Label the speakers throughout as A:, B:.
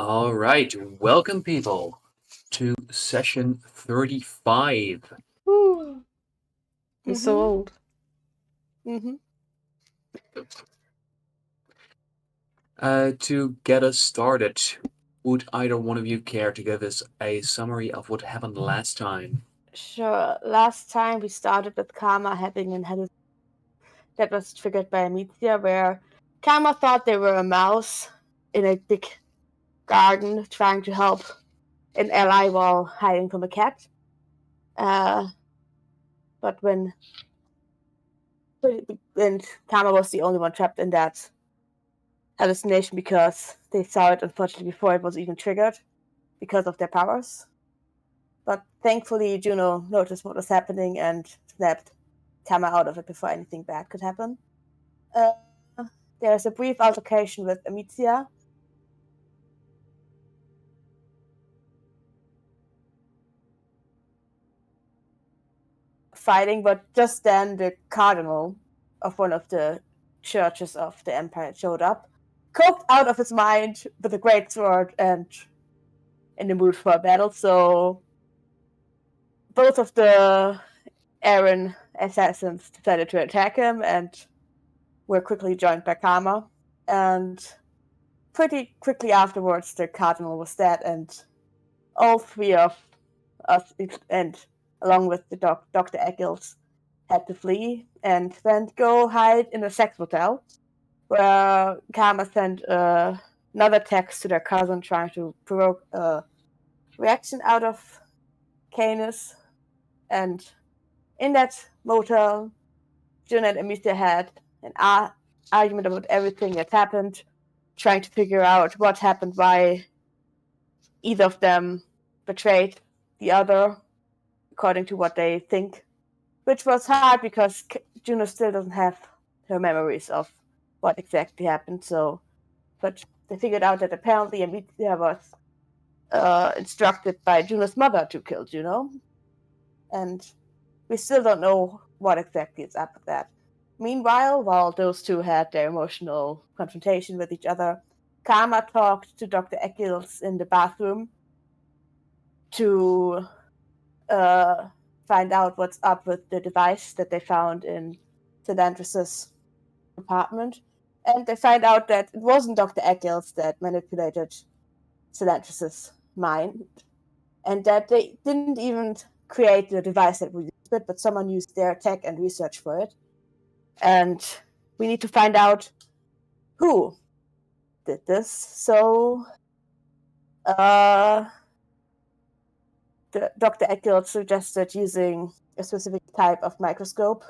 A: All right, welcome people to session 35.
B: Woo. I'm so
C: Mm-hmm.
B: old.
C: Mm-hmm.
A: To get us started, would either one of you care to give us a summary of what happened last time?
C: Sure. Last time we started with Karma having an hallucination that was triggered by Amicia, where Karma thought they were a mouse in a big garden trying to help an ally while hiding from a cat. But when and Karma was the only one trapped in that hallucination because they saw it unfortunately before it was even triggered because of their powers. But thankfully, Juno noticed what was happening and snapped Karma out of it before anything bad could happen. There's a brief altercation with Amicia. Fighting, but just then the cardinal of one of the churches of the empire showed up, coked out of his mind with a great sword and in the mood for a battle. So both of the Aaron assassins decided to attack him and were quickly joined by Karma. And pretty quickly afterwards, the cardinal was dead, and all three of us, and along with the Dr. Eccles, had to flee and then go hide in a sex motel, where Karma sent another text to their cousin trying to provoke a reaction out of Canis. And in that motel, June and Amicia had an argument about everything that happened, trying to figure out what happened, why either of them betrayed the other, according to what they think, which was hard because Juno still doesn't have her memories of what exactly happened. So, but they figured out that apparently Amicia was instructed by Juno's mother to kill Juno, and we still don't know what exactly is up with that. Meanwhile, while those two had their emotional confrontation with each other, Karma talked to Dr. Eccles in the bathroom to find out what's up with the device that they found in Celandris's apartment. And they find out that it wasn't Dr. Eccles that manipulated Celandris's mind, and that they didn't even create the device that we used it, but someone used their tech and research for it. And we need to find out who did this. So, Dr. Eccles suggested using a specific type of microscope,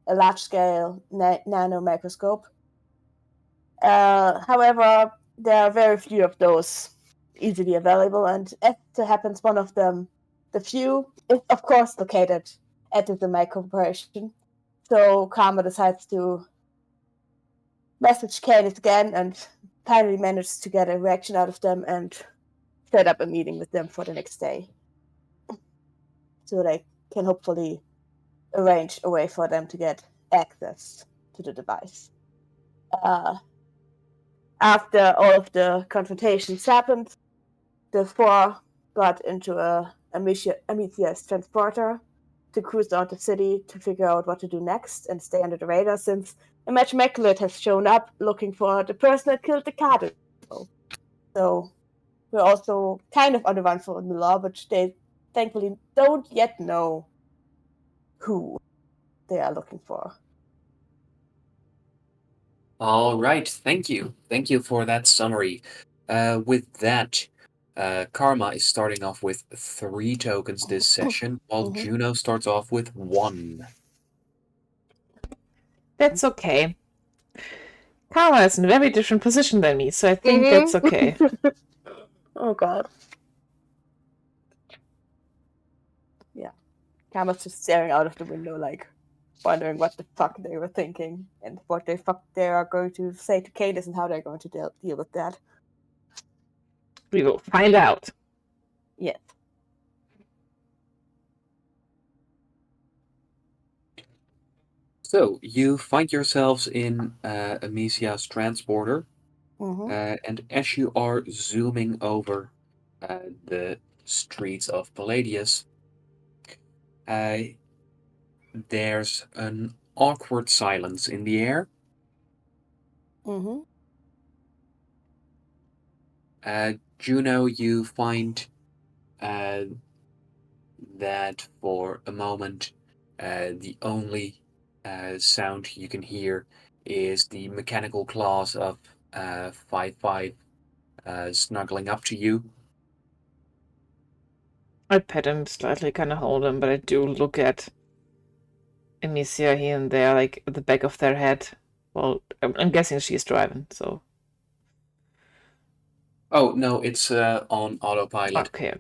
C: a large-scale nano microscope. However, there are very few of those easily available, and as it happens, one of them, the few, is of course located at the micro-corporation. So Karma decides to message Candice again and finally manages to get a reaction out of them and set up a meeting with them for the next day. So they can hopefully arrange a way for them to get access to the device. After all of the confrontations happened, the four got into Amicia's transporter to cruise around the city to figure out what to do next and stay under the radar, since Immaculate has shown up looking for the person that killed the cardinal. So we're also kind of on the run for the law, but they thankfully don't yet know who they are looking for.
A: All right, thank you. Thank you for that summary. With that, Karma is starting off with 3 tokens this session, while Juno starts off with 1.
B: That's okay. Karma is in a very different position than me, so I think that's okay.
C: Oh god. Yeah. Karma's just staring out of the window, like wondering what the fuck they were thinking and what they are going to say to Cadis and how they're going to deal with that.
B: We will find out.
C: Yes.
A: So, you find yourselves in Amicia's transporter. And as you are zooming over the streets of Palladius, there's an awkward silence in the air. Juno, you find that for a moment, the only sound you can hear is the mechanical claws of 5-5 snuggling up to you.
B: I pet him slightly, kind of hold him, but I do look at Amicia here and there, like at the back of their head. Well, I'm guessing she's driving, so.
A: Oh, no, it's on autopilot.
B: Okay.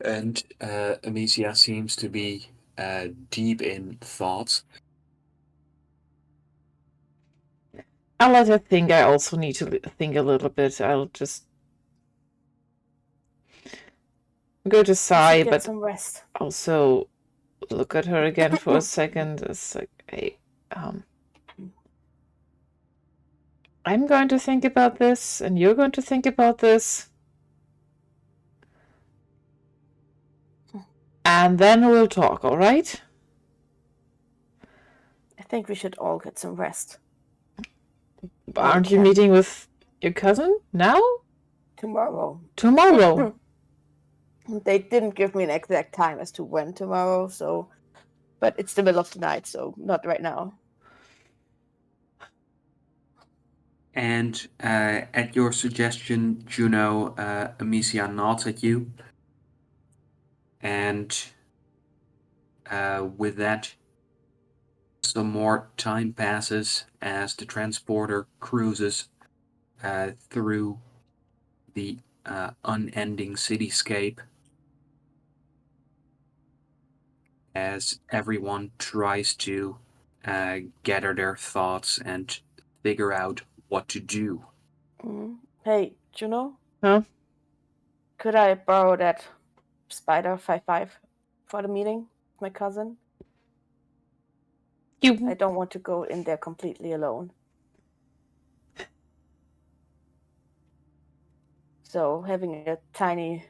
A: And Amicia seems to be deep in thoughts.
B: I'll let her think. I also need to think a little bit. I'll just go to sigh,
C: Get
B: but
C: some rest.
B: also look at her again for a second. It's like, hey, I'm going to think about this, and you're going to think about this. And then we'll talk, all right?
C: I think we should all get some rest.
B: Aren't you meeting with your cousin now?
C: Tomorrow. They didn't give me an exact time as to when tomorrow, so... But it's the middle of the night, so not right now.
A: And at your suggestion, Juno, Amicia nods at you. And with that, some more time passes as the transporter cruises through the unending cityscape as everyone tries to gather their thoughts and figure out what to do.
C: Hey, Juno?
B: Huh?
C: Could I borrow that spider 5-5 for the meeting with my cousin? I don't want to go in there completely alone. So having a tiny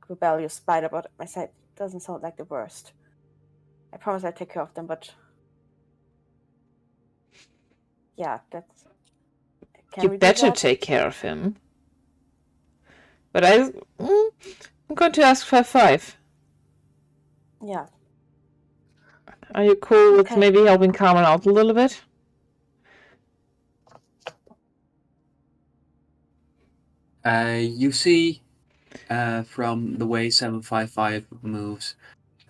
C: rebellious spider bot at my side doesn't sound like the worst. I promise I'll take care of them, but yeah, that's...
B: You better take care of him. But I'm going to ask 5-5.
C: Yeah.
B: Are you cool with maybe helping Carmen out a little bit?
A: You see from the way 755 moves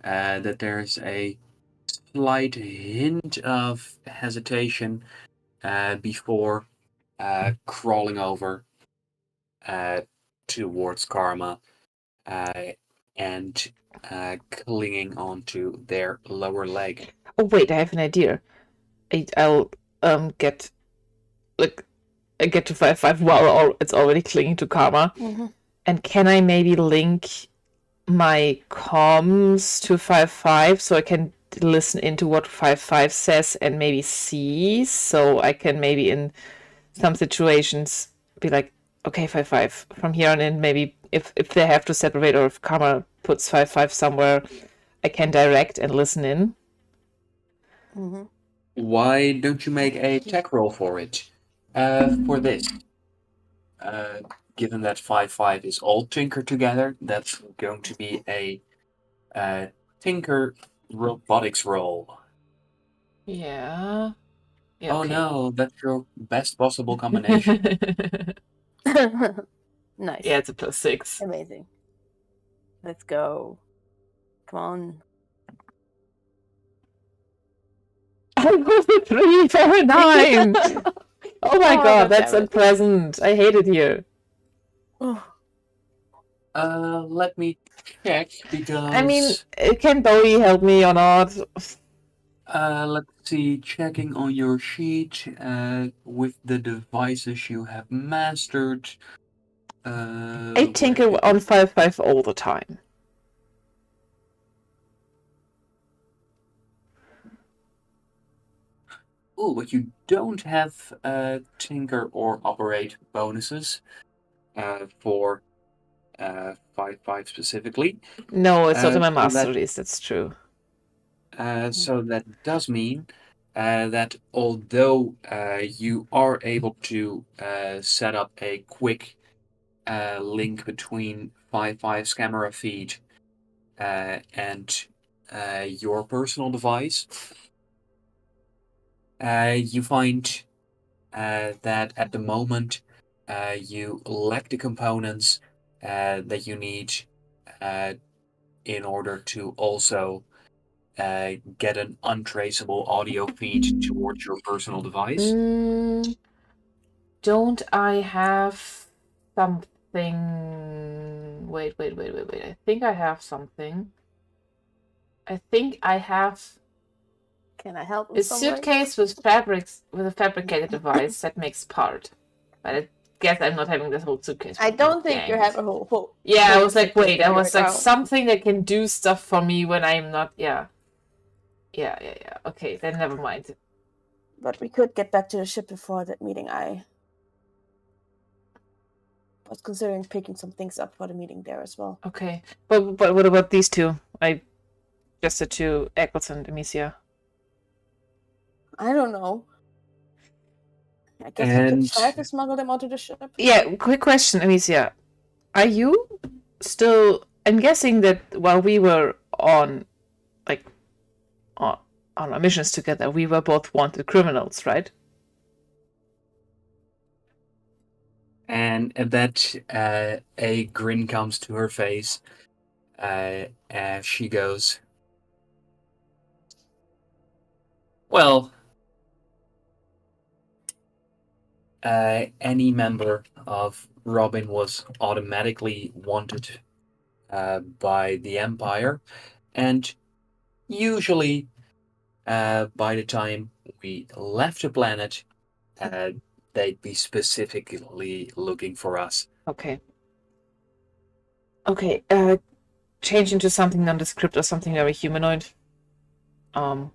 A: that there's a slight hint of hesitation before crawling over towards Karma and clinging onto their lower leg.
B: Oh wait, I have an idea. I'll get to 5-5 while it's already clinging to Karma. And can I maybe link my comms to 5-5 so I can listen into what 5-5 says and maybe see, so I can maybe in some situations be like, okay, 5-5, from here on in, maybe if they have to separate or if Karma puts 5-5 somewhere, I can direct and listen in.
A: Why don't you make a tech roll for it? For this, given that 5-5 is all Tinker together, that's going to be a Tinker robotics roll.
B: Yeah.
A: Oh no, that's your best possible combination.
C: Nice.
B: Yeah, it's a +6.
C: Amazing. Let's go. Come on.
B: I was a 3 for a 9! Oh my god, that's unpleasant. I hate it here.
A: Let me check because...
B: I mean, can Bowie help me or not?
A: Let's see, checking on your sheet with the devices you have mastered.
B: I tinker
A: where
B: on 5.5 all the time.
A: Oh, but you don't have tinker or operate bonuses for 5.5 specifically.
B: No, it's not in my
A: So
B: master list, that's true.
A: so that does mean that although you are able to set up a quick link between 5.5's camera feed and your personal device, you find that at the moment you lack the components that you need in order to also get an untraceable audio feed towards your personal device.
B: Don't I have something? Wait. I think I have something. I think I have
C: Can I help in
B: a
C: some way?
B: suitcase with fabrics with a fabricated device that makes part. But I guess I'm not having this whole suitcase.
C: I don't think you
B: Dang
C: have
B: it.
C: a whole.
B: Yeah, I
C: whole
B: was like,
C: suitcase
B: wait, I
C: with
B: was
C: you
B: like
C: right now.
B: something that can do stuff for me when I'm not. Yeah. Okay, then never mind.
C: But we could get back to the ship before that meeting. I was considering picking some things up for the meeting there as well.
B: Okay, but what about these two? Just the two, Eccles and Amicia.
C: I don't know. I guess we could try to smuggle them onto the ship.
B: Yeah, quick question, Amicia. Are you still? I'm guessing that while we were on our missions together, we were both wanted criminals, right?
A: And at that, a grin comes to her face as she goes, well, any member of Robin was automatically wanted by the Empire, and usually by the time we left the planet, they'd be specifically looking for us.
B: Okay. Okay, change into something nondescript or something very humanoid. And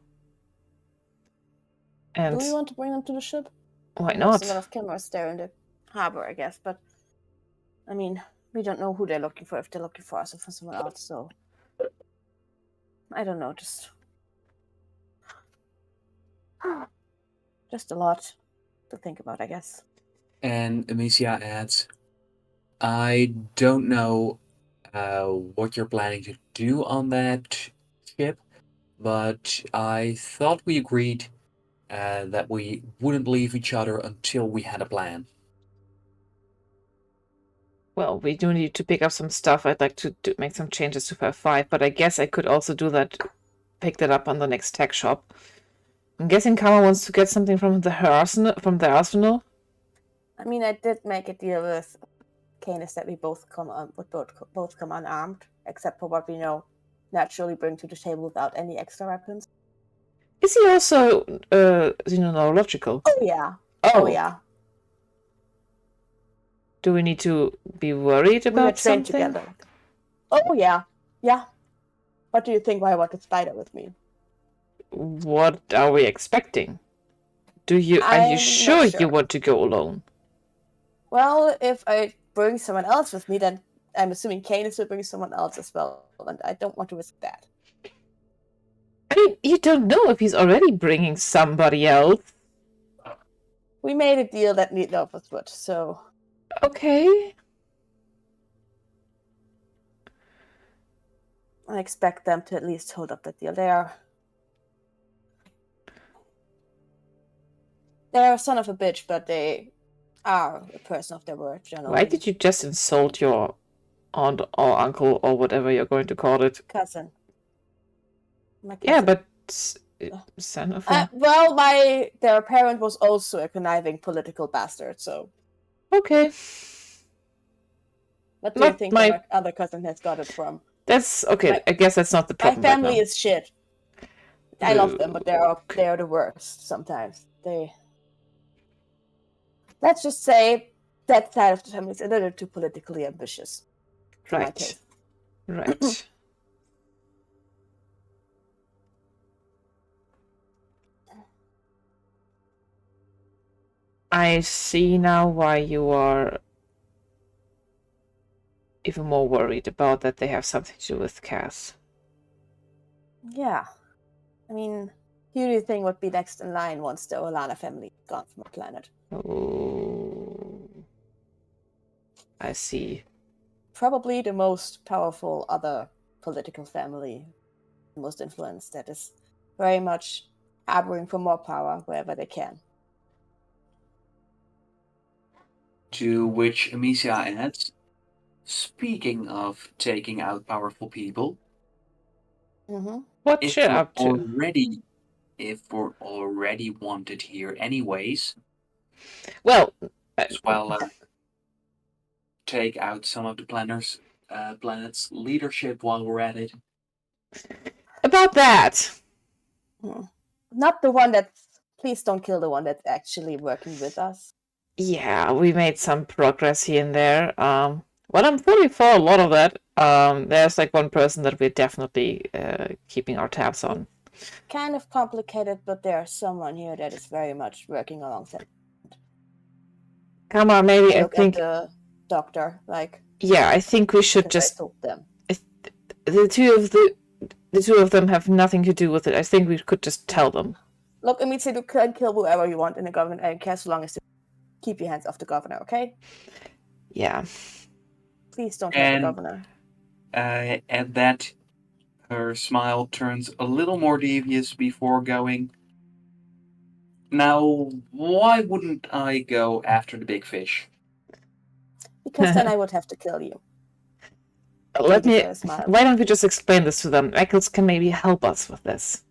C: Do we want to bring them to the ship?
B: Why
C: There's a lot
B: not?
C: of cameras there in the harbor, I guess, but I mean, we don't know who they're looking for, if they're looking for us or for someone else, so I don't know, just a lot to think about, I guess.
A: And Amicia adds, I don't know what you're planning to do on that ship, but I thought we agreed that we wouldn't leave each other until we had a plan.
B: Well, we do need to pick up some stuff. I'd like to make some changes to 5.5, but I guess I could also do that, pick that up on the next tech shop. I'm guessing Kama wants to get something from the arsenal.
C: I mean, I did make a deal with Canis that we both come both come unarmed, except for what we know naturally bring to the table without any extra weapons.
B: Is he also xenological?
C: Oh yeah.
B: Oh
C: yeah.
B: Do we need to be worried
C: We were
B: about
C: trained
B: something?
C: together. Oh yeah. Yeah. What do you think why I wanted Spider with me?
B: What are we expecting? Are you sure you want to go alone?
C: Well, if I bring someone else with me, then I'm assuming Canis will bring someone else as well, and I don't want to risk that.
B: I mean, you don't know if he's already bringing somebody else.
C: We made a deal that neither of us would, so...
B: Okay.
C: I expect them to at least hold up that deal. They're a son of a bitch, but they are a person of their word, generally.
B: Why did you just insult your aunt or uncle or whatever you're going to call it?
C: Cousin. My cousin.
B: Yeah, but son of a...
C: well, their parent was also a conniving political bastard, so...
B: Okay.
C: What do you think my other cousin has got it from?
B: That's okay. I guess that's not the problem.
C: My family is shit. I love them, but they're the worst sometimes. Let's just say that side of the family is a little too politically ambitious for my
B: Right.
C: taste.
B: Right. I see now why you are even more worried about that they have something to do with Cass.
C: Yeah. I mean, who do you think would be next in line once the Olana family is gone from our planet?
B: Oh, I see.
C: Probably the most powerful other political family, the most influenced, that is very much harboring for more power wherever they can.
A: To which Amicia adds, speaking of taking out powerful people,
B: What's she up to?
A: if we're already wanted here anyways,
B: Well,
A: as well take out some of the planet's leadership while we're at it.
B: about that.
C: Not the one that's. Please don't kill the one that's actually working with us.
B: Yeah, we made some progress here and there. Well, I'm fully for a lot of that. There's like one person that we're definitely keeping our tabs on.
C: Kind of complicated, but there's someone here that is very much working alongside.
B: Come on, maybe I
C: Look
B: think.
C: at the doctor, like.
B: Yeah, I think we should
C: because I
B: just.
C: told them.
B: The two of them have nothing to do with it. I think we could just tell them.
C: Look, I mean, you can kill whoever you want in the government. I don't care so long as you keep your hands off the governor, okay?
B: Yeah.
C: Please don't hurt the governor.
A: And that her smile turns a little more devious before going, now, why wouldn't I go after the big fish?
C: Because then I would have to kill you.
B: Why don't we just explain this to them? Eccles can maybe help us with this.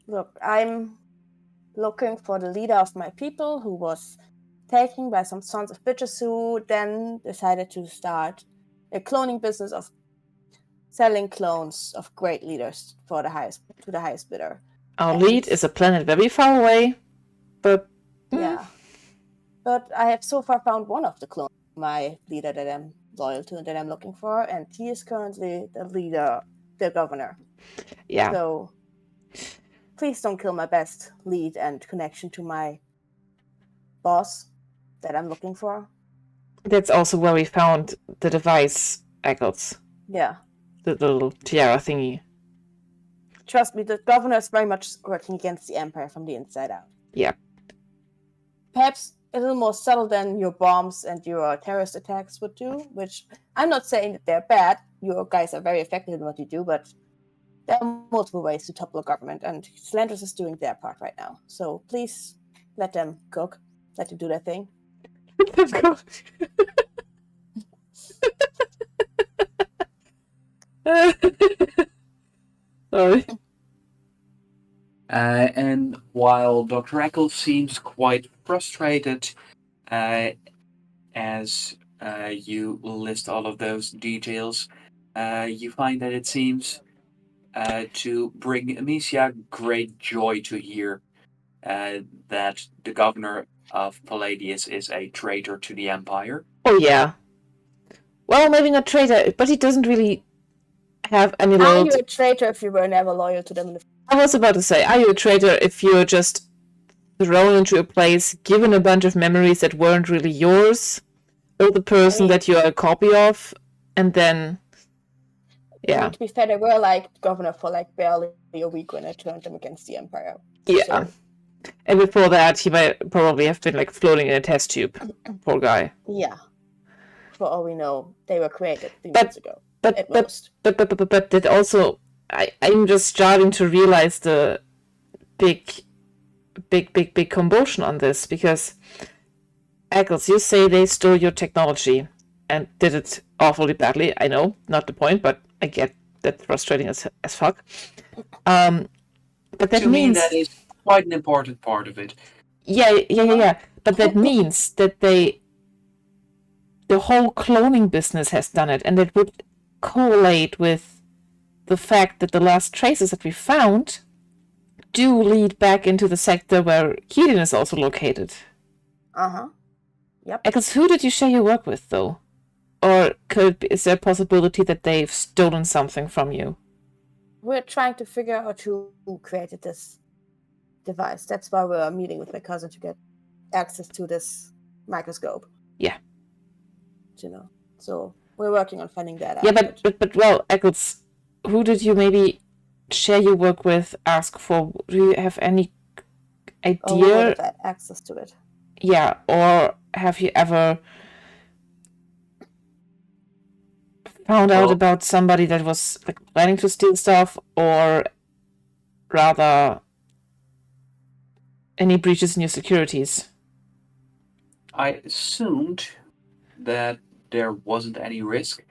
C: Look, I'm looking for the leader of my people who was taken by some sons of bitches who then decided to start a cloning business of selling clones of great leaders to the highest bidder.
B: Our lead is a planet very far away, but
C: yeah. But I have so far found one of the clones, my leader that I'm loyal to and that I'm looking for, and he is currently the governor.
B: Yeah.
C: So please don't kill my best lead and connection to my boss that I'm looking for.
B: That's also where we found the device, Eccles.
C: Yeah.
B: The little tiara thingy.
C: Trust me, the governor is very much working against the Empire from the inside out.
B: Yeah.
C: Perhaps a little more subtle than your bombs and your terrorist attacks would do, which I'm not saying that they're bad. You guys are very effective in what you do, but there are multiple ways to topple a government, and Slanders is doing their part right now. So please let them cook. Let them do their thing.
B: Let them cook. Sorry.
A: And while Dr. Eccles seems quite frustrated as you list all of those details, you find that it seems to bring Amicia great joy to hear that the governor of Palladius is a traitor to the Empire.
B: Oh, yeah. Well, maybe not traitor, but he doesn't really have any
C: Are you a traitor if you were never loyal to them?
B: I was about to say, are you a traitor if you're just thrown into a place, given a bunch of memories that weren't really yours, or the person that you're a copy of, and then... Yeah.
C: I mean, to be fair, they were like governor for like barely a week when I turned them against the Empire.
B: Yeah. So. And before that, he might probably have been like floating in a test tube. Poor guy.
C: Yeah. For all we know, they were created 3 months ago.
B: But that also, I'm just starting to realize the big convulsion on this, because Eccles, you say they stole your technology and did it awfully badly. I know, not the point, but I get that frustrating as fuck. But that
A: to
B: means
A: me, that is quite an important part of it.
B: Yeah. But that means that the whole cloning business has done it, and it would correlate with the fact that the last traces that we found do lead back into the sector where Keaton is also located.
C: Yep.
B: Because who did you share your work with, though? Or is there a possibility that they've stolen something from you?
C: We're trying to figure out who created this device. That's why we're meeting with my cousin to get access to this microscope.
B: Yeah.
C: So we're working on finding that out.
B: Yeah, but well, Eccles, who did you maybe share your work with, ask for? Do you have any idea?
C: Or we would have had access to it.
B: Yeah, or have you ever found out about somebody that was like planning to steal stuff, or rather any breaches in your securities?
A: I assumed that there wasn't any risk,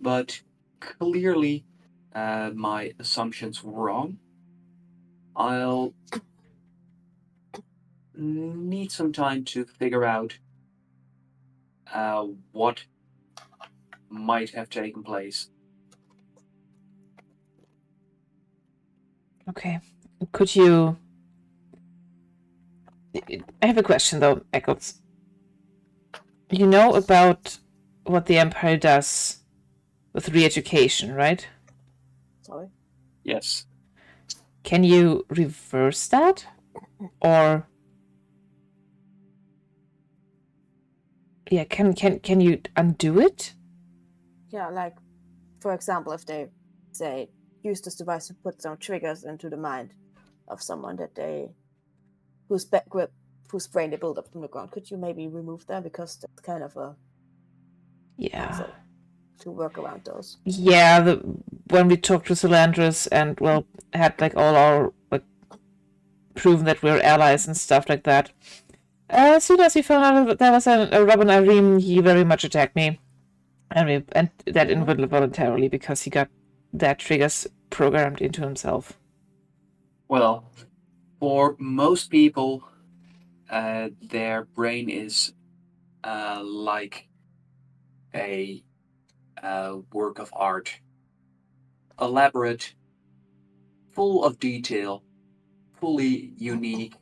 A: but clearly my assumptions were wrong. I'll need some time to figure out what might have taken place.
B: Okay. Could you... I have a question, though, Eccles. You know about what the Empire does with re-education, right?
C: Sorry.
A: Yes.
B: Can you reverse that? Or... Yeah, can you undo it?
C: Yeah, like, for example, if they say use this device to put some triggers into the mind of someone that whose brain they build up from the ground, could you maybe remove them, because that's kind of a hassle to work around those.
B: Yeah, when we talked to Solandris and had like all our proven that we're allies and stuff like that. As soon as he found out that there was a Robin Irene, he very much attacked me, and that involuntarily, because he got that triggers programmed into himself.
A: Well, for most people, their brain is like a work of art. Elaborate, full of detail, fully unique,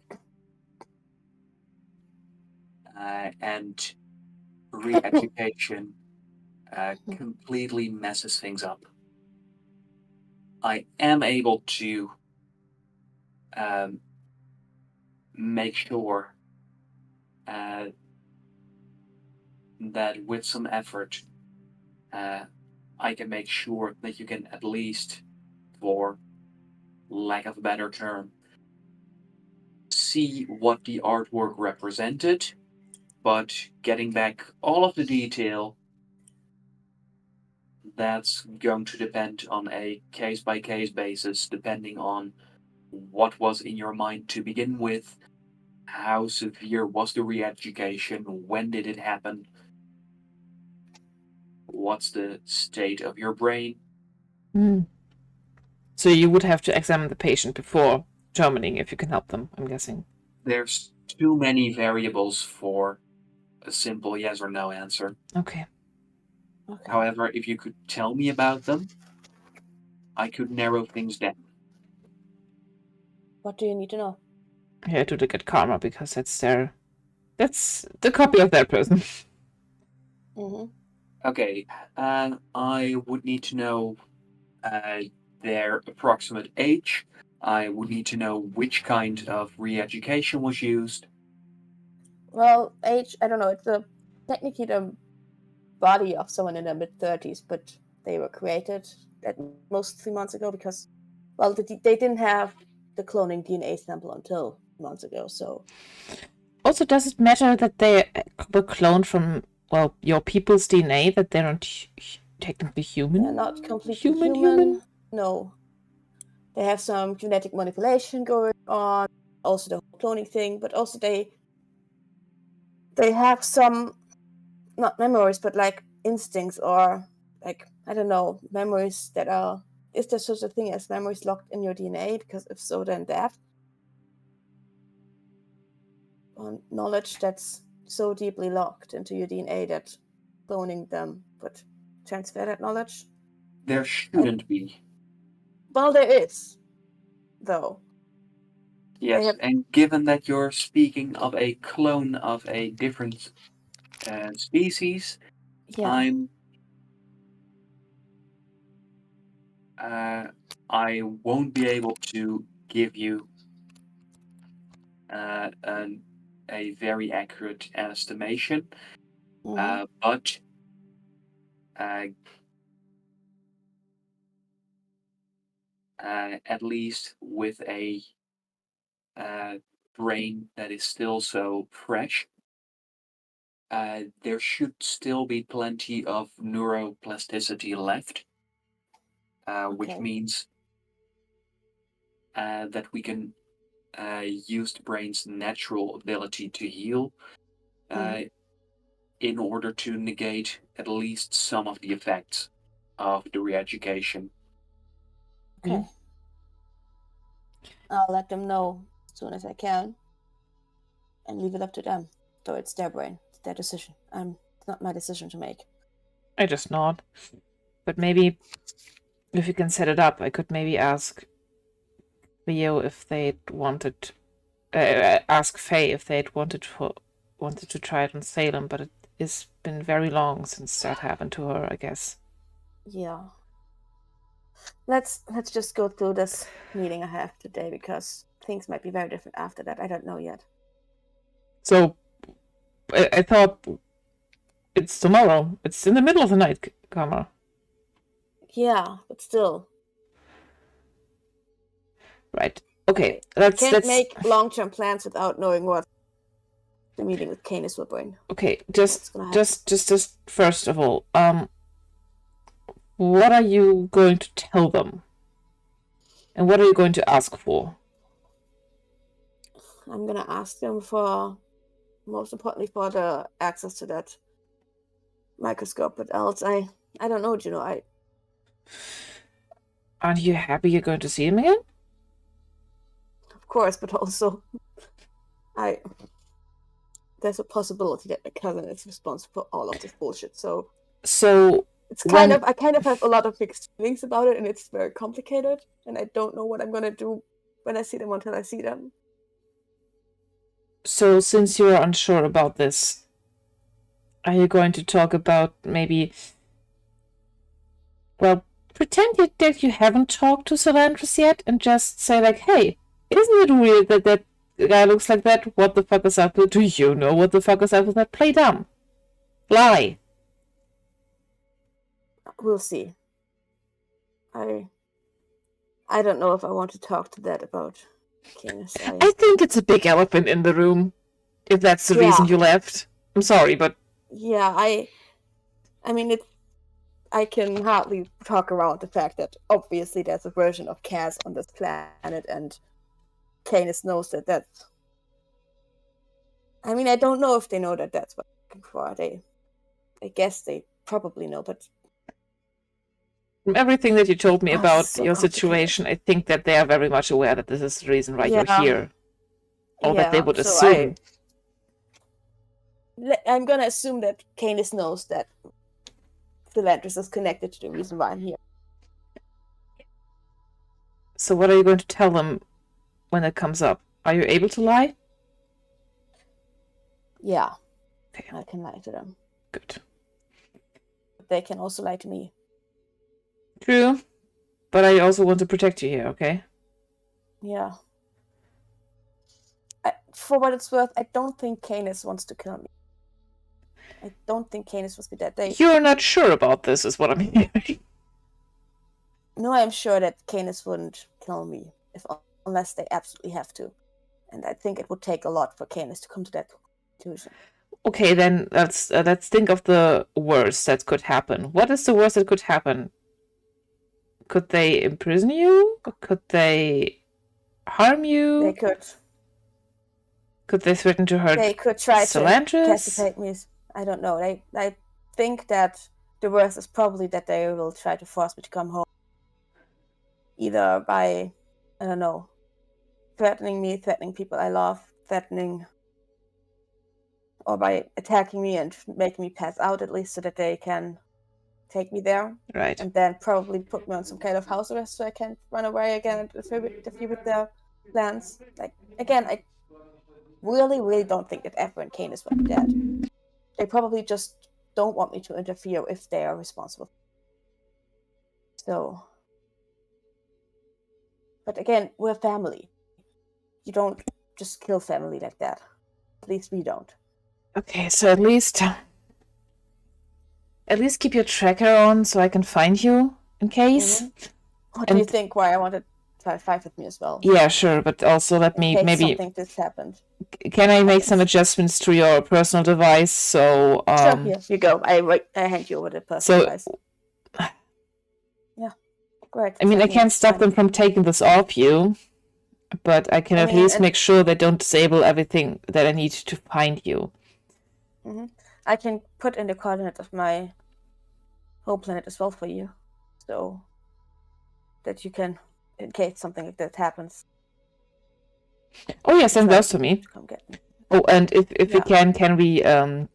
A: and re-education completely messes things up. I am able to make sure that with some effort, I can make sure that you can at least, for lack of a better term, see what the artwork represented, but getting back all of the detail, that's going to depend on a case-by-case basis, depending on what was in your mind to begin with, how severe was the re-education, when did it happen, what's the state of your brain.
B: So you would have to examine the patient before determining if you can help them, I'm guessing.
A: There's too many variables for a simple yes or no answer.
B: Okay.
A: However, if you could tell me about them, I could narrow things down.
C: What do you need to know?
B: Yeah, to get karma, because that's the copy of that person.
A: Okay, I would need to know their approximate age. I would need to know which kind of re-education was used.
C: Well, age, I don't know. It's technically the body of someone in their mid-30s, but they were created at most 3 months ago because, well, they didn't have the cloning DNA sample until months ago, so...
B: Also, does it matter that they were cloned from, your people's DNA, that they're not technically human?
C: They're not completely human. No. They have some genetic manipulation going on, also the whole cloning thing, but also they have some, not memories, but like instincts, or like, I don't know, memories that are... Is there such a thing as memories locked in your DNA? Because if so, then that. Or knowledge that's so deeply locked into your DNA that cloning them would transfer that knowledge.
A: There shouldn't be.
C: Well, there is, though.
A: Yes, and given that you're speaking of a clone of a different species,
C: Yeah.
A: I won't be able to give you a very accurate estimation, but at least with a brain that is still so fresh, there should still be plenty of neuroplasticity left, which means that we can use the brain's natural ability to heal in order to negate at least some of the effects of the re-education.
C: Okay. I'll let them know as soon as I can and leave it up to them. So it's their brain, it's their decision. It's not my decision to make.
B: I just nod. But maybe if you can set it up, I could maybe ask Leo if they'd wanted, ask Faye if they'd wanted to try it on Salem, but it's been very long since that happened to her, I guess.
C: Yeah. Let's just go through this meeting I have today, because things might be very different after that. I don't know yet.
B: So I thought it's tomorrow. It's in the middle of the night, Karma.
C: Yeah, but still.
B: Right. Okay.
C: I can't make long-term plans without knowing what the meeting with Canis will bring.
B: Okay, just first of all, what are you going to tell them? And what are you going to ask for?
C: I'm gonna ask them for, most importantly, for the access to that microscope. But else, I don't know, Juno.
B: Aren't you happy you're going to see him again?
C: Of course, but also, there's a possibility that my cousin is responsible for all of this bullshit. So it's I kind of have a lot of mixed feelings about it, and it's very complicated, and I don't know what I'm gonna do when I see them until I see them.
B: So since you're unsure about this, are you going to talk about maybe, well, pretend that you haven't talked to Solandris yet and just say like, hey, isn't it weird that that guy looks like that? What the fuck is up with, do you know what the fuck is up with that? Play dumb. Lie.
C: We'll see. I don't know if I want to talk to that about Canis.
B: I think it's a big elephant in the room, if that's the reason you left. I'm sorry, but...
C: Yeah, I mean, I can hardly talk around the fact that obviously there's a version of Kaz on this planet, and Canis knows that that's... I mean, I don't know if they know that that's what I'm looking for. I guess they probably know, but...
B: From everything that you told me about your situation, I think that they are very much aware that this is the reason why you're here. Or that they would assume.
C: I'm gonna assume that Canis knows that Solandris is connected to the reason why I'm here.
B: So what are you going to tell them when it comes up? Are you able to lie?
C: Yeah.
B: Okay.
C: I can lie to them.
B: Good.
C: But they can also lie to me.
B: True. But I also want to protect you here, okay?
C: Yeah. For what it's worth, I don't think Canis wants to kill me. I don't think Canis wants to be dead.
B: You're not sure about this, is what I'm hearing.
C: No, I'm sure that Canis wouldn't kill me unless they absolutely have to. And I think it would take a lot for Canis to come to that conclusion.
B: Okay, then let's think of the worst that could happen. What is the worst that could happen? Could they imprison you? Or could they harm you?
C: They could.
B: Could they threaten to hurt
C: They could try
B: Solandris?
C: to castrate me. I don't know. I think that the worst is probably that they will try to force me to come home. Either by, I don't know, threatening me, threatening people I love, or by attacking me and making me pass out, at least, so that they can take me there.
B: Right.
C: And then probably put me on some kind of house arrest so I can't run away again and interfere with their plans. Like, again, I really, really don't think that Ephra and Canis would be dead. They probably just don't want me to interfere if they are responsible. So, but again, we're family. You don't just kill family like that. At least we don't.
B: Okay, so at least keep your tracker on so I can find you in case.
C: What do you think? Why I wanted 5 with me as well?
B: Yeah, sure, but also let me maybe.
C: Something this happened.
B: Can I make some adjustments to your personal device? So
C: sure, here you go. I hand you over the personal device. Yeah, great.
B: I mean, I can't stop them from taking this off you, but I can at least make sure they don't disable everything that I need to find you.
C: I can put in the coordinates of my home planet as well for you, so that you can, in case something like that happens.
B: Oh yeah, send those to me.
C: Come get me.
B: Oh, and if we can we can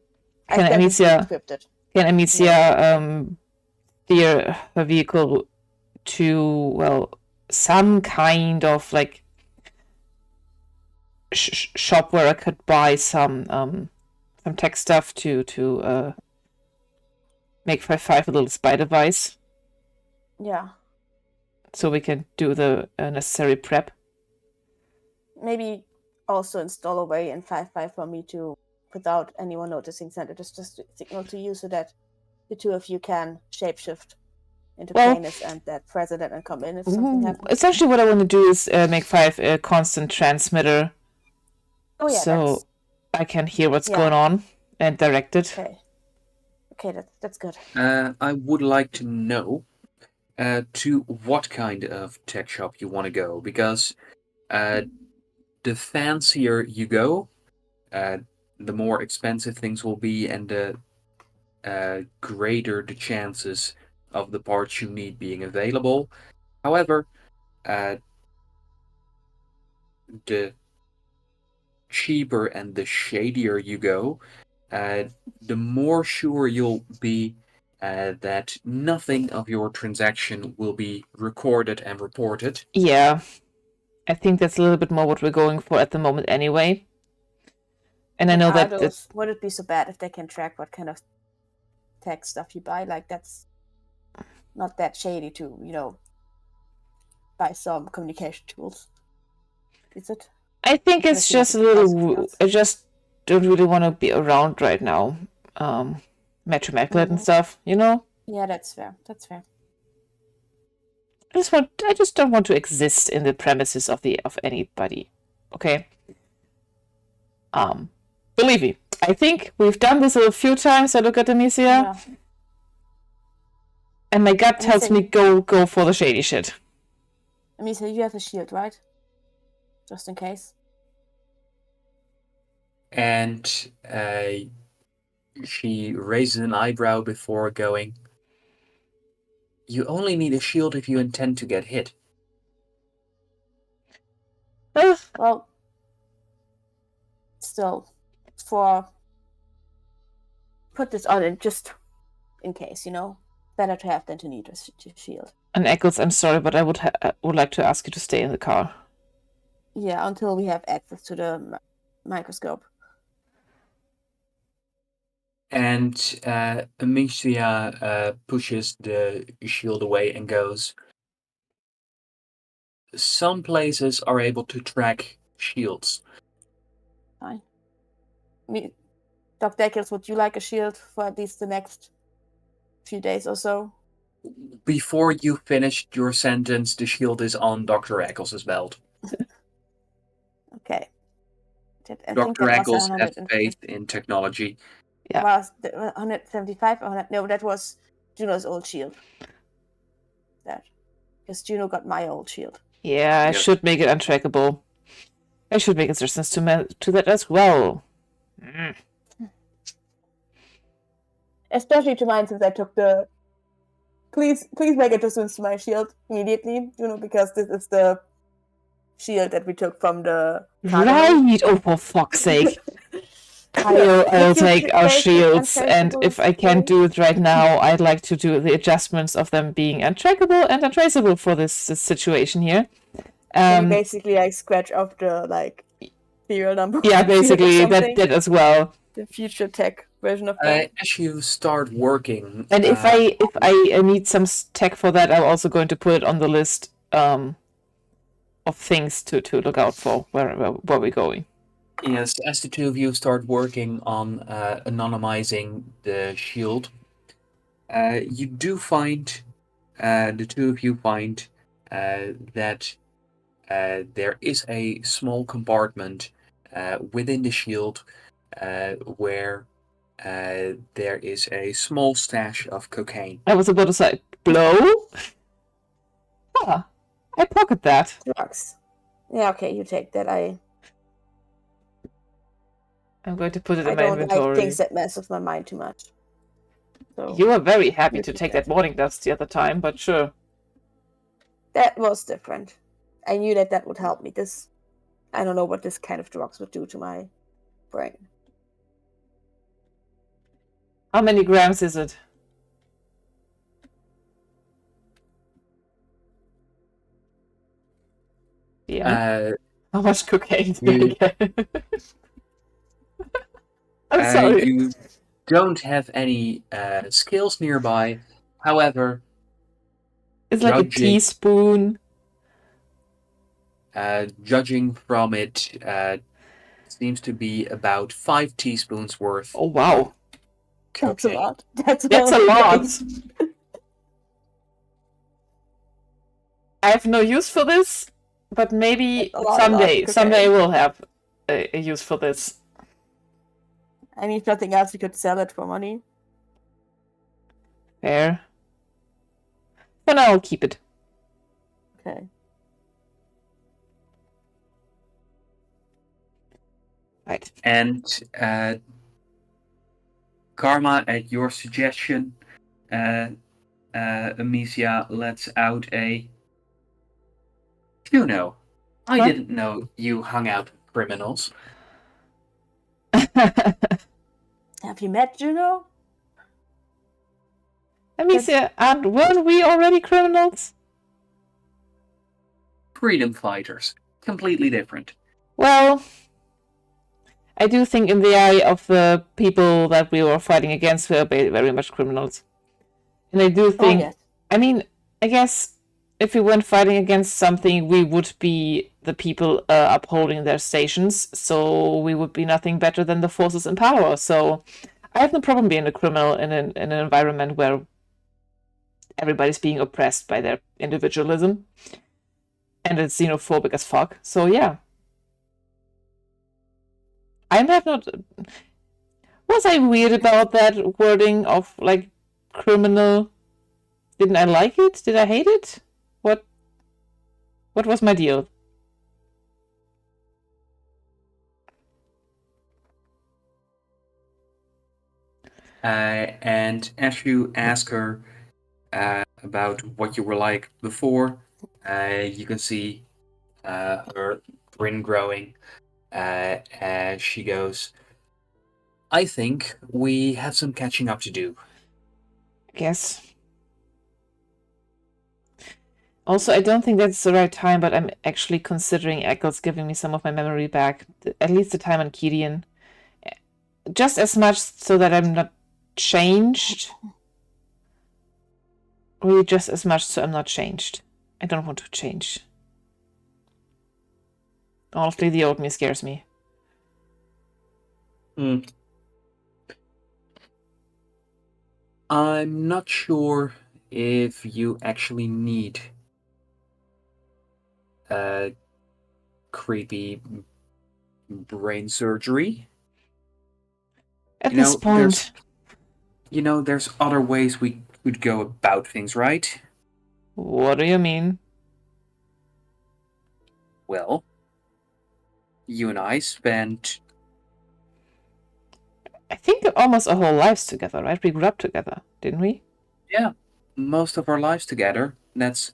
B: Amicia steer her vehicle to some kind of like shop where I could buy some tech stuff to make 5 a little spy device.
C: Yeah.
B: So we can do the necessary prep.
C: Maybe also install a way in 5.5 for me to, without anyone noticing, send it just a signal to you so that the two of you can shapeshift into Canis and that president and come in if something happens.
B: Essentially what I want to do is make 5 a constant transmitter.
C: Oh yeah.
B: So I can hear what's going on and direct it.
C: Okay, that's good.
A: I would like to know to what kind of tech shop you want to go, because the fancier you go, the more expensive things will be, and the greater the chances of the parts you need being available. However, the cheaper and the shadier you go, the more sure you'll be that nothing of your transaction will be recorded and reported.
B: Yeah, I think that's a little bit more what we're going for at the moment anyway. And I know that
C: would it be so bad if they can track what kind of tech stuff you buy? Like, that's not that shady to, buy some communication tools. Is it?
B: I think it's just a little. I just don't really want to be around right now. Metromaculet and stuff,
C: Yeah, that's fair.
B: I just don't want to exist in the premises of anybody. Okay. Believe me, I think we've done this a few times. I look at Amicia, and my gut tells me go for the shady shit.
C: Amicia, you have a shield, right? Just in case.
A: And she raises an eyebrow before going, "You only need a shield if you intend to get hit."
C: Well, still, put this on it just in case, better to have than to need a shield.
B: And Eccles, I'm sorry, but I would like to ask you to stay in the car.
C: Yeah, until we have access to the microscope.
A: And Amicia pushes the shield away and goes, "Some places are able to track shields."
C: Fine. Dr. Eccles, would you like a shield for at least the next few days or so?
A: Before you finished your sentence, the shield is on Dr. Eccles' belt.
C: Okay.
A: Dr. Eccles has faith in technology.
B: Yeah.
C: Was 175? No, that was Juno's old shield. Because Juno got my old shield.
B: Yeah, I should make it untrackable. I should make resistance to that as well.
C: Especially to mine, since I took the... Please make adjustments to my shield immediately, because this is the shield that we took from the...
B: Right! Oh, for fuck's sake. I'll take our shields, and if I can't do it right now, I'd like to do the adjustments of them being untrackable and untraceable for this situation here.
C: Basically, I scratch off the serial number.
B: Yeah, basically that as well.
C: The future tech. version of that.
A: As you start working,
B: And if I need some tech for that, I'm also going to put it on the list of things to look out for where we're going.
A: yes, as the two of you start working on anonymizing the shield, you do find, the two of you find that there is a small compartment within the shield where there is a small stash of cocaine.
B: I was about to say, blow? Huh. I pocket that.
C: Drugs. Yeah, okay, you take that.
B: I'm going to put it
C: I
B: in my
C: don't
B: inventory.
C: like things that mess with my mind too much. So
B: You were very happy
C: you
B: to
C: take
B: take
C: that.
B: that morning dust the other time, but sure.
C: That was different. I knew that would help me. I don't know what this kind of drugs would do to my brain.
B: How many grams is it? Yeah. How much cocaine did I get? I'm sorry.
A: You don't have any skills nearby. However,
B: It's like a
A: judging
B: teaspoon.
A: judging from it, seems to be about 5 teaspoons worth.
B: Oh wow.
C: That's a
A: cocaine.
C: lot. That's
B: a lot. I have no use for this, but maybe someday we'll have a use for this.
C: I mean, if nothing else, you could sell it for money.
B: Fair. For now, I'll keep it.
C: Okay.
B: Right.
A: And Karma, at your suggestion, Amicia lets out a Juno. I didn't know you hung out with criminals.
C: Have you met Juno?
B: Amicia, weren't we already criminals?
A: Freedom fighters. Completely different.
B: Well, I do think in the eye of the people that we were fighting against, we are very much criminals. And I do think,
C: yes.
B: I mean, I guess if we weren't fighting against something, we would be the people upholding their stations, so we would be nothing better than the forces in power. So I have no problem being a criminal in an environment where everybody's being oppressed by their individualism. And it's xenophobic as fuck. So yeah. I have not... Was I weird about that wording of, like, criminal? Didn't I like it? Did I hate it? What was my deal?
A: And as you ask her about what you were like before, you can see her grin growing as she goes, I think we have some catching up to do.
B: I guess. Also, I don't think that's the right time, but I'm actually considering Eccles giving me some of my memory back, at least the time on Kedian. Just as much so that I'm not changed. Really just as much so I'm not changed. I don't want to change. Honestly, the old me scares me.
A: I'm not sure if you actually need creepy brain surgery.
B: At this point.
A: There's other ways we could go about things, right?
B: What do you mean?
A: Well, you and I spent...
B: I think almost our whole lives together, right? We grew up together, didn't we?
A: Yeah, most of our lives together. That's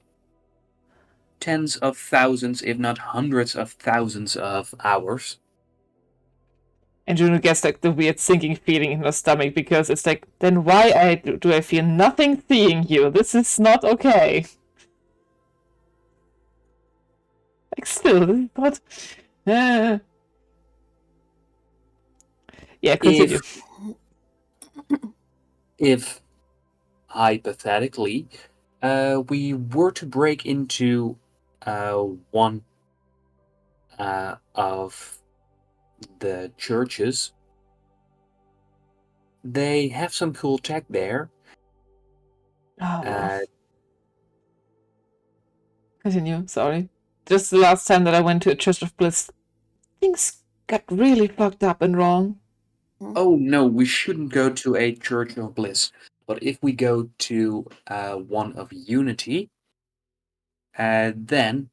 A: tens of thousands, if not hundreds of thousands of hours.
B: And Juno gets like the weird sinking feeling in her stomach because it's like, then why do I feel nothing seeing you? This is not okay. Like still, this is not... Yeah, continue.
A: if hypothetically we were to break into one of the churches, they have some cool tech there.
B: Oh. Continue, sorry. Just the last time that I went to a Church of Bliss, things got really fucked up and wrong.
A: Oh no, we shouldn't go to a Church of Bliss. But if we go to one of Unity, then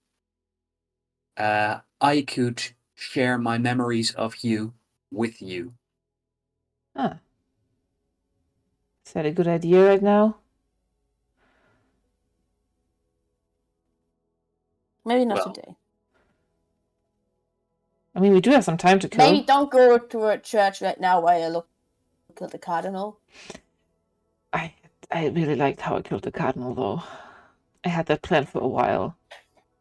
A: I could share my memories of you with you.
B: Huh. Is that a good idea right now?
C: Maybe not
A: Well,
C: today.
B: I mean, we do have some time to kill.
C: Maybe don't go to a church right now while you look at the cardinal.
B: I really liked how I killed the cardinal, though. I had that plan for a while.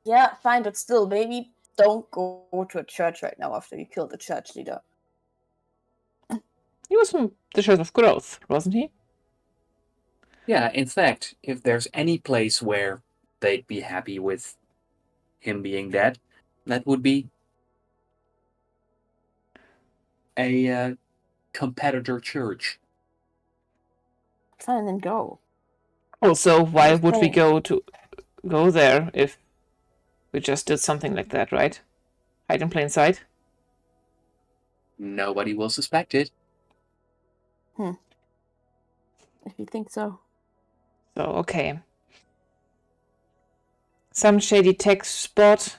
C: Yeah, fine, but still, maybe don't go to a church right now after you killed the church leader.
B: He was from the Church of Growth, wasn't he?
A: yeah, in fact, if there's any place where they'd be happy with him being dead, that would be a competitor church.
C: Fine, then go.
B: Also, why
C: Just
B: would we
C: saying.
B: go there if we just did something like that, right? Hide in plain sight?
A: Nobody will suspect it.
C: If you think so.
B: So, okay. Some shady tech spot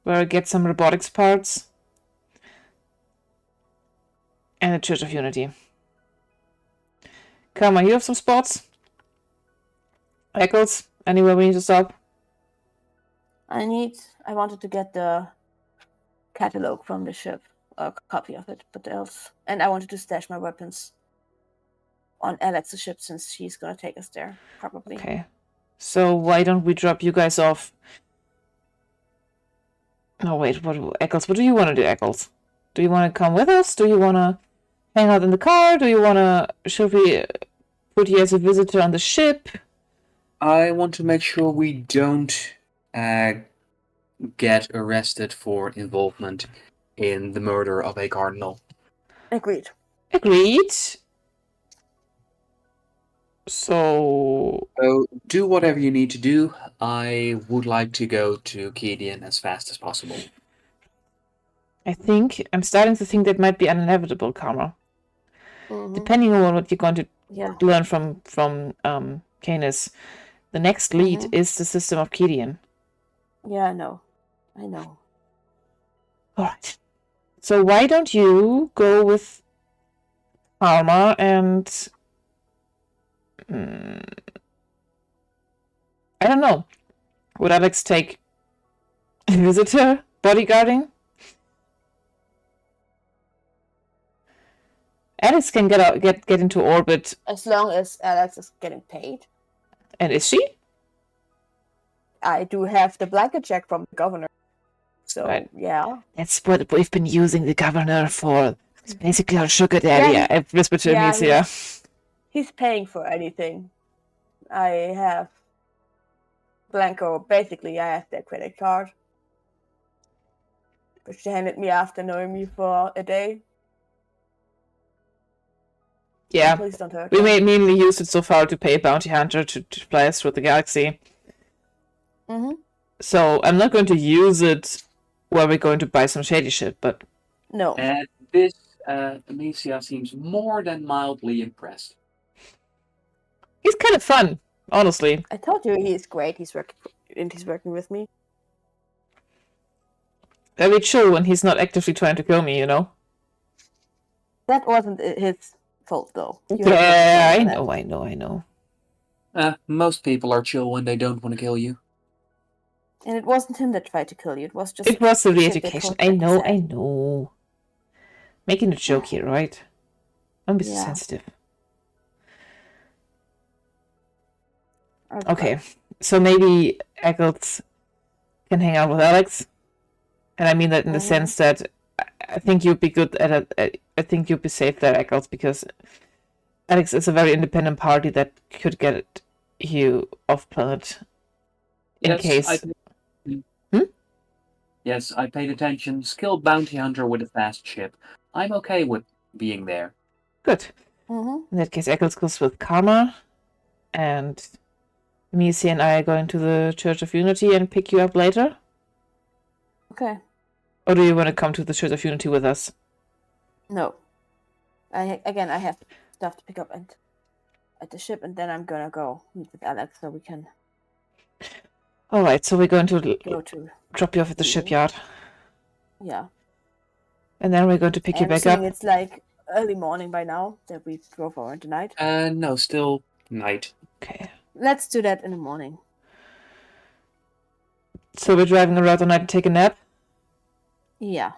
B: where I get some robotics parts. And the Church of Unity. Karma, you have some spots? Eccles? Anywhere we need to stop?
C: I wanted to get the catalog from the ship, a copy of it, but else. And I wanted to stash my weapons on Alex's ship since she's gonna take us there, probably.
B: Okay. So why don't we drop you guys off? No, wait, Eccles, what do you want to do, Eccles? Do you want to come with us? Do you want to hang out in the car? Should we put you as a visitor on the ship?
A: I want to make sure we don't get arrested for involvement in the murder of a cardinal.
C: Agreed.
B: Agreed. So
A: do whatever you need to do. I would like to go to Gideon as fast as possible.
B: I'm starting to think that might be inevitable, Karma. Depending on what you're going to learn from Canis, the next lead is the system of Gideon.
C: Yeah, I know.
B: All right. So why don't you go with Karma and I don't know. Would Alex take a visitor bodyguarding? Alex can get into orbit
C: as long as Alex is getting paid.
B: And is she?
C: I do have the blanket check from the governor. So
B: Right.
C: Yeah.
B: That's what we've been using the governor for. It's basically our sugar daddy.
C: Yeah,
B: Respiratory amnesia.
C: He's paying for anything. I have Blanco. Basically, I have their credit card, which she handed me after knowing me for a day.
B: Yeah,
C: please don't hurt
B: we
C: her.
B: mainly used it so far to pay a bounty hunter to fly us through the galaxy. So I'm not going to use it where we're going to buy some shady shit, but...
C: No.
A: This Amicia seems more than mildly impressed.
B: He's kind of fun, honestly.
C: I told you he's great. He's working with me.
B: Very chill when he's not actively trying to kill me, you know?
C: That wasn't his fault, though.
B: Yeah, I know.
A: Most people are chill when they don't want to kill you.
C: And it wasn't him that tried to kill you. It was just...
B: It was the re-education. I know. Making a joke here, right? Don't be so sensitive. Okay, so maybe Eccles can hang out with Alex. And I mean that in the sense that I think you'd be good at it. I think you'd be safe there, Eccles, because Alex is a very independent party that could get you off planet in case.
A: Yes, I paid attention. Skilled bounty hunter with a fast ship. I'm okay with being there.
B: Good. In that case, Eccles goes with Karma, and Missy and I are going to the Church of Unity and pick you up later.
C: Okay.
B: Or do you want to come to the Church of Unity with us?
C: No. I have stuff to pick up at the ship, and then I'm gonna go meet with Alex so we can.
B: All right, so we're going to
C: go to
B: drop you off at the shipyard.
C: Yeah.
B: And then we're going to pick you back up.
C: It's like early morning by now that we drove over tonight.
A: No, still night.
B: Okay.
C: Let's do that in the morning.
B: So we're driving around the night and take a nap?
C: Yeah.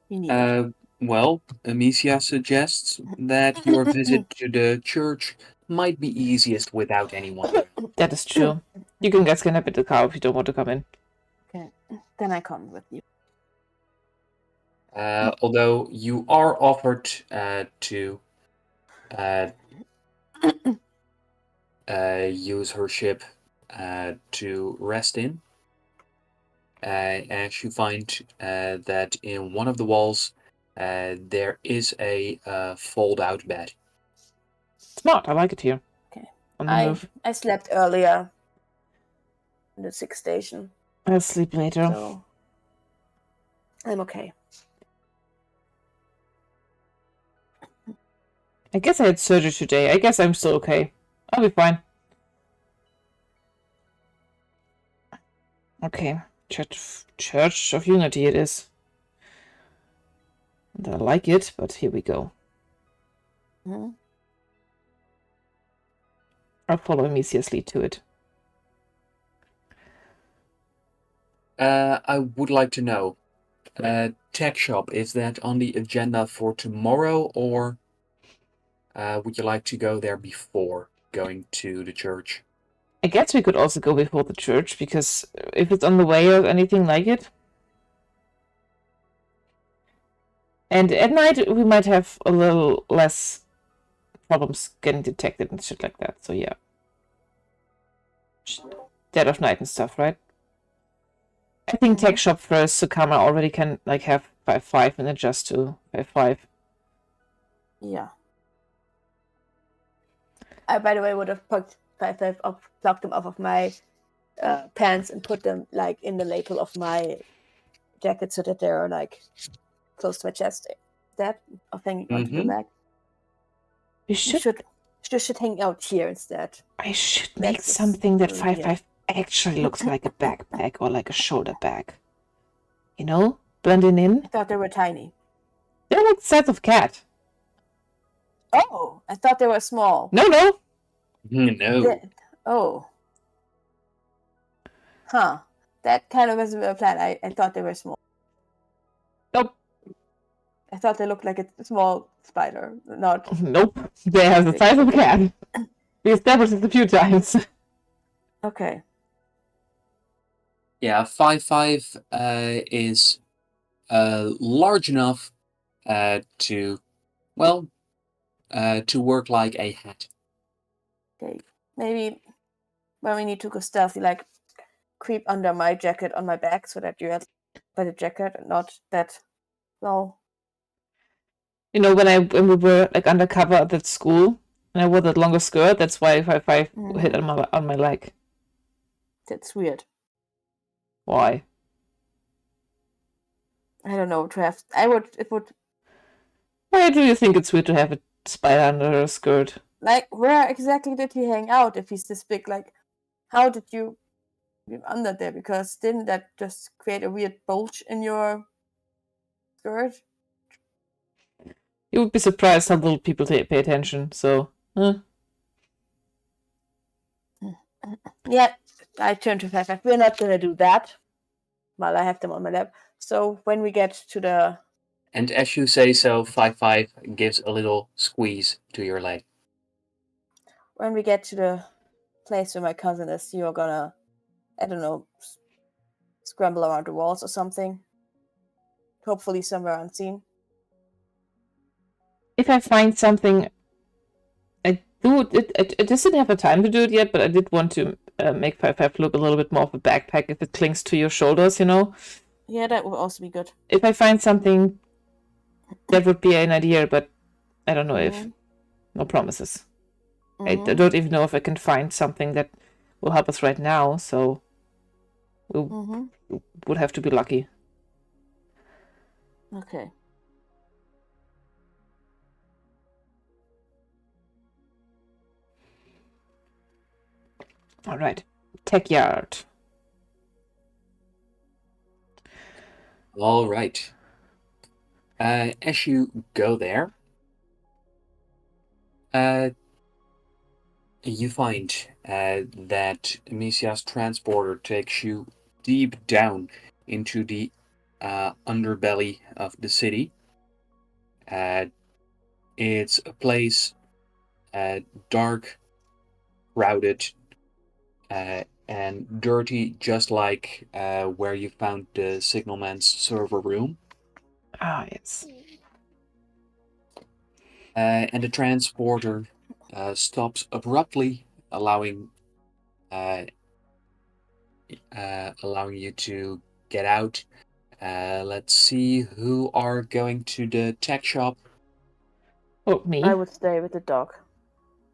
C: We need it.
A: Well, Amicia suggests that your visit to the church might be easiest without anyone.
B: That is true. You can guys can nap at the car if you don't want to come in.
C: Okay. Then I come with you.
A: Although you are offered to use her ship to rest in, as you find that in one of the walls there is a fold-out bed.
B: Smart, I like it here.
C: Okay.
B: On the move.
C: I slept earlier in the 6th station.
B: I'll sleep later.
C: So I'm okay.
B: I guess I had surgery today. I guess I'm still okay. I'll be fine. Okay. Church of Unity it is. I don't like it, but here we go.
C: Mm-hmm.
B: I'll follow Amicia's lead to it.
A: I would like to know, tech shop, is that on the agenda for tomorrow, or would you like to go there before going to the church?
B: I guess we could also go before the church, because if it's on the way or anything like it. And at night, we might have a little less problems getting detected and shit like that, so yeah. Dead of night and stuff, right? I think tech shop first, so Karma already can like have 5-5 and adjust to 5-5.
C: Yeah. I, by the way, would have plucked 5-5 up, plucked them off of my pants and put them like in the lapel of my jacket so that they're like close to my chest. That of hanging onto the back.
B: You
C: should hang out here instead.
B: I should make something that 5-5 actually looks like a backpack or like a shoulder bag. You know, blending in.
C: I thought they were tiny.
B: They're like the size of cat.
C: Oh, I thought they were small.
B: No.
A: No.
C: Oh. Huh. That kind of wasn't a plan. I thought they were small.
B: Nope.
C: I thought they looked like a small spider. Not.
B: Nope. They have the size of a cat. We established this a few times.
C: Okay.
A: Yeah, 5-5 is large enough to work like a hat.
C: Okay. Maybe when we need to go stealthy, like creep under my jacket on my back so that you have by the jacket and not that low.
B: You know, when we were like undercover at that school and I wore that longer skirt, that's why 5-5 hit on my leg.
C: That's weird.
B: Why?
C: I don't know. It would.
B: Why do you think it's weird to have a spider under a skirt?
C: Like, where exactly did he hang out if he's this big? Like, how did you get under there? Because didn't that just create a weird bulge in your skirt?
B: You would be surprised how little people pay attention, so...
C: Yeah, I turn to 5-5. We're not going to do that while I have them on my lap. So when we get to the...
A: And as you say so, 5-5 gives a little squeeze to your leg.
C: When we get to the place where my cousin is, you're gonna, I don't know, scramble around the walls or something. Hopefully somewhere unseen.
B: If I find something Dude, it just didn't have the time to do it yet, but I did want to make 5 look a little bit more of a backpack if it clings to your shoulders, you know?
C: Yeah, that would also be good.
B: If I find something, that would be an idea, but I don't know if.
C: Mhm.
B: No promises. I
C: Mhm.
B: don't even know if I can find something that will help us right now, so we
C: Mhm.
B: would have to be lucky.
C: Okay.
B: All right. Tech yard.
A: All right. As you go there, you find that Misia's transporter takes you deep down into the underbelly of the city. Uh, it's a place dark, crowded, and dirty, just like where you found the signalman's server room.
B: Ah, yes.
A: And the transporter stops abruptly, allowing uh, allowing you to get out. Let's see who are going to the tech shop.
B: Oh,
C: I
B: me?
C: would stay with the dog,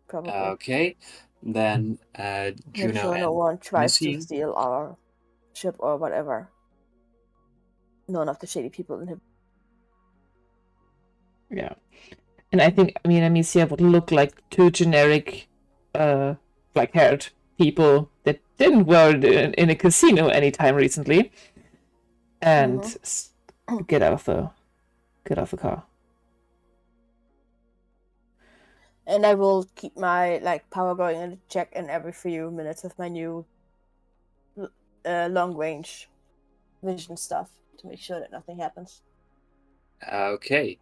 C: probably.
A: Okay, then
C: Make
A: Juno
C: sure no
A: and
C: one tries to
A: Missy.
C: steal our ship or whatever. None of the shady people in him.
B: Yeah. And I think me and Amicia would look like two generic, black-haired people that didn't work in a casino anytime recently, and get out of the car.
C: And I will keep my power going and check in every few minutes with my new long range vision stuff to make sure that nothing happens.
A: Okay,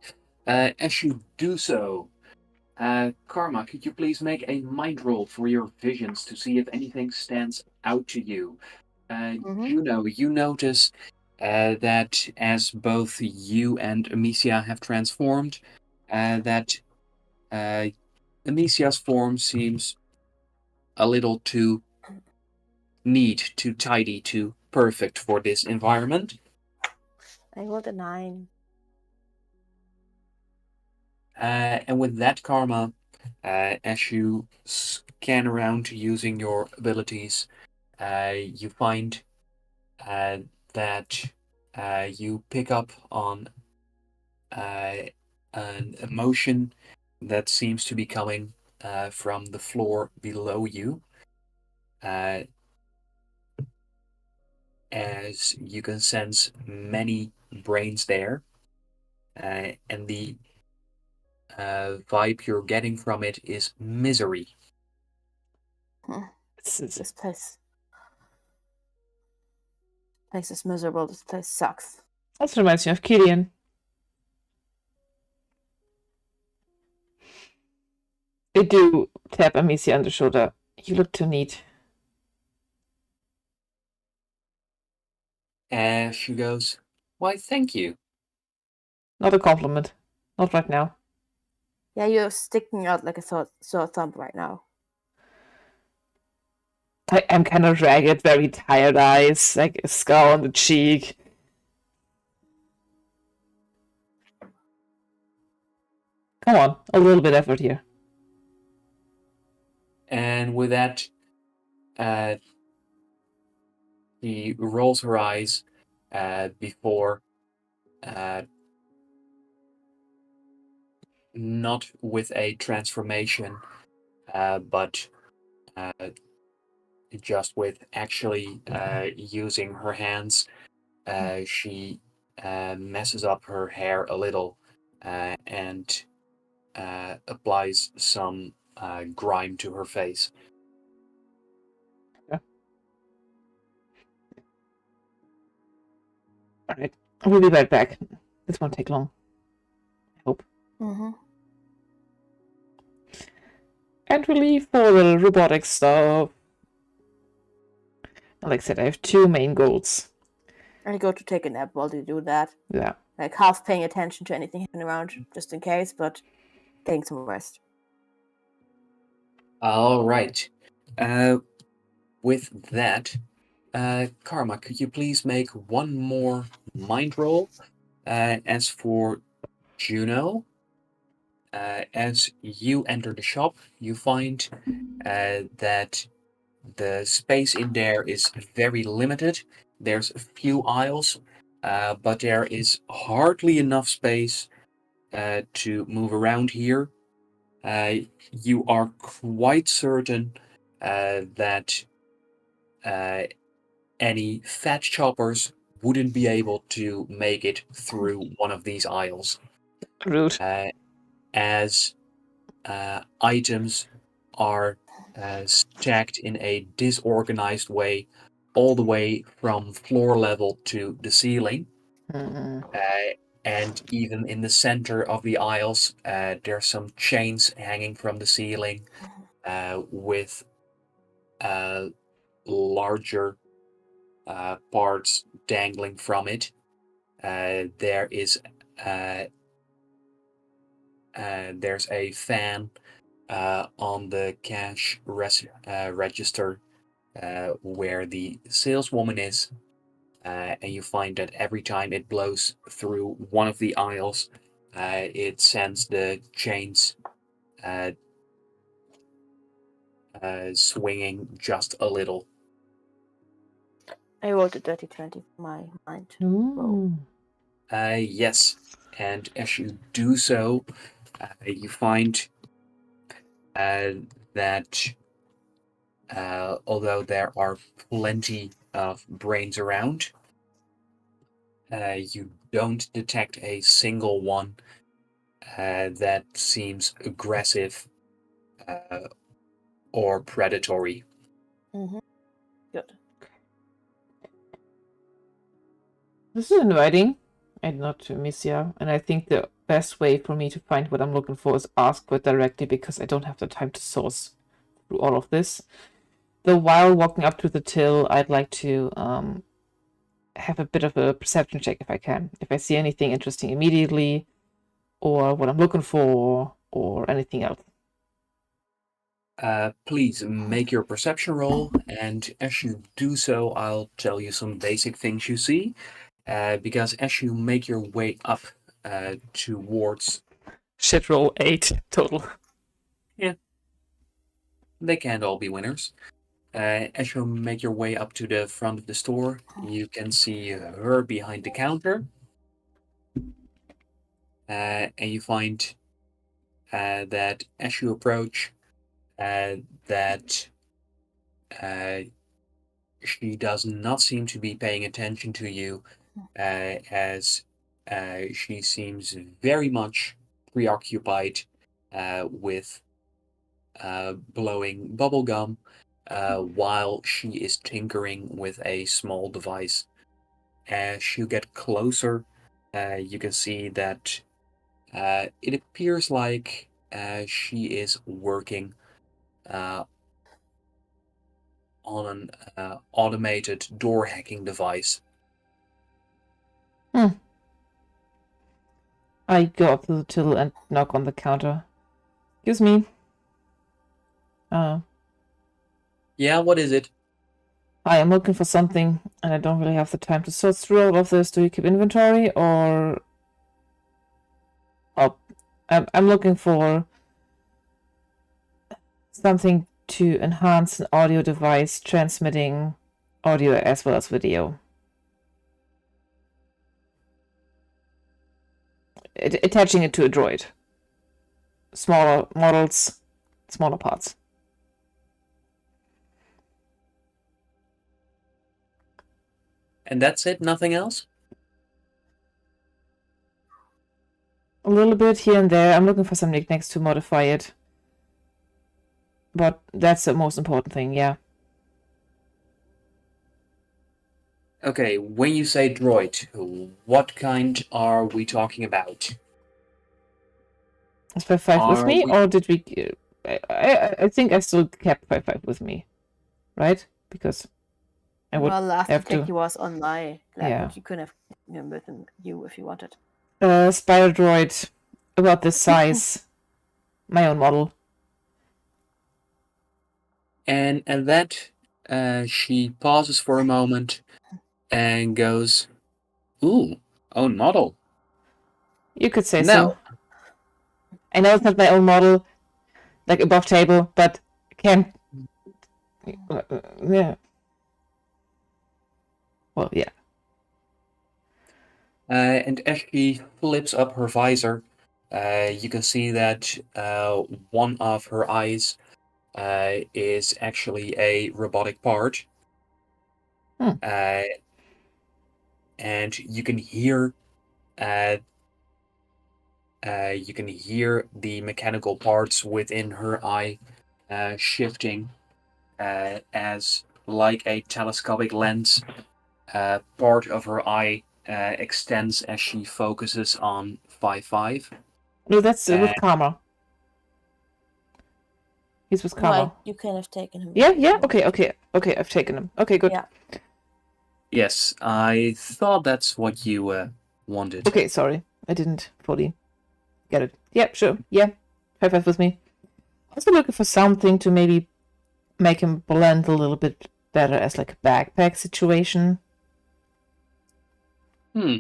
A: as you do so, Karma, could you please make a mind roll for your visions to see if anything stands out to you? Juno, you notice that as both you and Amicia have transformed, that Amicia's form seems a little too neat, too tidy, too perfect for this environment.
C: I rolled a 9.
A: And with that, Karma, as you scan around using your abilities, you find uh, that you pick up on uh, an emotion that seems to be coming from the floor below you. Uh, as you can sense many brains there, and the vibe you're getting from it is misery.
C: This place is miserable. This place sucks.
B: That reminds me of Killian. I do tap Amicia on the shoulder. You look too neat.
A: And she goes, "Why, thank you."
B: Not a compliment. Not right now.
C: Yeah, you're sticking out like a sore thumb right now.
B: I am kind of ragged, very tired eyes, like a scar on the cheek. Come on, a little bit effort here.
A: And with that, she rolls her eyes before, not with a transformation, but just with actually using her hands. She messes up her hair a little and applies some grime to her face.
B: Yeah. All right, we'll be right back. This won't take long. I hope. And we leave for the robotic stuff. Like I said, I have 2 main goals.
C: I go to take a nap while you do that.
B: Yeah.
C: Like half paying attention to anything happening around, just in case, but getting some rest.
A: All right. With that, Karma, could you please make one more mind roll? As for Juno, as you enter the shop, you find that the space in there is very limited. There's a few aisles, but there is hardly enough space to move around here. You are quite certain that any fat choppers wouldn't be able to make it through one of these aisles,
B: Rude.
A: as items are stacked in a disorganized way, all the way from floor level to the ceiling.
B: Mm.
A: And even in the center of the aisles, there's some chains hanging from the ceiling with larger parts dangling from it. There is there's a fan on the cash register where the saleswoman is, and you find that every time it blows through one of the aisles, it sends the chains uh, swinging just a little.
C: I rolled a dirty 20 for my mind roll.
B: Ooh.
A: Yes, and as you do so, you find that although there are plenty of brains around, you don't detect a single one that seems aggressive or predatory.
C: Mm-hmm. Good.
B: This is inviting, and not to Misia. And I think the best way for me to find what I'm looking for is ask for it directly, because I don't have the time to source through all of this. Though while walking up to the till, I'd like to have a bit of a perception check if I can. If I see anything interesting immediately, or what I'm looking for, or anything else.
A: Please make your perception roll, and as you do so, I'll tell you some basic things you see. Because as you make your way up towards,
B: Shit roll 8 total.
A: yeah, they can't all be winners. As you make your way up to the front of the store, you can see her behind the counter, and you find that as you approach, that she does not seem to be paying attention to you, as she seems very much preoccupied with blowing bubblegum while she is tinkering with a small device. As you get closer, you can see that it appears like she is working on an automated door hacking device.
B: I go up to the till and knock on the counter. Excuse me.
A: Yeah, what is it?
B: Hi, I'm looking for something, and I don't really have the time to sort through all of this. Do you keep inventory, or... Oh, I'm looking for something to enhance an audio device transmitting audio as well as video. Attaching it to a droid. Smaller models, smaller parts.
A: And that's it? Nothing else?
B: A little bit here and there. I'm looking for some knickknacks to modify it. But that's the most important thing, yeah.
A: Okay, when you say droid, what kind are we talking about?
B: Is 5-5 with
A: Are
B: me,
A: we...
B: or did we... I think I still kept 5-5 with me, right? Because I would
C: Well, last
B: have
C: check
B: to...
C: he was on my lab,
B: Yeah.
C: but you could have with you if you wanted.
B: Spider droid, about this size. My own model.
A: And at that, she pauses for a moment and goes, "Ooh, own model."
B: You could say
A: Now,
B: so. I know it's not my own model, like above table, but can. Yeah. Well, yeah.
A: and as she flips up her visor, you can see that one of her eyes is actually a robotic part.
B: Hmm.
A: Uh, and uh, you can hear the mechanical parts within her eye shifting as like a telescopic lens. Part of her eye extends as she focuses on 5-5.
B: No, that's with
A: And
B: Karma. He's with
C: No,
B: Karma.
C: you can have taken him.
B: Yeah, yeah. Okay. I've taken him. Okay, good.
C: Yeah.
A: yes, I thought that's what you wanted.
B: Okay, sorry. I didn't fully get it. Yeah, sure. Yeah. 5-5 with me. Also looking for something to maybe make him blend a little bit better as like a backpack situation.
A: Hmm.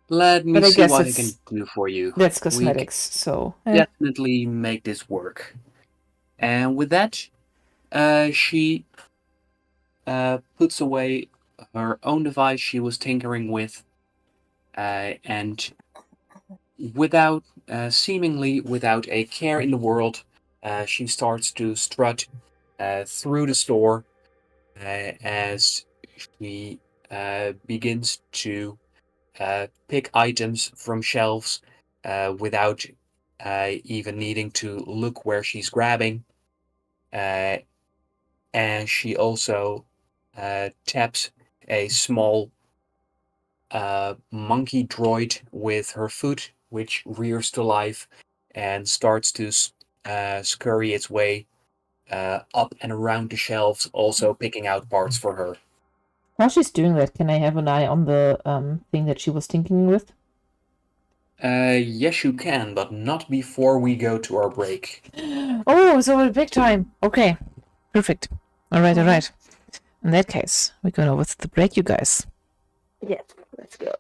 A: Let me
B: But I
A: see
B: guess
A: what I can do for you.
B: that's
A: We can
B: cosmetics, so
A: definitely make this work. And with that, she puts away her own device she was tinkering with, and seemingly without a care in the world, she starts to strut through the store as she begins to pick items from shelves without even needing to look where she's grabbing. Uh, and she also taps a small monkey droid with her foot, which rears to life and starts to scurry its way up and around the shelves, also picking out parts for her.
B: while she's doing that, can I have an eye on the thing that she was tinkering with?
A: Yes, you can, but not before we go to our break.
B: Oh, it's already break time. Okay, perfect. All right, all right. In that case, we're going over to the break, you guys.
C: Yes. Let's go.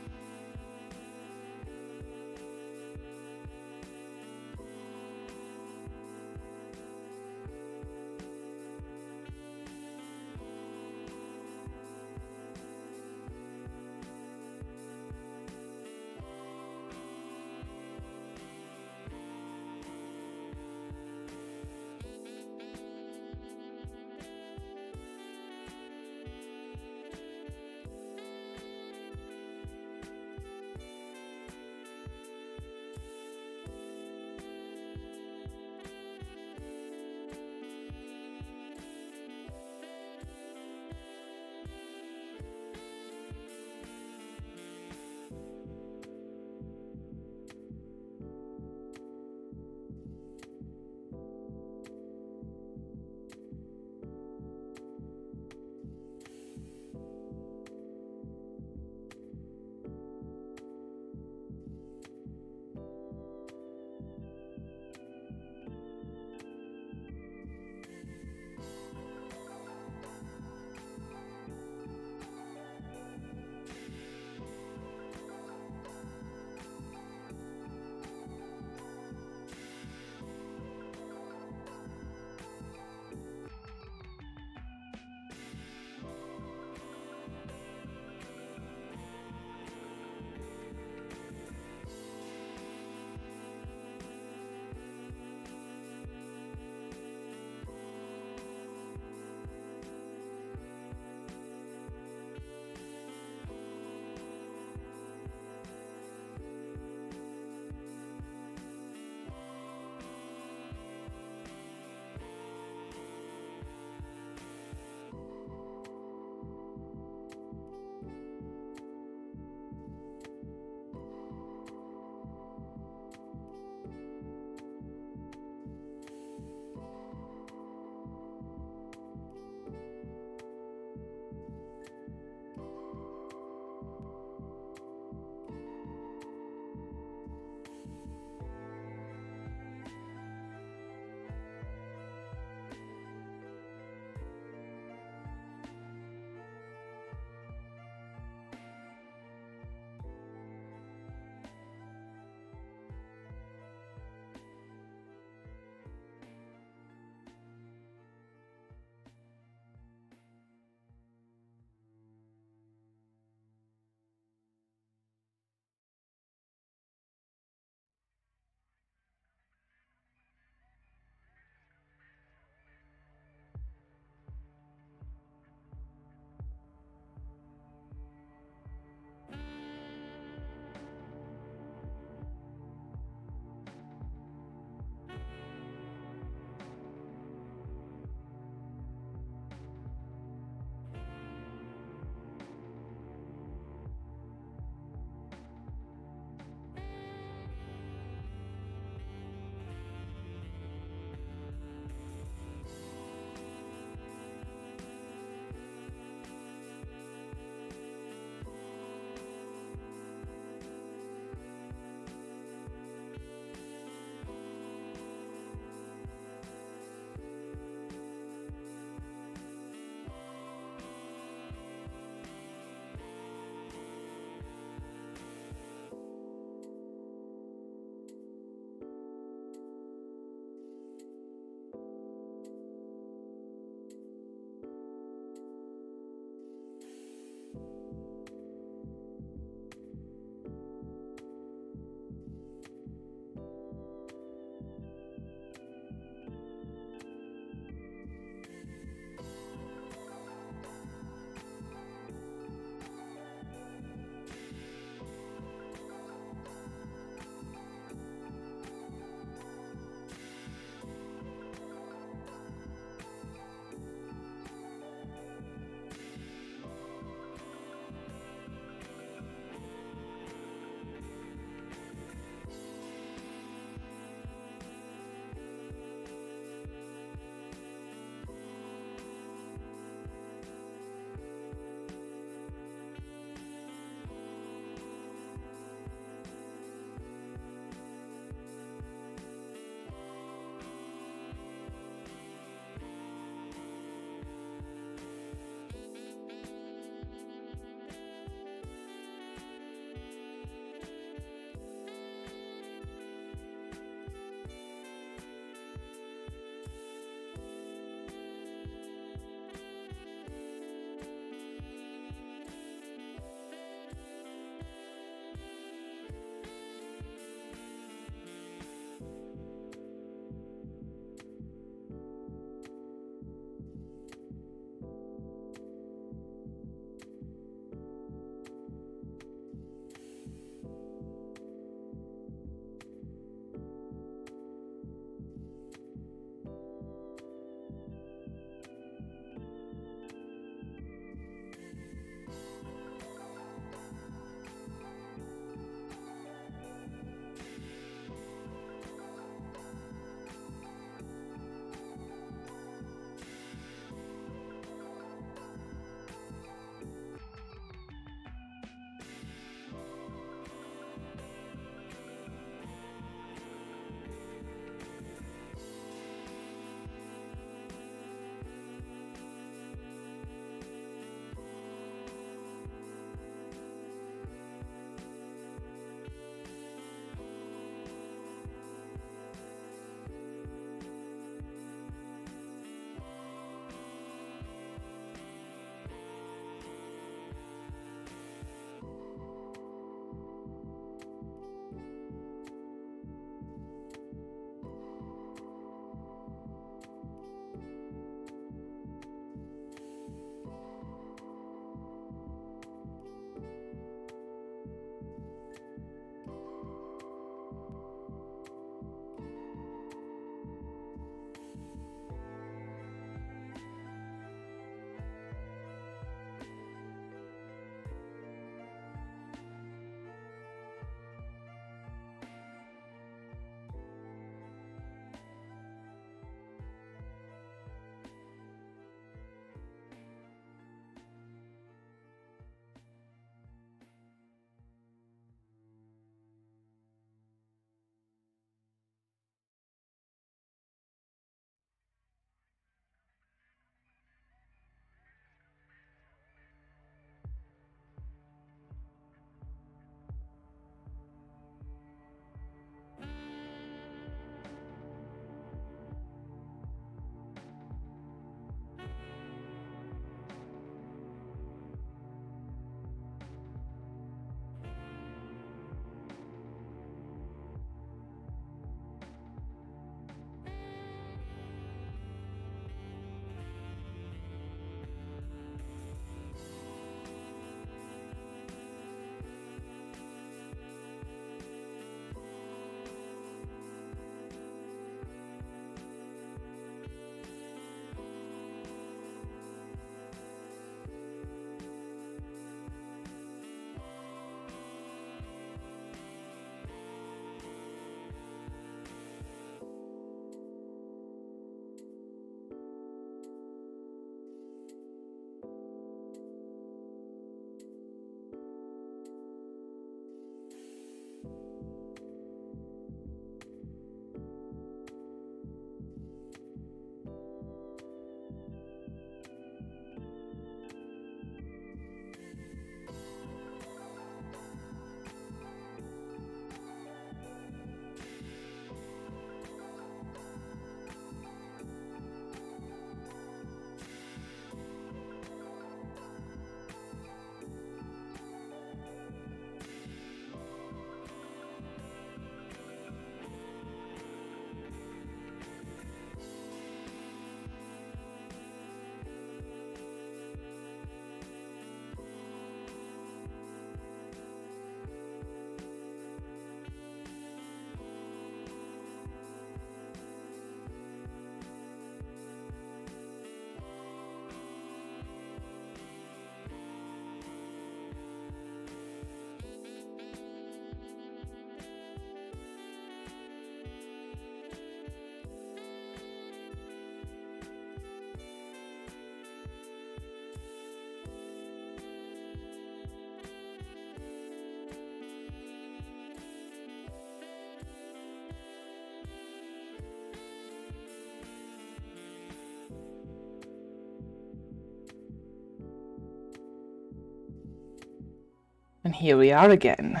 B: And here we are again.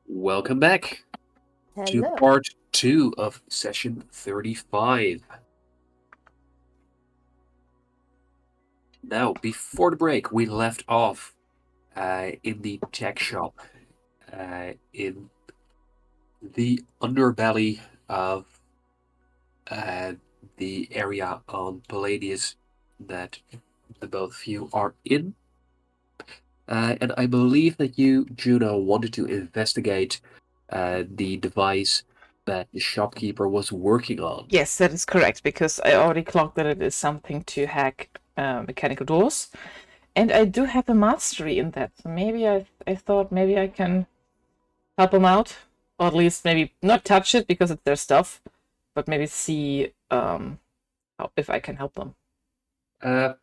A: Welcome back to
C: Hello.
A: part 2 of session 35. Now, before the break, we left off in the tech shop in the underbelly of the area on Palladius that the both of you are in. And I believe that you, Juno, wanted to investigate the device that the shopkeeper was working on.
B: Yes, that is correct, because I already clocked that it is something to hack mechanical doors. And I do have a mastery in that. So maybe I thought maybe I can help them out. Or at least maybe not touch it because it's their stuff, but maybe see if I can help them.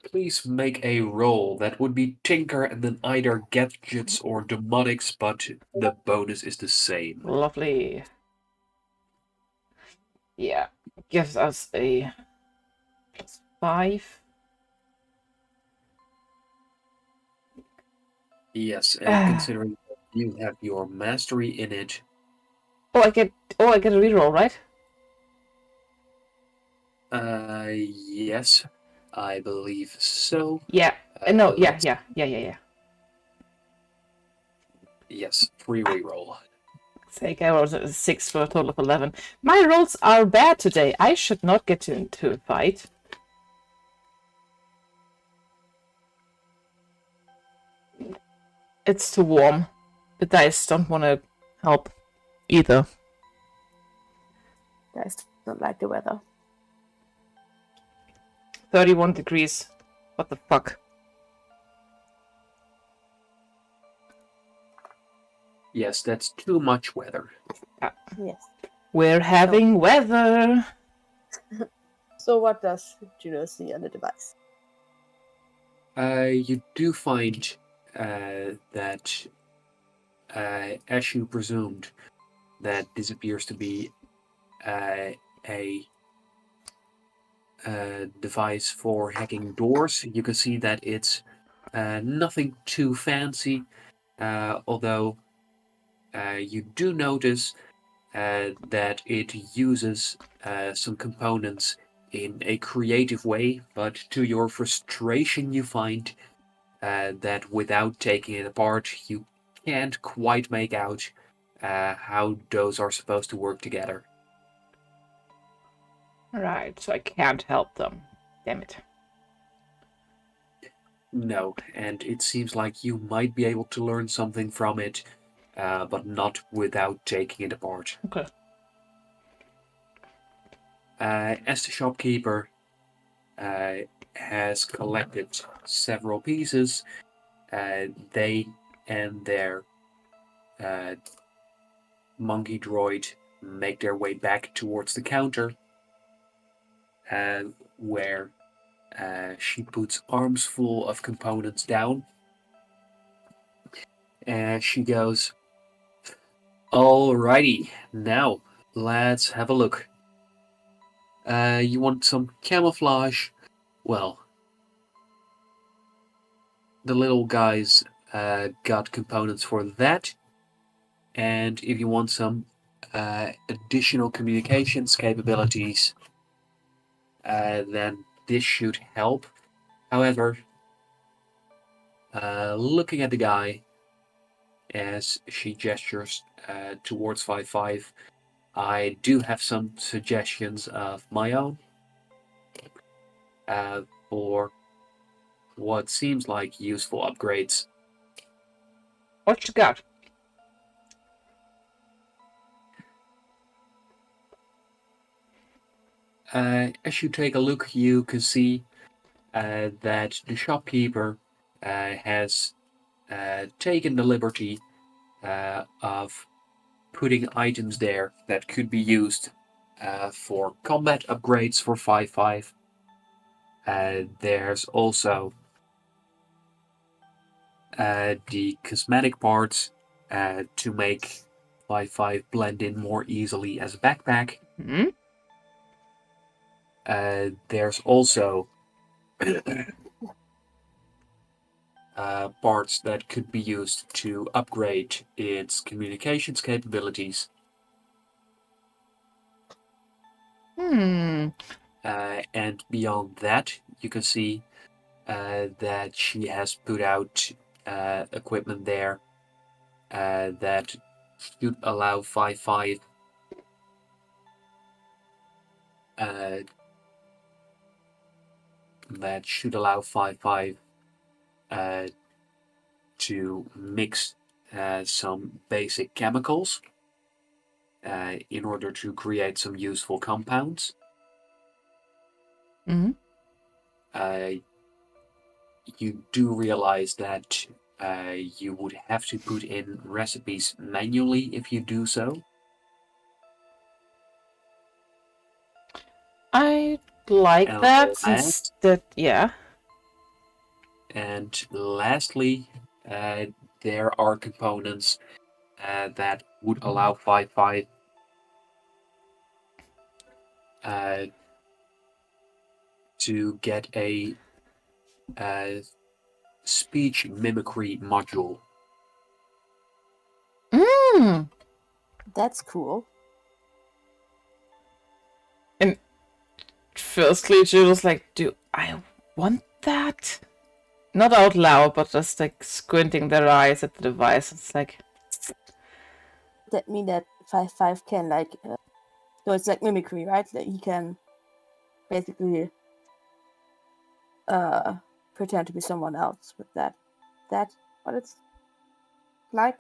A: Please make a roll. That would be Tinker and then either Gadgets or Demotics, but the bonus is the same.
B: Lovely. Yeah, gives us a +5.
A: Yes, and considering you have your mastery in it.
B: I get a reroll, right?
A: Yes, I believe so.
B: Yeah. No, yeah.
A: Yes, free reroll.
B: Sake, I rolled a 6 for a total of 11. My rolls are bad today. I should not get into a fight. It's too warm. The dice don't want to help either.
C: Guys don't like the weather.
B: 31 degrees. What the fuck?
A: Yes, that's too much weather.
C: Yes.
B: We're having weather.
C: So what does Juno see on the device?
A: You do find that, as you presumed, that this appears to be a device for hacking doors. You can see that it's nothing too fancy, although you do notice that it uses some components in a creative way, but to your frustration you find that without taking it apart you can't quite make out how those are supposed to work together.
B: Right, so I can't help them. Damn it.
A: No, and it seems like you might be able to learn something from it, but not without taking it apart.
B: Okay.
A: As the shopkeeper has collected several pieces, they and their monkey droid make their way back towards the counter, where she puts arms full of components down. And she goes, "Alrighty, now let's have a look. You want some camouflage? Well, the little guys got components for that. And if you want some additional communications capabilities, then this should help. However, looking at the guy as she gestures towards 5-5, I do have some suggestions of my own for what seems like useful upgrades.
B: What you got?
A: As you take a look, you can see that the shopkeeper has taken the liberty of putting items there that could be used for combat upgrades for 5-5. There's also the cosmetic parts to make 5-5 blend in more easily as a backpack.
B: Hmm?
A: There's also parts that could be used to upgrade its communications capabilities.
B: Hmm.
A: And beyond that, you can see that she has put out equipment there that should allow 5.5 that should allow 5.5 to mix some basic chemicals in order to create some useful compounds.
B: Mm-hmm.
A: You do realize that you would have to put in recipes manually if you do so.
B: I like
A: And
B: that since that, yeah.
A: And lastly, there are components that would allow 5.5 to get a speech mimicry module.
B: Mm.
C: That's cool.
B: And firstly, she was like, "Do I want that?" Not out loud, but just like squinting their eyes at the device. It's like,
C: That mean that 5.5 can like, so it's like mimicry, right? That he can basically pretend to be someone else with that. That what it's like?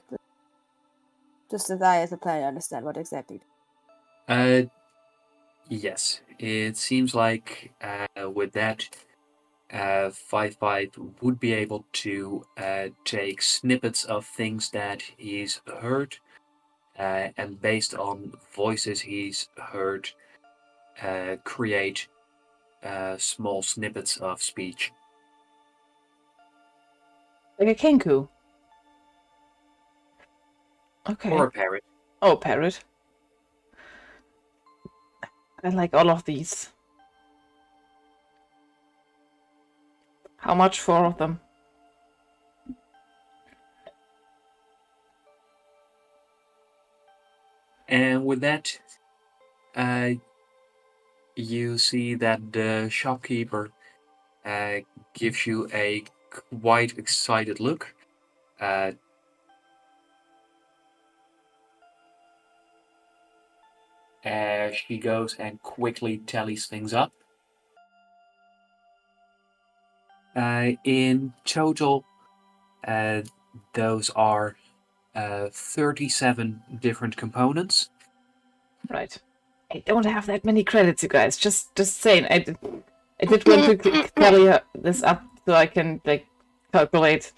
C: Just as I, as a player, understand what exactly.
A: Yes, it seems like with that, 5.5 would be able to take snippets of things that he's heard, and based on voices he's heard, create small snippets of speech.
B: a Kenku. Okay.
A: Or a parrot.
B: Oh, parrot. I like all of these. How much for all of them?
A: And with that, you see that the shopkeeper gives you a quite excited look. As she goes and quickly tallies things up. In total, those are 37 different components.
B: Right. I don't have that many credits, you guys. Just saying. I did want to tally this up so I can like calculate.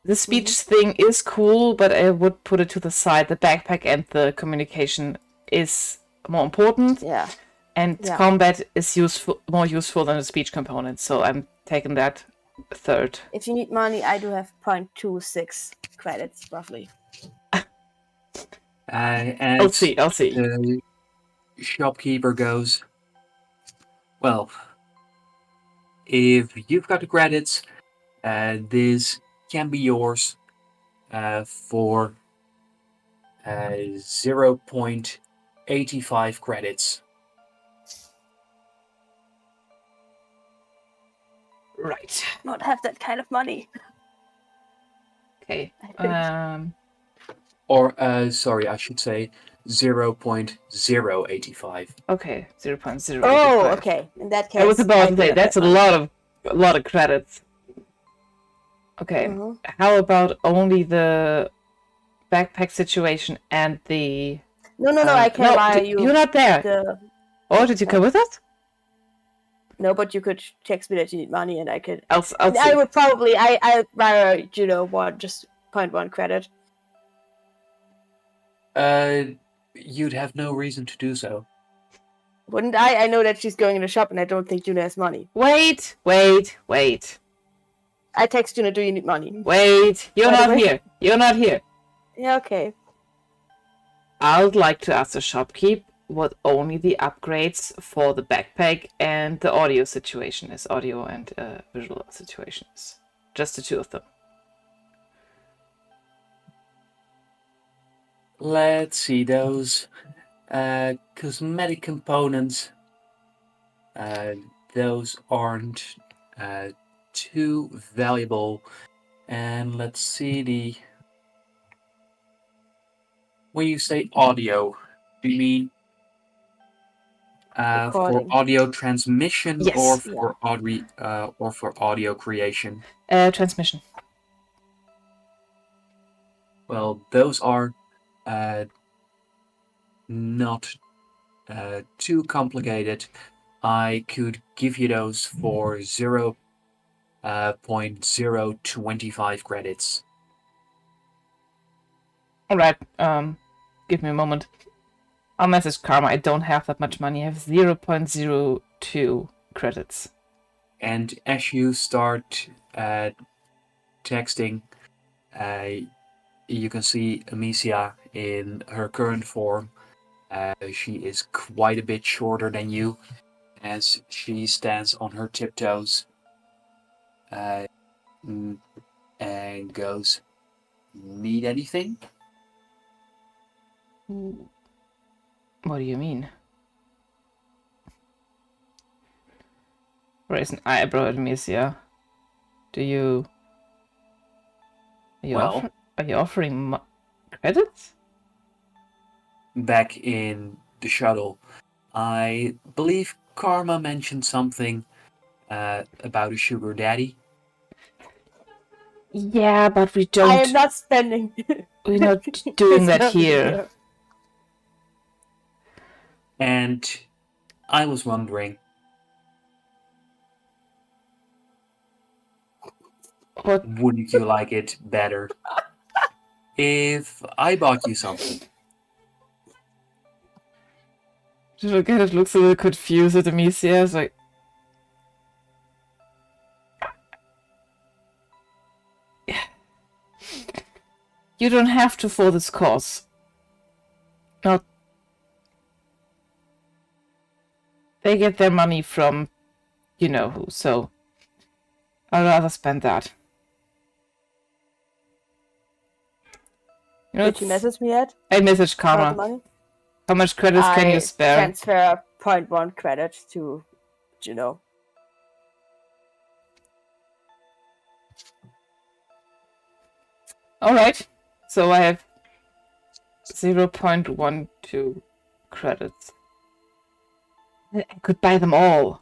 B: The speech thing is cool, but I would put it to the side. The backpack and the communication is more important.
C: Yeah.
B: And combat is more useful than the speech component. So I'm taking that third.
C: If you need money, I do have 0.26 credits roughly.
B: I'll see.
A: The shopkeeper goes, well, if you've got the credits, this can be yours for 0.85 credits.
B: Right.
C: Not have that kind of money.
B: Okay.
A: Or, sorry, I should say 0.085.
B: Okay, 0.085.
C: Oh, okay. In that case,
B: I was about to say that's a lot of credits. Okay. How about only the backpack situation and the?
C: No, I can wire you.
B: You're not there. Oh, did you come with us?
C: No, but you could text me that you need money, and I could.
B: I'll
C: I would probably. I wire Juno 0.1 credit.
A: You'd have no reason to do so.
C: Wouldn't I? I know that she's going in the shop, and I don't think Juno has money.
B: Wait.
C: I text Juno, do you need money?
B: Wait, you're not here. You're not here.
C: Yeah, okay.
B: I'd like to ask the shopkeep what only the upgrades for the backpack and the audio situation is. Audio and visual situation is. just the two of them?
A: Let's see those cosmetic components. Those aren't too valuable. And let's see when you say audio, do you mean for
C: Recording.
A: audio transmission
B: Yes.
A: or for audio creation?
B: Transmission.
A: Well, those are not too complicated. I could give you those for 0.025 credits.
B: All right. Give me a moment. I'll message Karma. I don't have that much money. I have 0.02 credits.
A: And as you start texting, you can see Amicia in her current form. She is quite a bit shorter than you as she stands on her tiptoes and goes, "Need anything?"
B: What do you mean? Raise an eyebrow at Amicia. Are you offering credits?
A: Back in the shuttle, I believe Karma mentioned something about a sugar daddy.
B: Yeah, but we don't.
C: I am not spending.
B: We're not doing
C: It's
B: that
C: not
B: here.
A: And I was wondering,
B: What?
A: wouldn't you like it better if I bought you something?
B: Again, it looks a little confused at Amicia. It's like, you don't have to for this course. Not. They get their money from, you know who. So, I'd rather spend that. You know,
C: Did you message me yet?
B: I messaged
C: About the
B: Karma.
C: money?
B: How much credits can you spare?
C: Transfer 0.1 credit to Juno.
B: Alright. So I have 0.12 credits. I could buy them all.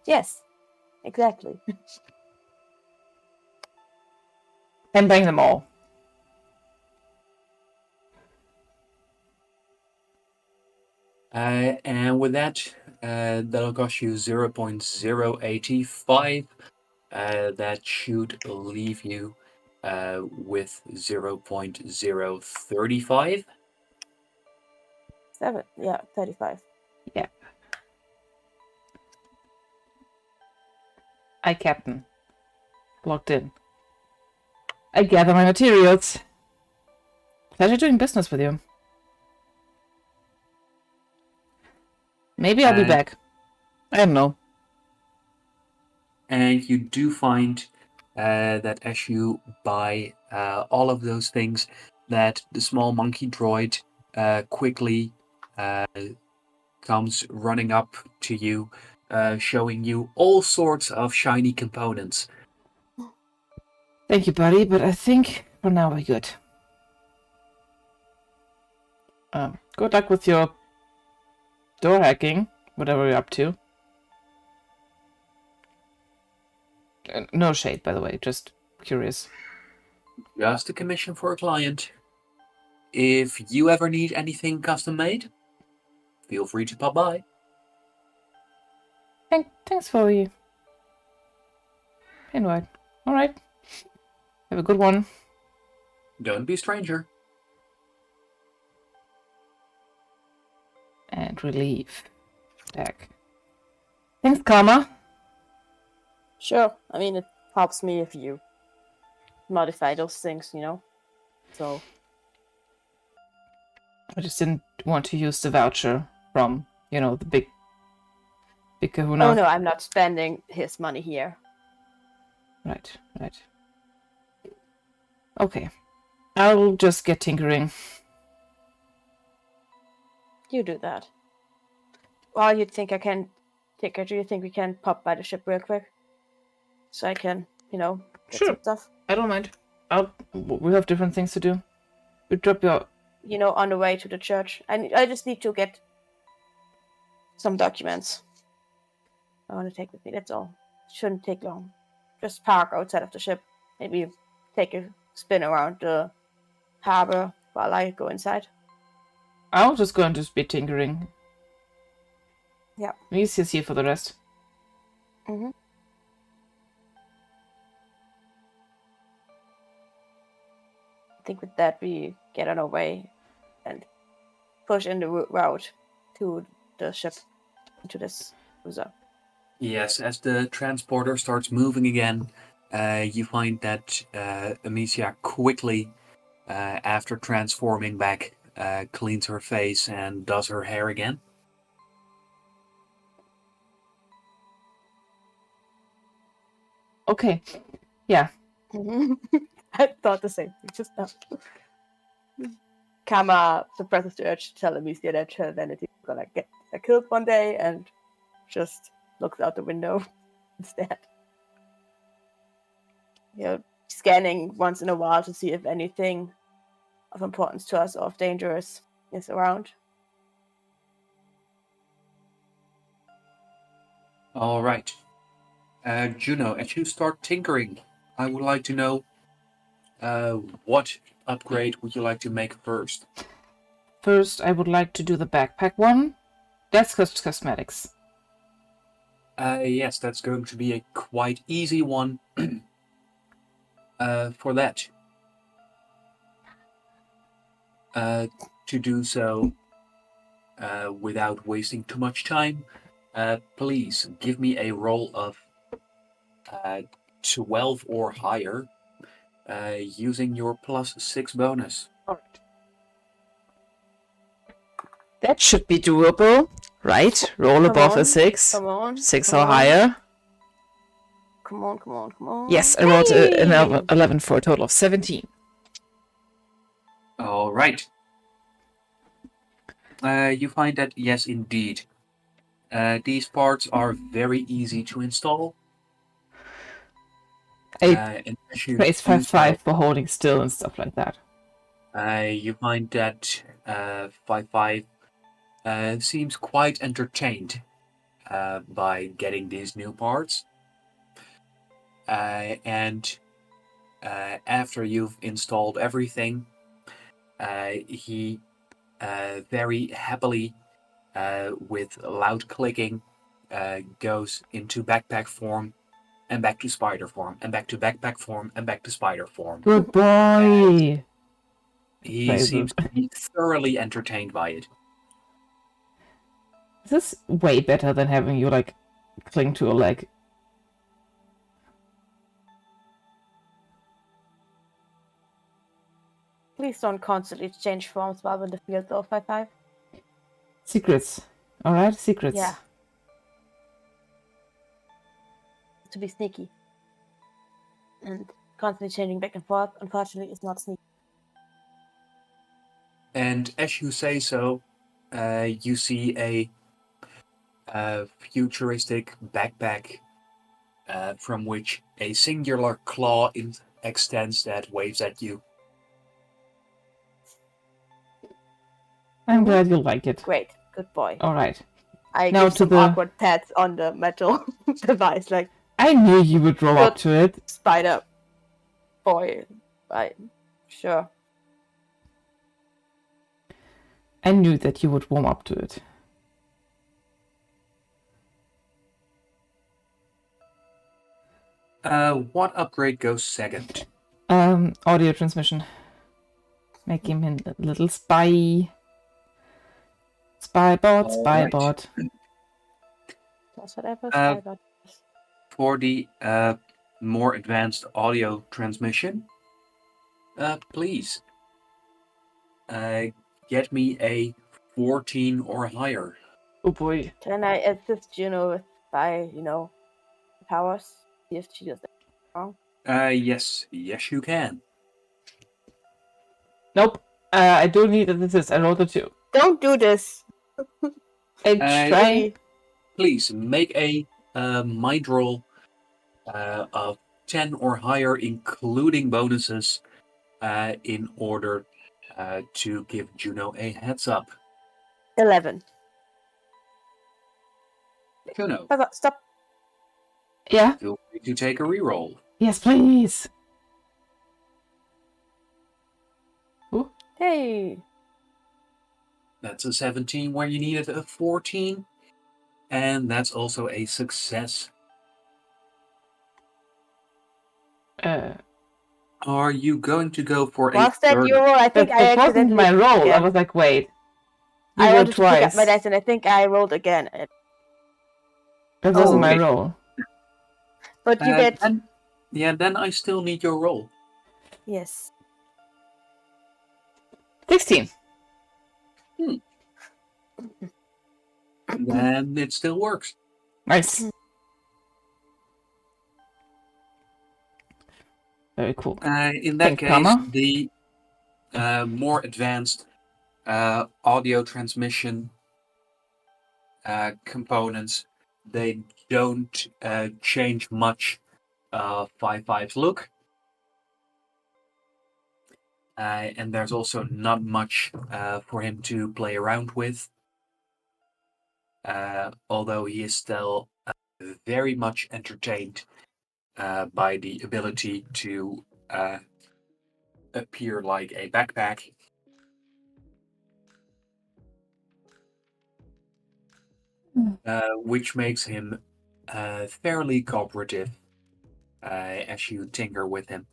C: Yes, exactly.
B: I'm buying them all.
A: And with that, that'll cost you 0.085. That should leave you with 0.035.
C: 35.
B: Yeah. I captain. Logged in. I gather my materials. Pleasure doing business with you. Maybe I'll be back. I don't know.
A: And you do find that as you buy all of those things, that the small monkey droid quickly comes running up to you, showing you all sorts of shiny components.
B: Thank you, buddy, but I think for now we're good. Good luck with your door hacking, whatever you're up to. No shade, by the way, just curious.
A: Just a commission for a client. If you ever need anything custom made, feel free to pop by.
B: Thanks for the invite. Alright. Have a good one.
A: Don't be a stranger.
B: And relieve. Back. Thanks, Karma.
C: Sure. I mean, it helps me if you modify those things, you know? So.
B: I just didn't want to use the voucher from, you know, the big kahuna.
C: Oh no, I'm not spending his money here.
B: Right. Okay. I'll just get tinkering.
C: You do that. Well, you think I can take her? Do you think we can pop by the ship real quick? So I can, get
B: Sure.
C: some stuff?
B: I don't mind. We have different things to do. You drop your...
C: On the way to the church. I just need to get some documents. I want to take with me, that's all. Shouldn't take long. Just park outside of the ship. Maybe take a spin around the harbor while I go inside.
B: I'll just go into speed tinkering.
C: Yeah.
B: Alicia's here for the rest.
C: Mm-hmm. I think with that we get on our way and push in the route to the ship, into this cruiser.
A: Yes, as the transporter starts moving again, you find that Amicia quickly, after transforming back, cleans her face and does her hair again.
B: Okay. Yeah.
C: I thought the same thing just now. Kama suppresses the urge to tell Amicia that her identity is gonna get killed one day and just looks out the window instead. Scanning once in a while to see if anything of importance to us or of dangerous is around.
A: All right. Juno, as you start tinkering, I would like to know what upgrade would you like to make first?
B: First, I would like to do the backpack one. That's just cosmetics.
A: Yes, that's going to be a quite easy one for that. To do so without wasting too much time, please give me a roll of 12 or higher using your +6 bonus.
B: Alright. That should be doable, right? Roll above a 6.
C: Come on.
B: 6 or higher.
C: Come on.
B: Yes, I rolled an 11 for a total of 17.
A: All right. You find that, yes, indeed. These parts are very easy to install. And as you
B: Raise
A: do
B: 5/5
A: so,
B: for holding still and stuff like that.
A: you find that 5/5 seems quite entertained by getting these new parts. And after you've installed everything, he very happily, with loud clicking, goes into backpack form and back to spider form and back to backpack form and back to spider form.
B: Good boy!
A: He seems to be thoroughly entertained by it.
B: This is way better than having you, cling to a leg.
C: Please don't constantly change forms while in the field, though, 5/5.
B: Secrets. Alright, secrets.
C: Yeah. To be sneaky. And constantly changing back and forth, unfortunately, is not sneaky.
A: And as you say so, you see a futuristic backpack from which a singular claw extends that waves at you.
B: I'm glad you like it.
C: Great. Good boy.
B: Alright.
C: I
B: Now
C: give
B: to
C: some
B: the-
C: awkward pats on the metal device, like,
B: I knew you would roll up to it.
C: spider boy. Right. Sure.
B: I knew that you would warm up to it.
A: What upgrade goes second?
B: Audio transmission. Make him a little spy. Spybot,
A: Alright.
B: spybot.
C: That's whatever.
A: For the more advanced audio transmission, please get me a 14 or higher.
B: Oh boy.
C: Can I assist Juno with powers? See if she does that.
A: Yes, you can.
B: Nope. I do need that this is. I rolled a 2.
C: Don't do this.
B: I try.
C: Really.
A: Please make a mind roll of 10 or higher, including bonuses, in order to give Juno a heads up.
C: 11.
A: Juno,
C: Stop.
B: Yeah.
A: feel free to take a reroll.
B: Yes, please. Ooh.
C: Hey.
A: That's a 17 where you needed a 14. And that's also a success. Are you going to go for
C: Was
A: a
C: that
A: third?
C: your roll? I think I
B: That wasn't
C: accidentally
B: my roll.
C: again.
B: I was like, wait. You
C: I
B: rolled
C: wanted to pick up
B: twice.
C: my dice, and I think I rolled again.
B: That wasn't my
A: okay.
B: roll.
C: But you get...
A: Then I still need your roll.
C: Yes.
B: 16.
A: Then it still works.
B: Nice. Very cool.
A: In that
B: Thanks,
A: case,
B: Karma.
A: the more advanced audio transmission components, they don't change much 5.5's look. And there's also not much for him to play around with. Although he is still very much entertained by the ability to appear like a backpack. Which makes him fairly cooperative as you tinker with him.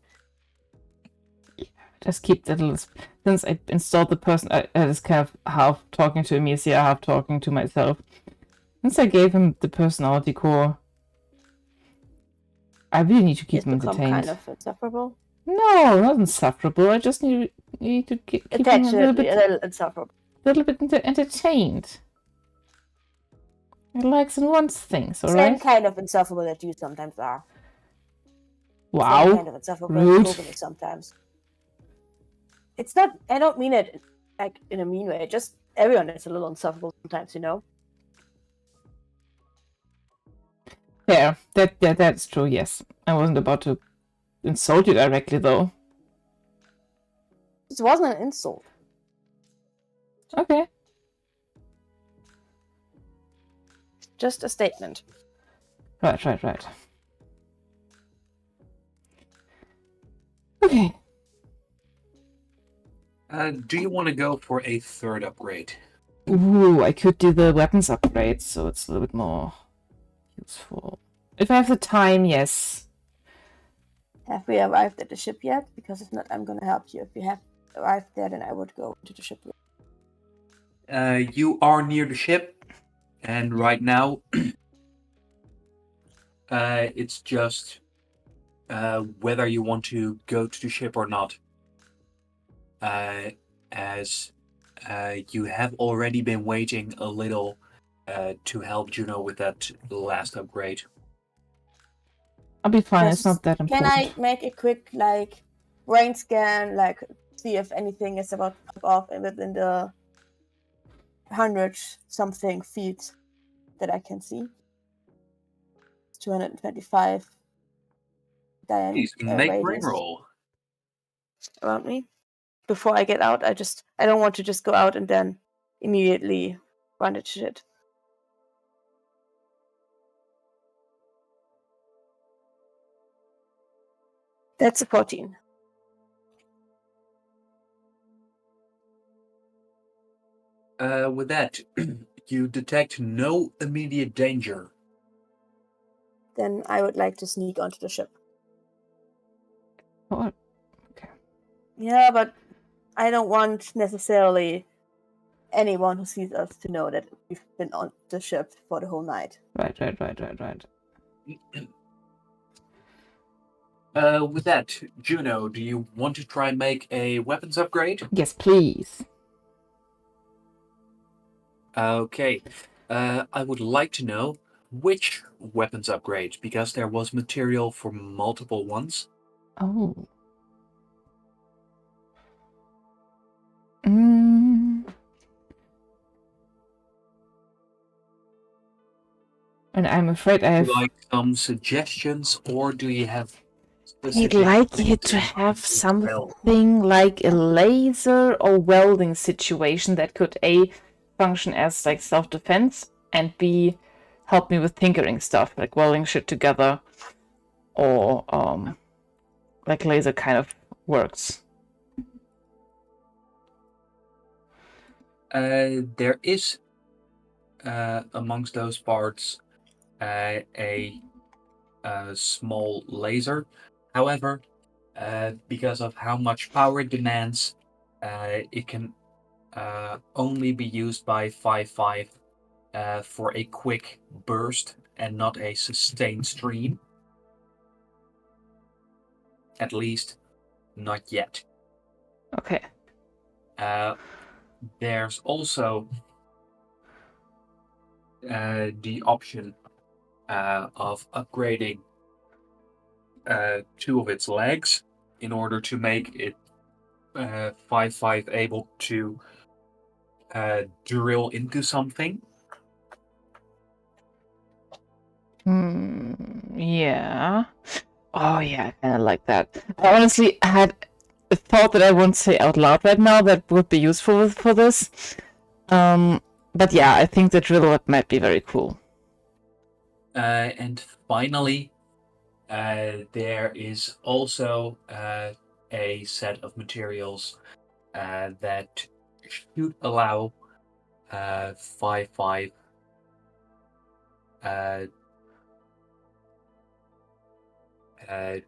B: Just keep that little... Since I installed the person, I was kind of half talking to Amicia, half talking to myself. Since I gave him the personality core, I really need to keep him entertained.
C: Kind of insufferable?
B: No, not insufferable. I just need to keep him a little
C: insufferable.
B: Little bit entertained. He likes and wants things, alright?
C: Same kind of insufferable that you sometimes are.
B: Wow.
C: Same kind of insufferable
B: Rude.
C: Sometimes. It's not... I don't mean it like in a mean way. Just everyone is a little insufferable sometimes, you know?
B: Yeah, that's true, yes. I wasn't about to insult you directly, though.
C: This wasn't an insult.
B: Okay.
C: Just a statement.
B: Right. Okay.
A: Do you want to go for a third upgrade?
B: Ooh, I could do the weapons upgrade, so it's a little bit more useful. If I have the time, yes.
C: Have we arrived at the ship yet? Because if not, I'm gonna help you. If you have arrived there, then I would go to the ship.
A: You are near the ship, and right now, it's just whether you want to go to the ship or not. As you have already been waiting a little to help Juno with that last upgrade.
B: I'll be fine, it's not that important.
C: Can I make a quick, brain scan, see if anything is about to pop off within the 100-something feet that I can see? It's 225 diameter.
A: Please make brain roll.
C: Around me. Before I get out, I don't want to just go out and then immediately run into shit. That's a 14.
A: With that, you detect no immediate danger.
C: Then I would like to sneak onto the ship.
B: Oh, okay.
C: Yeah, but I don't want necessarily anyone who sees us to know that we've been on the ship for the whole night.
B: Right.
A: With that, Juno, do you want to try and make a weapons upgrade?
B: Yes, please.
A: Okay. I would like to know which weapons upgrade, because there was material for multiple ones.
B: Oh. Mm. And I'm afraid I
A: Would you
B: have.
A: like some suggestions, or do you have
B: I'd
A: specific
B: like
A: things
B: it to
A: in mind
B: have
A: as well?
B: something like a laser or welding situation that could A, function as like self-defense, and B, help me with tinkering stuff, like welding shit together, or like laser kind of works.
A: There is amongst those parts a small laser. However, because of how much power it demands, it can only be used by 5.5 for a quick burst and not a sustained stream. At least, not yet.
B: Okay.
A: There's also the option of upgrading 2 of its legs in order to make it 5.5 able to drill into something.
B: Yeah. Oh yeah, I kind of like that. I honestly had a thought that I won't say out loud right now that would be useful for this. But yeah, I think the drill might be very cool.
A: And finally, there is also a set of materials that should allow 5.5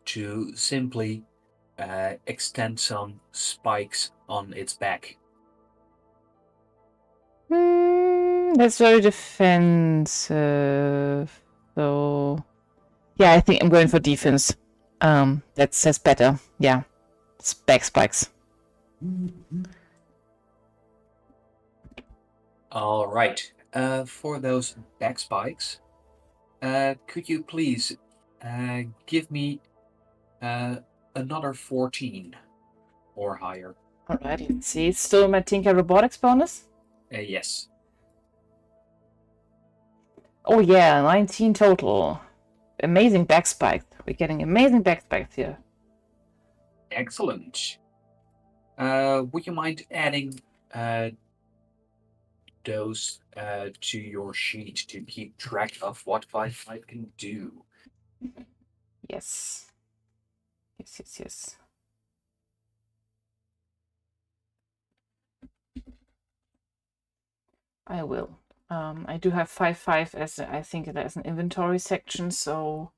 A: to simply extend some spikes on its back.
B: That's very defensive. So yeah, I think I'm going for defense. That's better. Yeah, back spikes.
A: All right. For those back spikes, could you please give me another 14 or higher?
B: All right, let's see. It's still my Tinker Robotics bonus.
A: Yes.
B: Oh yeah, 19 total. Amazing back spikes. We're getting amazing back spikes here.
A: Excellent. Would you mind adding those to your sheet to keep track of what 5.5 can do?
B: Yes. Yes. I will. I do have 5.5 as I think there's an inventory section, so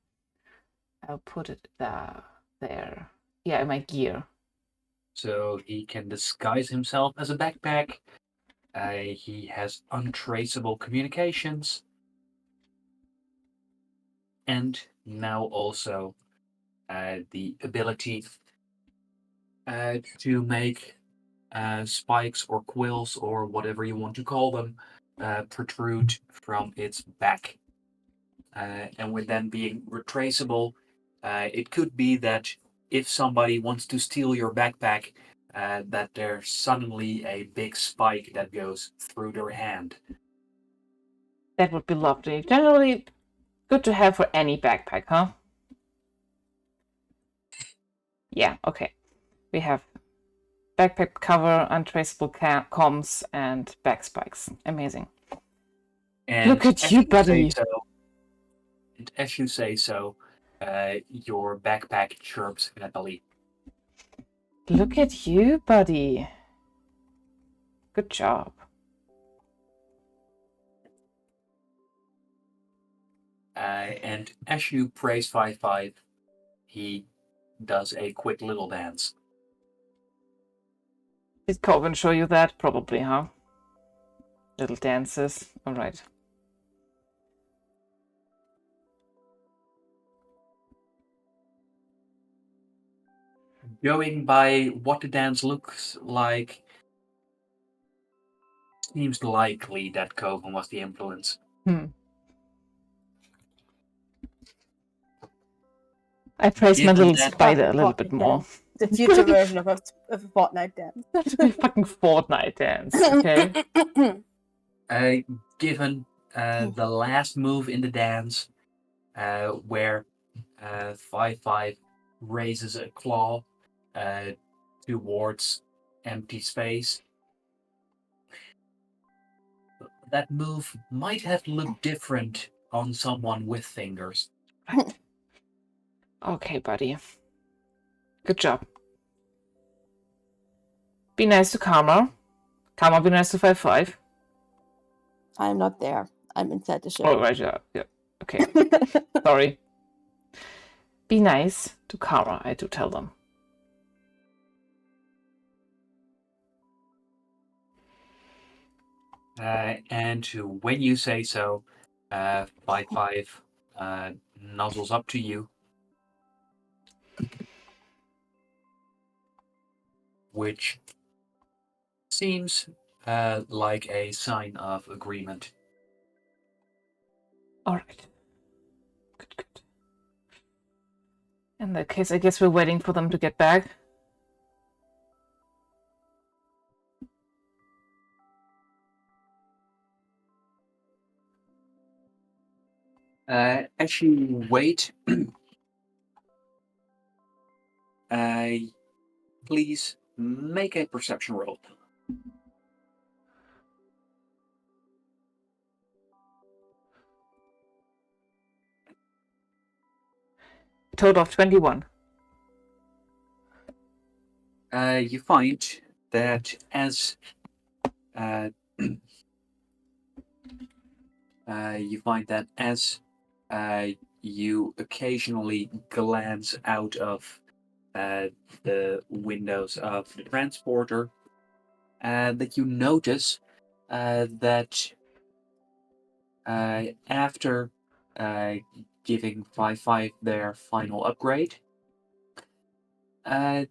B: I'll put it there. Yeah, in my gear.
A: So he can disguise himself as a backpack. He has untraceable communications. And now also the ability to make spikes or quills or whatever you want to call them protrude from its back. And with them being retraceable, it could be that if somebody wants to steal your backpack, that there's suddenly a big spike that goes through their hand.
B: That would be lovely. Generally, good to have for any backpack, huh? Yeah, okay. We have backpack cover, untraceable comms, and back spikes. Amazing.
A: And
B: look at you, buddy.
A: As you say so, your backpack chirps happily.
B: Look at you, buddy. Good job.
A: And as you praise 5.5, he does a quick little dance.
B: Did Coven show you that? Probably, huh? Little dances. All right.
A: Going by what the dance looks like, seems likely that Coven was the influence.
B: I praise my
A: Given
B: little
A: that-
B: spider a little bit more.
C: The future version of a Fortnite dance.
B: That's my fucking Fortnite dance, okay?
A: Given the last move in the dance, where 5-5 raises a claw towards empty space, that move might have looked different on someone with fingers.
B: Okay, buddy. Good job. Be nice to Karma. Karma, be nice to 5-5.
C: I'm not there. I'm inside the ship.
B: Oh, right, yeah. Okay, sorry. Be nice to Karma, I do tell them.
A: And when you say so, 5-5 nuzzles up to you, which seems like a sign of agreement.
B: All right. Good. In that case, I guess we're waiting for them to get back.
A: As you wait, please make a perception roll.
B: A total of 21.
A: You find that as you occasionally glance out of the windows of the transporter, that you notice that after giving 5-5 their final upgrade, that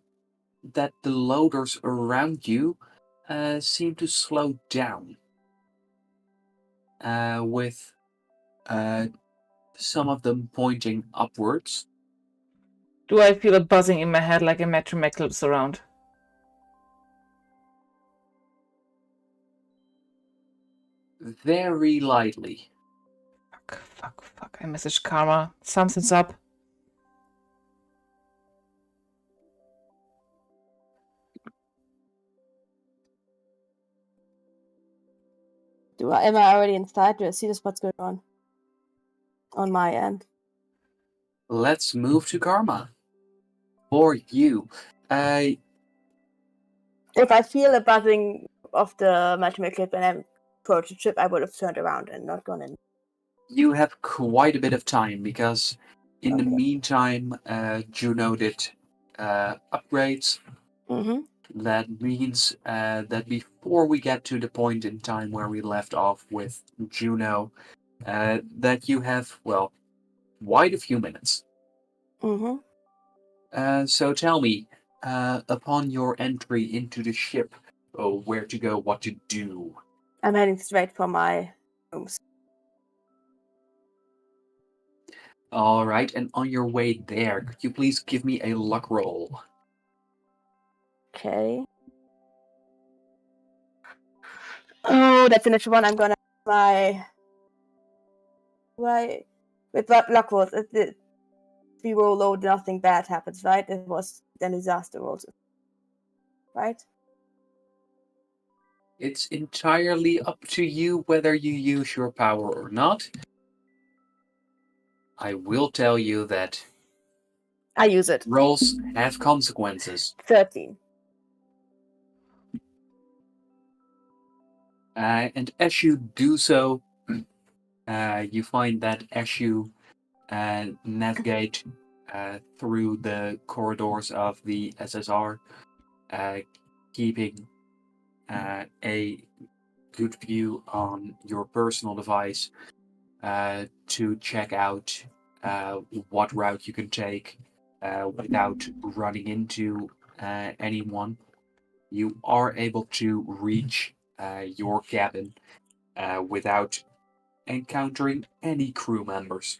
A: the loaders around you seem to slow down, with some of them pointing upwards.
B: Do I feel a buzzing in my head like a metromecal is around?
A: Very lightly.
B: Fuck. I messaged Karma. Something's up.
C: Am I already inside? Do I see this? What's going on my end?
A: Let's move to Karma. For you,
C: If I feel a buzzing of the metromecal when I'm approach the ship, I would have turned around and not gone in.
A: you have quite a bit of time because in the meantime, Juno did upgrades.
C: Mm-hmm.
A: That means that before we get to the point in time where we left off with Juno, that you have, well, quite a few minutes.
C: Mm-hmm.
A: So tell me, upon your entry into the ship, where to go, what to do.
C: I'm heading straight for my rooms.
A: All right, and on your way there, could you please give me a luck roll?
C: Okay. Oh, that's an extra one. I'm gonna my right with luck rolls. If we roll low, nothing bad happens, right? It was then disaster rolls, right?
A: It's entirely up to you whether you use your power or not. I will tell you that
C: I use it.
A: rolls have consequences.
C: 13.
A: And as you do so, you find that as you navigate through the corridors of the SSR, keeping a good view on your personal device to check out what route you can take without running into anyone, you are able to reach your cabin without encountering any crew members.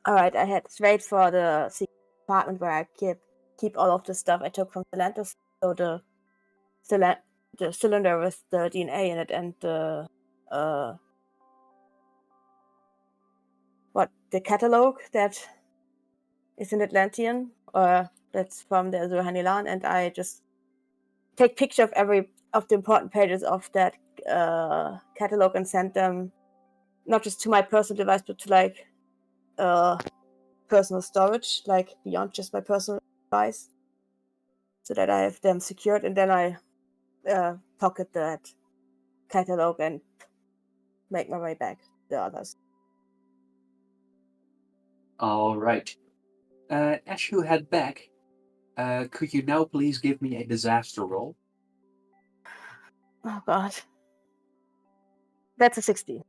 C: Alright, I head straight for the sea. apartment where I keep all of the stuff I took from Atlantis. So the cylinder with the DNA in it and the the catalog that is in Atlantean, that's from the Azur-Hanilan, and I just take picture of every of the important pages of that catalog and send them not just to my personal device but to like personal storage, like beyond just my personal device, so that I have them secured, and then I pocket that catalog and make my way back to the others.
A: All right. As you head back, could you now please give me a disaster roll?
C: Oh god. That's a 16.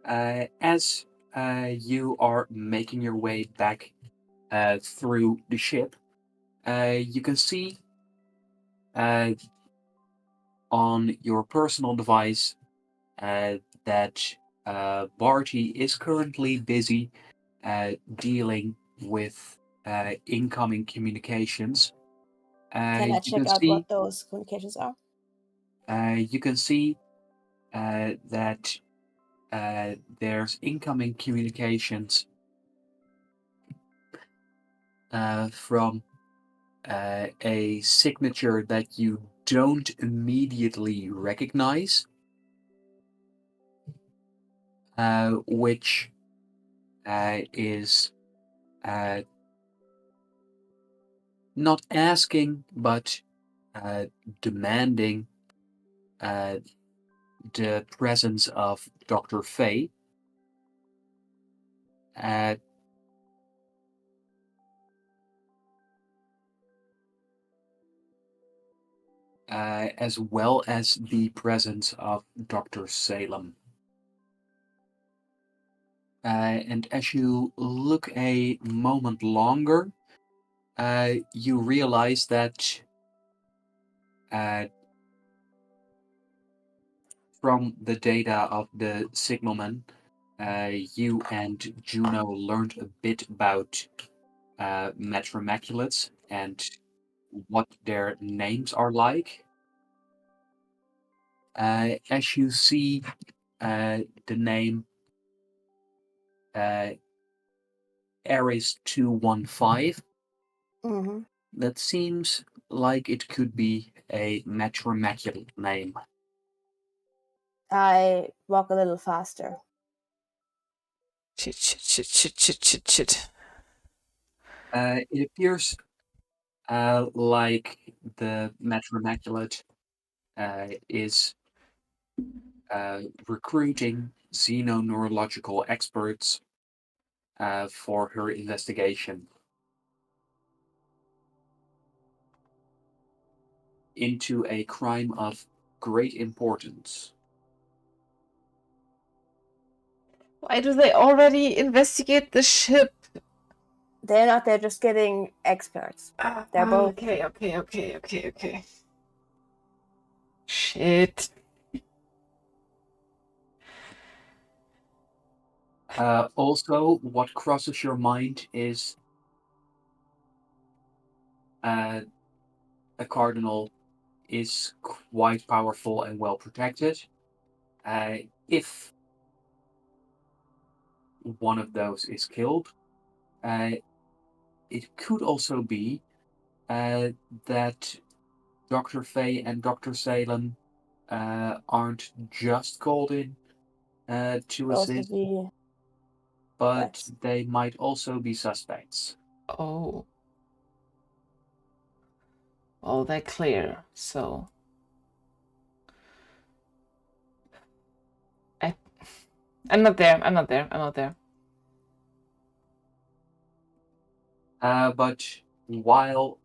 A: As you are making your way back through the ship, you can see on your personal device that Barty is currently busy dealing with incoming communications.
C: Can I
A: You
C: check
A: can
C: out
A: see
C: what those communications are?
A: you can see that there's incoming communications from a signature that you don't immediately recognize, which is not asking but demanding the presence of Dr. Fay. As well as the presence of Dr. Salem. And as you look a moment longer, you realize that from the data of the signalman, you and Juno learned a bit about Metromaculates and what their names are like. As you see the name Ares 215,
C: Mm-hmm.
A: that seems like it could be a Metromaculate name.
C: I walk a little faster.
B: Shit.
A: It appears like the Metromaculate is recruiting xenoneurological experts for her investigation into a crime of great importance.
B: Why do they already investigate the ship?
C: They're not, they're just getting experts. They're both.
B: Okay. Shit.
A: Also, what crosses your mind is a cardinal is quite powerful and well protected. If one of those is killed, it could also be that Dr. Fay and Dr. Salem aren't just called in to
C: Also
A: assist,
C: be.
A: but
C: That's.
A: they might also be suspects.
B: Oh. Oh, they're clear. So I'm not there.
A: But while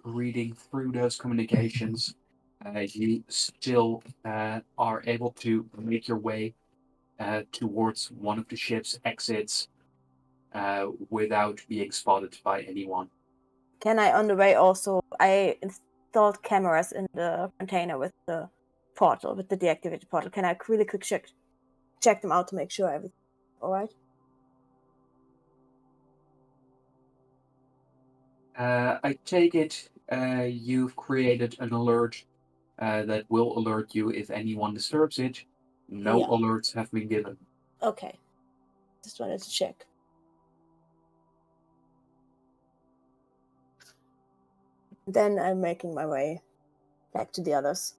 A: reading through those communications, you still are able to make your way towards one of the ship's exits without being spotted by anyone.
C: Can I, on the way, also. I installed cameras in the container with the portal, with the deactivated portal. Can I really quick check them out to make sure everything's alright?
A: I take it you've created an alert that will alert you if anyone disturbs it. No
C: Yeah.
A: alerts have been given.
C: Okay. Just wanted to check. Then I'm making my way back to the others.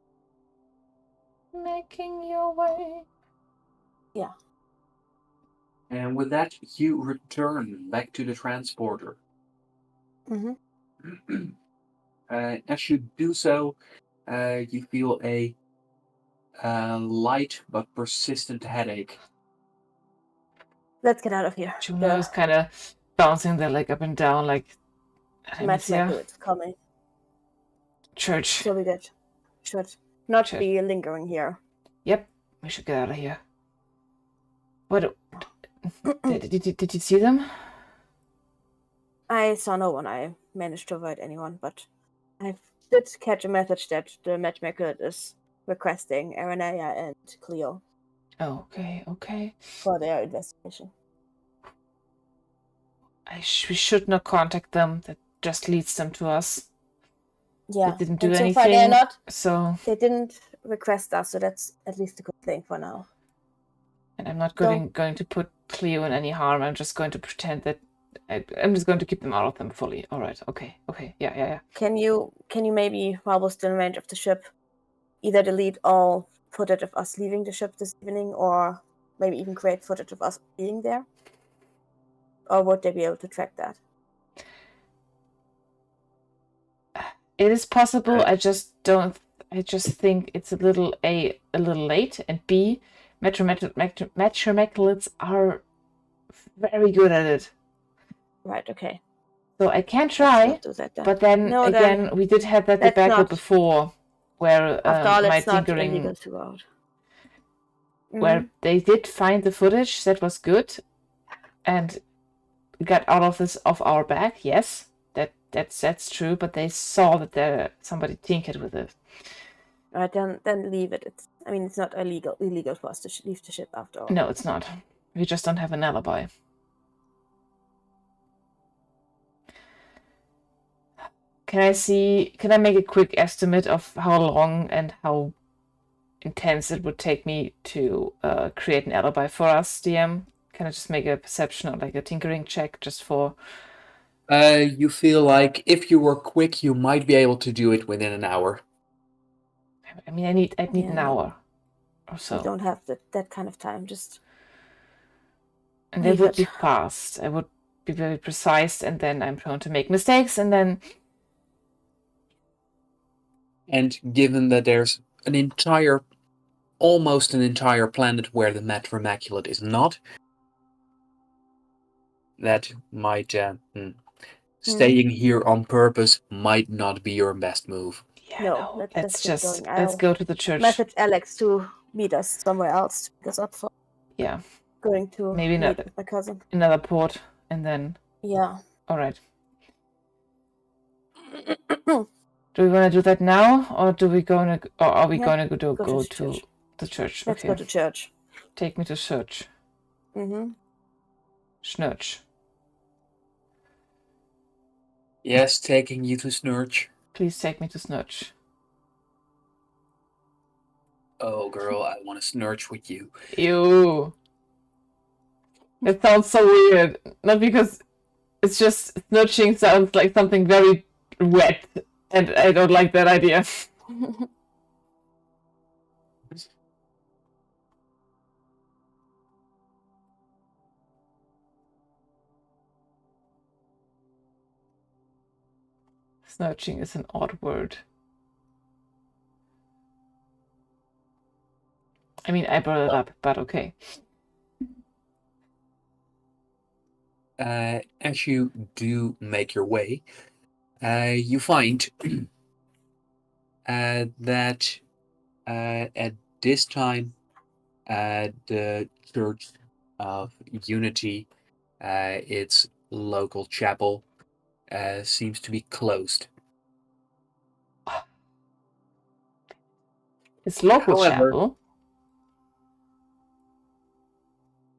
B: Making your way.
C: Yeah.
A: And with that, you return back to the transporter.
C: Mm-hmm.
A: As you do so, you feel a light but persistent headache.
C: Let's get out of here.
B: Juno is kind of bouncing their leg up and down, like,
C: Matchmaker is coming.
B: Church.
C: So we should not
B: Should.
C: be lingering here.
B: Yep, we should get out of here. What? Did you see them?
C: I saw no one. I managed to avoid anyone, but I did catch a message that the matchmaker is requesting Aranea and Cleo
B: Oh, okay.
C: for their investigation.
B: We should not contact them. That just leads them to us.
C: Yeah,
B: They didn't do
C: and so
B: anything.
C: far they're not.
B: So
C: They didn't request us, so that's at least a good thing for now.
B: And I'm not going to put Cleo in any harm. I'm just going to pretend that I'm just going to keep them out of them fully. All right. Okay. Yeah.
C: Can you maybe, while we're still in range of the ship, either delete all footage of us leaving the ship this evening, or maybe even create footage of us being there? Or would they be able to track that?
B: It is possible. I just think it's a little late, and B, metromechanics are very good at it.
C: Right. Okay.
B: So I can try, but then again, we did have that debacle before, where
C: after all,
B: my
C: it's not
B: tinkering,
C: illegal to go out.
B: where they did find the footage that was good, and we got all of this off our back. Yes, that's true. But they saw that somebody tinkered with it.
C: Right, then leave it. It's not illegal for us to leave the ship after all.
B: No, it's not. We just don't have an alibi. Can I make a quick estimate of how long and how intense it would take me to create an alibi for us, DM? Can I just make a perception or like a tinkering check just for...
A: You feel like if you were quick, you might be able to do it within an hour.
B: I mean, I'd need an hour or so.
C: You don't have that kind of time, just...
B: And it would be fast. I would be very precise, and then I'm prone to make mistakes, and then...
A: And given that there's almost an entire planet where the Matter Immaculate is not, that might... Staying here on purpose might not be your best move.
B: Yeah, no, let's go to the church.
C: Message Alex to meet us somewhere else to pick us up for.
B: Yeah.
C: Going to
B: maybe
C: meet with my cousin.
B: Another port, and then...
C: Yeah.
B: All right. Do we want to do that now, or are we going to go to the church?
C: Let's go to church.
B: Take me to church. Schnurch.
A: Yes, taking you to Snurch.
B: Please take me to Snurch.
A: Oh, girl, I want to Snurch with you.
B: Ew. It sounds so weird. Not because it's just Snurching sounds like something very wet, and I don't like that idea. Snurching is an odd word. I mean, I brought it up, but okay.
A: As you do make your way, you find that at this time, the Church of Unity, its local chapel, seems to be closed.
B: Its local chapel?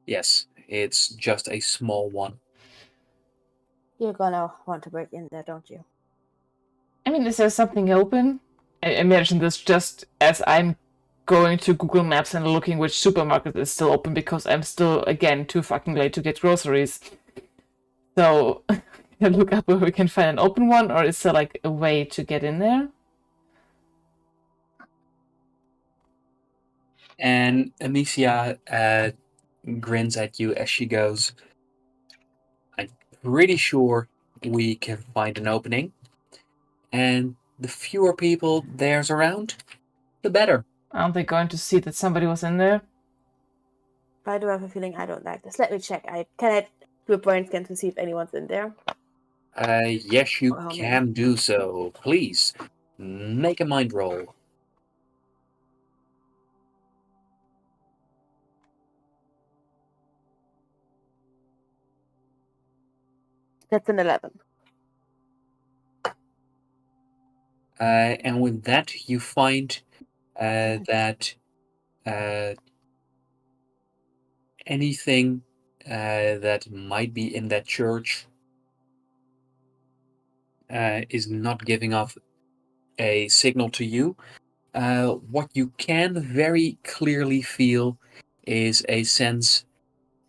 A: Yes, it's just a small one.
C: You're gonna want to break in there, don't you?
B: I mean, is there something open? I imagine this just as I'm going to Google Maps and looking which supermarket is still open because I'm still, again, too fucking late to get groceries. So, I look up where we can find an open one, or is there like a way to get in there?
A: And Amicia grins at you as she goes, I'm pretty sure we can find an opening. And the fewer people there's around, the better.
B: Aren't they going to see that somebody was in there?
C: I do have a feeling I don't like this. Let me check. Can I do a brain scan to see if anyone's in there?
A: Yes, you
C: Or how many?
A: can do so. Please, make a mind roll.
C: That's an 11.
A: And with that, you find that anything that might be in that church is not giving off a signal to you. What you can very clearly feel is a sense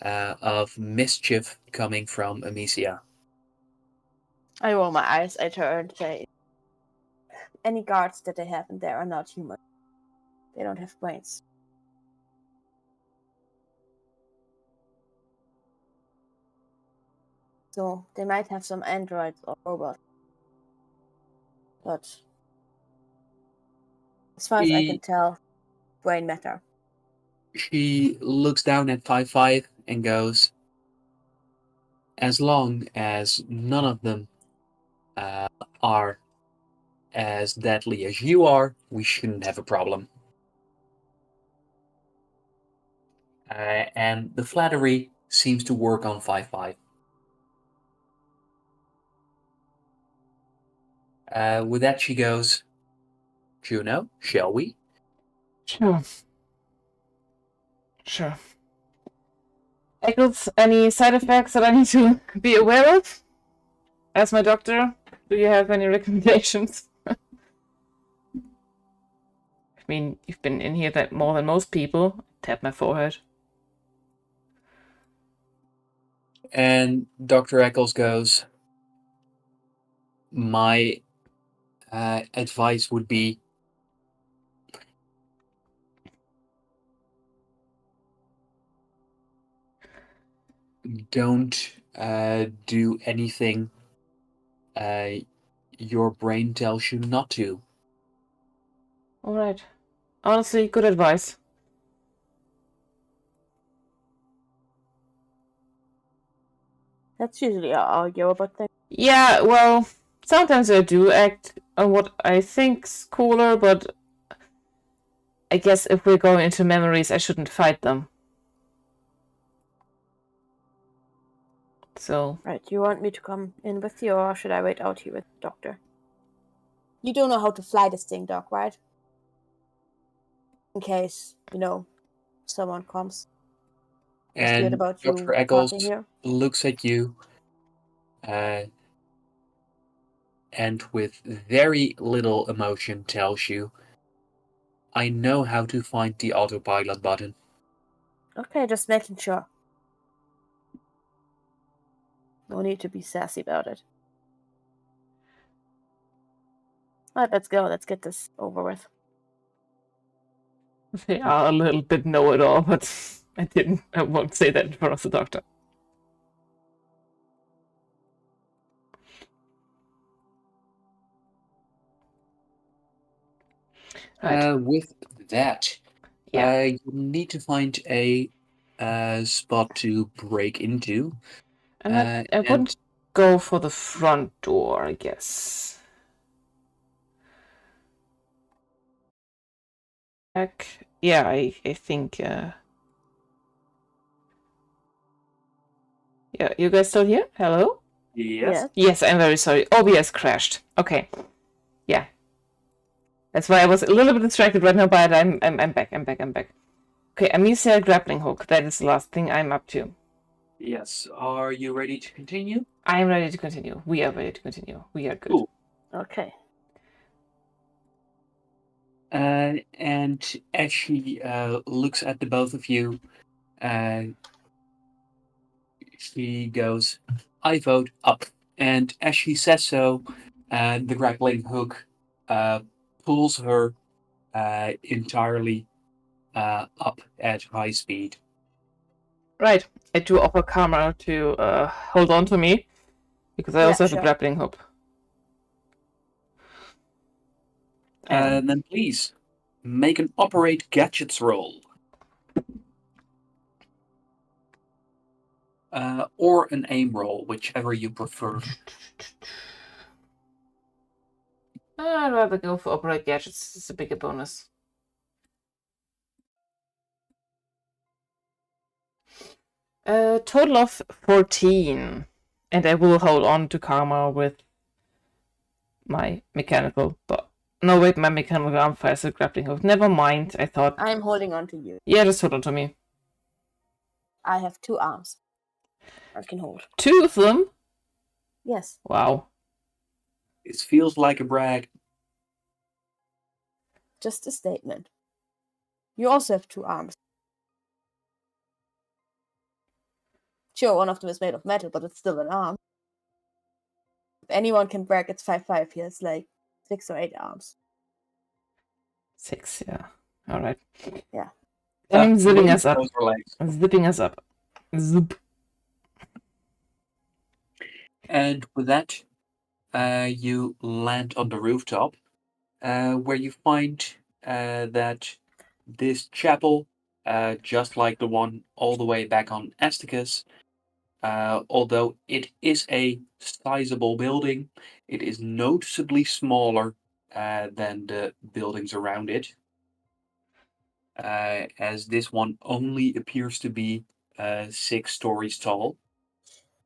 A: of mischief coming from Amicia.
C: I roll my eyes at her and say, any guards that they have in there are not human. They don't have brains. So they might have some androids or robots. But as far as I can tell, brain matter.
A: She looks down at 5-5 and goes, as long as none of them are as deadly as you are, we shouldn't have a problem. And the flattery seems to work on 5-5. With that, she goes, Juno, shall we?
B: Sure. Sure. Eccles, any side effects that I need to be aware of? As my doctor, do you have any recommendations? I mean, you've been in here that more than most people. Tap my forehead.
A: And Dr. Eccles goes, my advice would be don't do anything your brain tells you not to.
B: All right. Honestly, good advice.
C: That's usually our argue about things.
B: Yeah, well, sometimes I do act on what I think's cooler, but I guess if we're going into memories, I shouldn't fight them. So.
C: Right, you want me to come in with you, or should I wait out here with the doctor? You don't know how to fly this thing, Doc, right? In case, someone comes.
A: And
C: about
A: Dr.
C: you
A: Eccles
C: talking here.
A: looks at you and with very little emotion tells you, I know how to find the autopilot button.
C: Okay, just making sure. No need to be sassy about it. Alright, let's go. Let's get this over with.
B: They are a little bit know-it-all, but I won't say that in front of the doctor. Right.
A: With that, you need to find a spot to break into.
B: I wouldn't go for the front door, I guess. Yeah, I think. Yeah, you guys still here? Hello?
A: Yes.
B: Yes, I'm very sorry. OBS crashed. Okay. Yeah. That's why I was a little bit distracted right now, but I'm back. Okay, Amicia grappling hook. That is the last thing I'm up to.
A: Yes. Are you ready to continue?
B: I am ready to continue. We are ready to continue. We are good.
A: Cool.
C: Okay.
A: And as she looks at the both of you, she goes, "I vote up." And as she says so, the grappling hook uh, pulls her entirely up at high speed.
B: Right. I do offer Karma to hold on to me because I
C: Yeah,
B: also have
C: sure.
B: a grappling hook. And
A: Then please make an operate gadgets roll. Or an aim roll, whichever you prefer.
B: I'd rather go for operate gadgets. It's a bigger bonus. A total of 14. And I will hold on to Karma with my mechanical. But no, wait, my mechanical arm fires a grappling hook. Never mind. I thought.
C: I'm holding on to you.
B: Yeah, just hold on to me.
C: I have 2 arms. I can hold.
B: 2 of them?
C: Yes.
B: Wow.
A: It feels like a brag.
C: Just a statement. You also have 2 arms. Sure, one of them is made of metal, but it's still an arm. If anyone can brag it's 5'5", he has like 6 or 8 arms.
B: 6, yeah. Alright.
C: Yeah.
B: I'm zipping
A: Most
B: us up.
A: of those are legs.
B: Zipping us up. Zip.
A: And with that, you land on the rooftop, where you find that this chapel, just like the one all the way back on Asticus, although it is a sizable building, it is noticeably smaller than the buildings around it, as this one only appears to be 6 stories tall.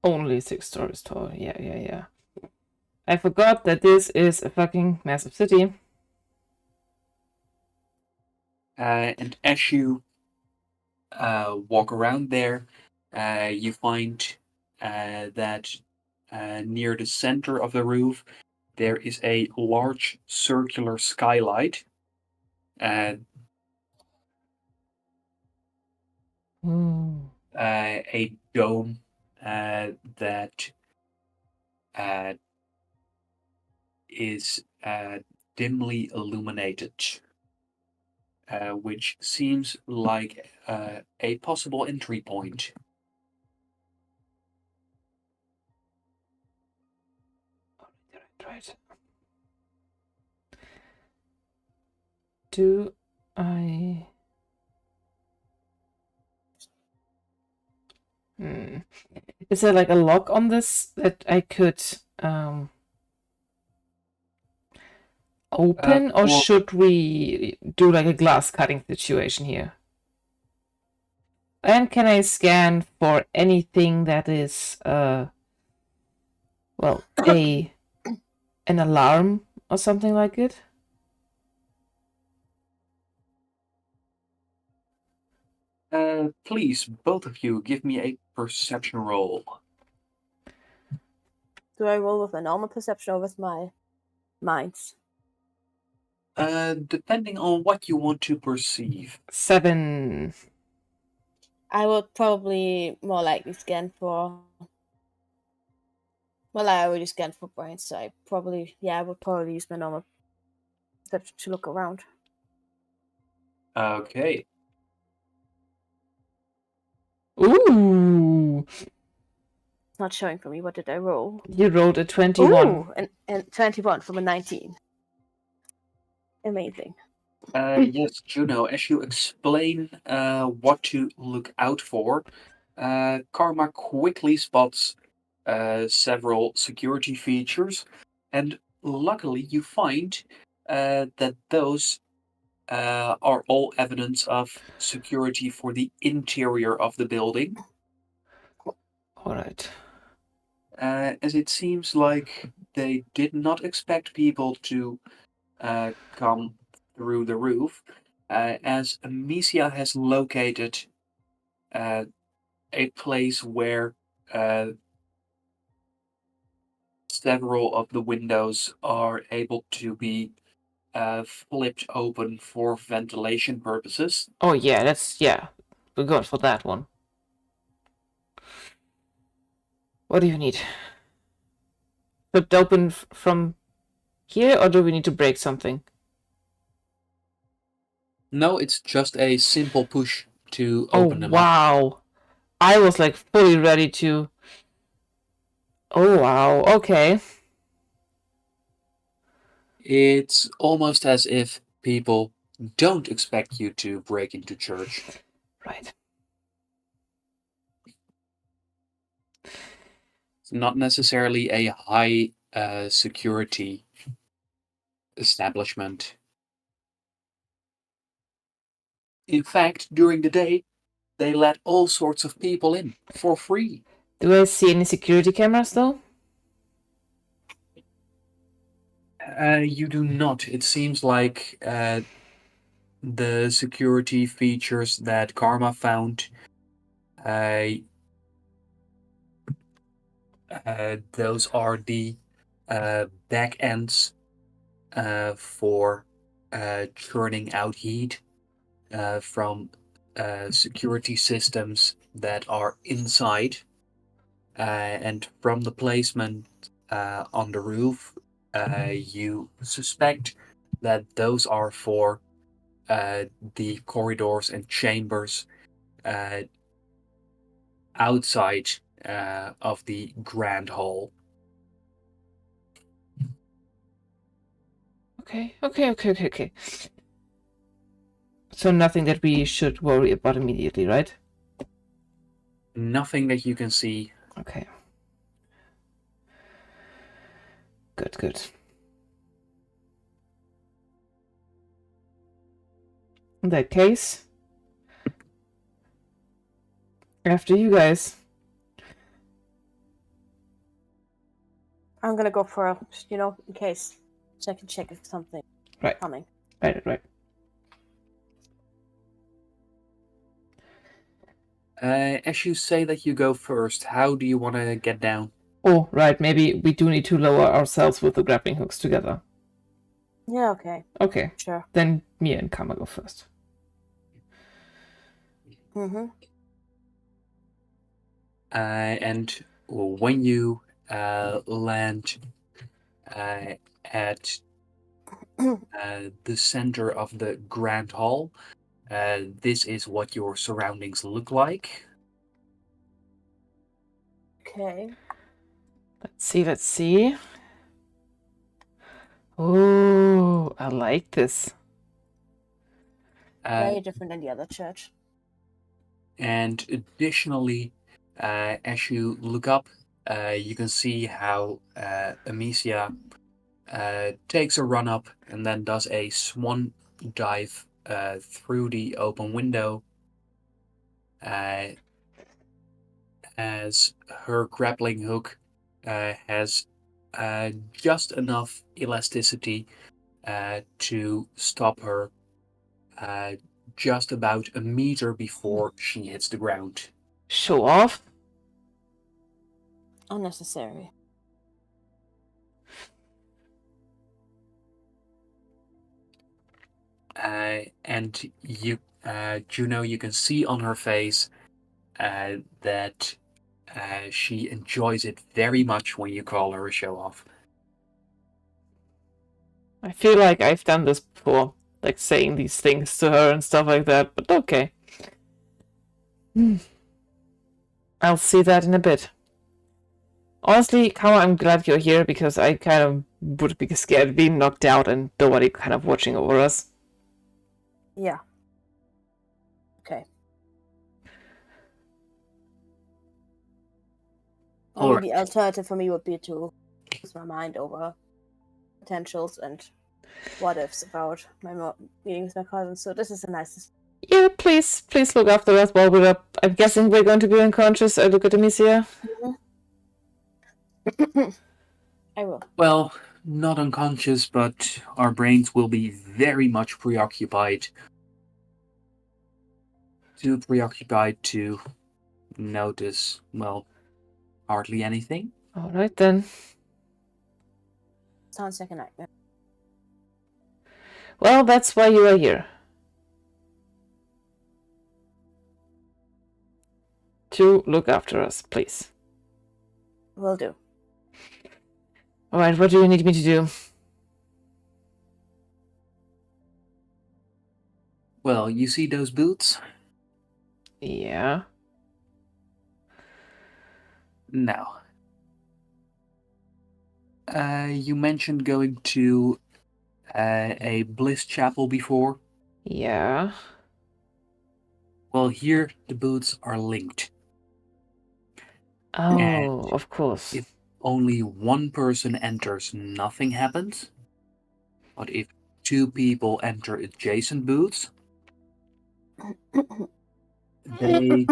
B: Only 6 stories tall. Yeah. I forgot that this is a fucking massive city.
A: And as you walk around there, you find that near the center of the roof there is a large circular skylight. Uh, a dome that uh, is dimly illuminated, which seems like a possible entry point.
B: Right. Do I... Is there like a lock on this that I could open, or
A: Or
B: should we do like a glass cutting situation here? And can I scan for anything that is well, an alarm or something like it?
A: please, both of you, give me a perception roll.
C: Do I roll with my normal perception or with my minds?
A: Depending on what you want to perceive.
B: 7.
C: I would probably more likely scan for... Well, I already scanned for brains, so I would probably use my normal perception to look around.
A: Okay.
B: Ooh!
C: It's not showing for me. What did I roll?
B: You rolled a 21.
C: Ooh, and 21 from a 19. Amazing.
A: Yes, Juno, as you explain what to look out for, Karma quickly spots several security features, and luckily you find that those are all evidence of security for the interior of the building,
B: Alright.
A: as it seems like they did not expect people to come through the roof, as Amicia has located a place where several of the windows are able to be flipped open for ventilation purposes.
B: Oh yeah, we're good for that one. What do you need? Flipped open from here, or do we need to break something?
A: No, it's just a simple push to
B: Oh
A: open them up.
B: wow, I was like fully ready to. Oh wow, okay.
A: It's almost as if people don't expect you to break into church.
B: Right.
A: It's not necessarily a high security establishment. In fact, during the day, they let all sorts of people in for free.
B: Do I see any security cameras though?
A: You do not. It seems like the security features that Karma found, uh, those are the back ends for churning out heat from security systems that are inside. And from the placement on the roof, you suspect that those are for the corridors and chambers uh, outside of the grand hall.
B: Okay. So nothing that we should worry about immediately, right?
A: Nothing that you can see.
B: Okay. Good. In that case, after you guys.
C: I'm gonna go for a, in case, so I can check if something
B: Right.
C: coming.
B: Right.
A: As you say that you go first, how do you want to get down?
B: Oh, right. Maybe we do need to lower ourselves with the grappling hooks together.
C: Yeah, okay.
B: Okay.
C: Sure.
B: Then me and Kama go first.
C: Mm-hmm.
A: And when you land at the center of the grand hall, this is what your surroundings look like.
C: Okay.
B: Let's see. Oh, I like this.
C: Very different than the other church.
A: And additionally, as you look up, you can see how Amicia takes a run up and then does a swan dive through the open window as her grappling hook has just enough elasticity to stop her just about a meter before she hits the ground.
B: Show off.
C: Unnecessary.
A: And you, Juno, you can see on her face that she enjoys it very much when you call her a show off.
B: I feel like I've done this before, like saying these things to her and stuff like that, but okay. I'll see that in a bit. Honestly, Kama, I'm glad you're here because I kind of would be scared being knocked out and nobody kind of watching over us.
C: Yeah. Okay. I mean, the alternative for me would be to use my mind over potentials and what ifs about my meeting with my cousins. So this is a nice.
B: Yeah, please look after us while we're up. I'm guessing we're going to be unconscious. I look at Amicia.
C: I will.
A: Well, not unconscious, but our brains will be very much preoccupied. Too preoccupied to notice, well, hardly anything.
B: All right then.
C: Sounds like a nightmare.
B: Well, that's why you are here. To look after us, please.
C: Will do.
B: All right, what do you need me to do?
A: Well, you see those boots?
B: Yeah.
A: No. You mentioned going to a Bliss Chapel before.
B: Yeah.
A: Well, here the boots are linked.
B: Oh, of course.
A: If only one person enters, nothing happens. But if two people enter adjacent booths, they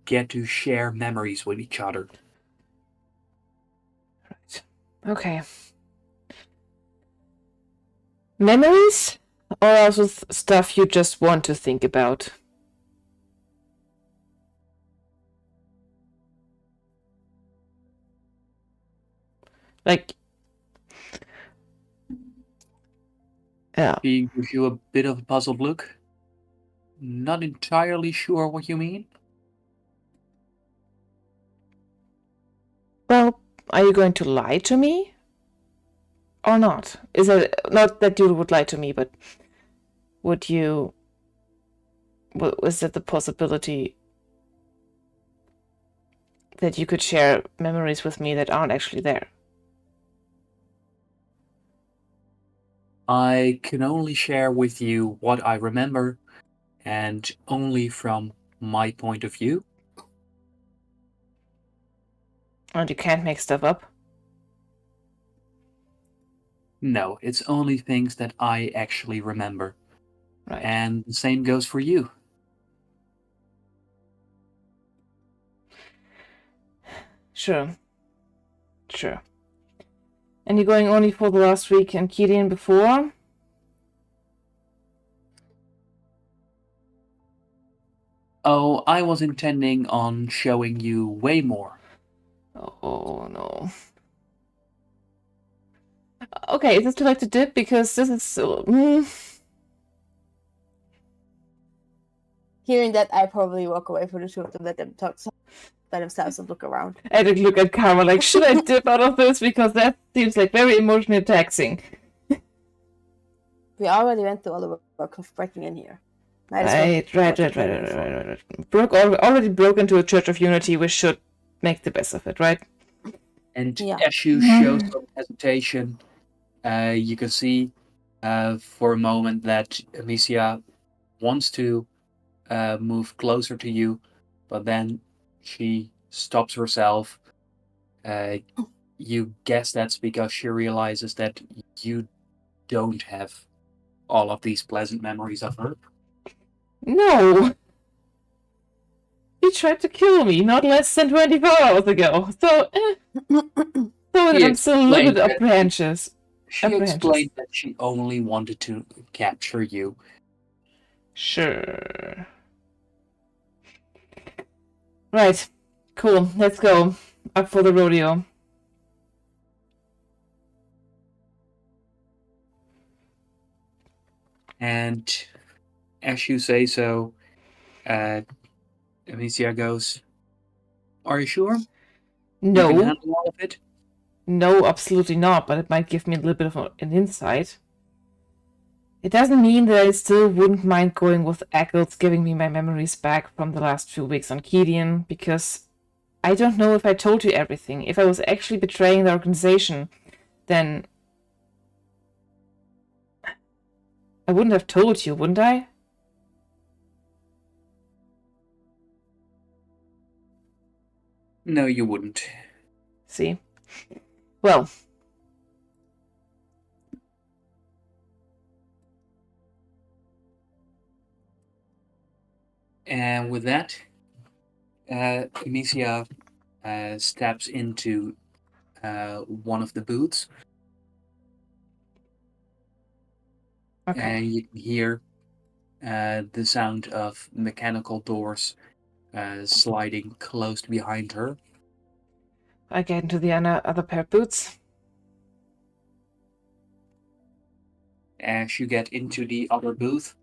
A: get to share memories with each other.
B: Right. Okay. Memories? Or also stuff you just want to think about? Like, yeah.
A: He gives you a bit of a puzzled look. Not entirely sure what you mean.
B: Well, are you going to lie to me? Or not? Is it not that you would lie to me, but would you... Was it the possibility that you could share memories with me that aren't actually there?
A: I can only share with you what I remember, and only from my point of view.
B: And you can't make stuff up?
A: No, it's only things that I actually remember.
B: Right.
A: And the same goes for you.
B: Sure. Sure. And you're going only for the last week and Kirian before?
A: Oh, I was intending on showing you way more.
B: Oh, no. Okay, is this too late to dip? Because this is so...
C: Hearing that, I probably walk away from the two of them, let them talk by themselves and look around.
B: I did look at Karma like, should I dip out of this? Because that seems like very emotionally taxing.
C: We already went through all the work of breaking in here.
B: Right. Brooke already broke into a Church of Unity. We should make the best of it, right?
A: And
C: Yeah.
A: as you show some hesitation, you can see for a moment that Amicia wants to move closer to you, but then she stops herself. You guess that's because she realizes that you don't have all of these pleasant memories of her.
B: No! He tried to kill me not less than 24 hours ago. So I'm still a little bit apprehensive.
A: She explained that she only wanted to capture you.
B: Sure. Right. Cool. Let's go. Up for the rodeo.
A: And as you say so, Amicia goes, "Are you sure?
B: No.
A: You can handle all of it?"
B: No, absolutely not, but it might give me a little bit of an insight. It doesn't mean that I still wouldn't mind going with Eccles giving me my memories back from the last few weeks on Kedian, because I don't know if I told you everything. If I was actually betraying the organization, then I wouldn't have told you, wouldn't I?
A: No, you wouldn't.
B: See? Well.
A: And with that, Amicia steps into one of the booths.
B: Okay.
A: And you can hear the sound of mechanical doors sliding close behind her.
B: I get into the other pair of boots.
A: As you get into the other booth,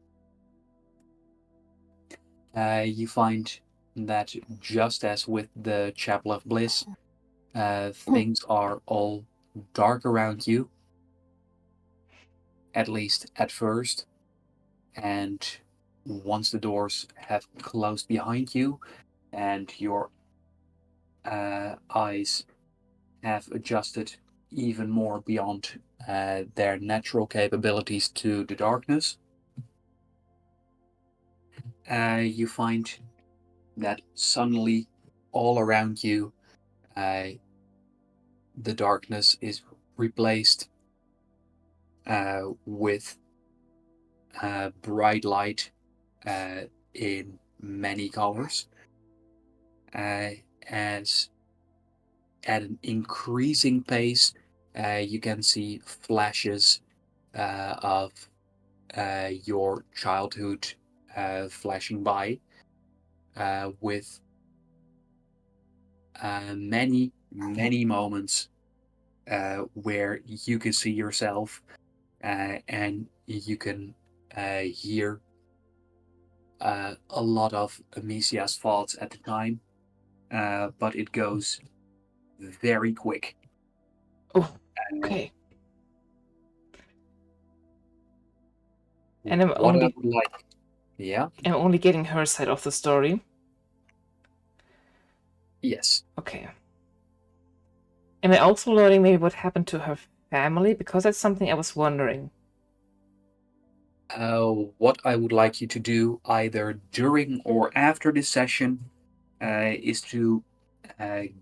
A: you find that just as with the Chapel of Bliss, things are all dark around you, at least at first, and once the doors have closed behind you and your eyes have adjusted even more beyond their natural capabilities to the darkness, you find that suddenly all around you the darkness is replaced with bright light in many colors, as at an increasing pace you can see flashes of your childhood flashing by, with many moments where you can see yourself and you can hear a lot of Amicia's thoughts at the time, but it goes very quick.
B: Oh, okay. And I'm
A: What I
B: only
A: would like, yeah,
B: I'm only getting her side of the story.
A: yes.
B: Okay. Am I also learning maybe what happened to her family? Because that's something I was wondering.
A: What I would like you to do, either during or after this session, is to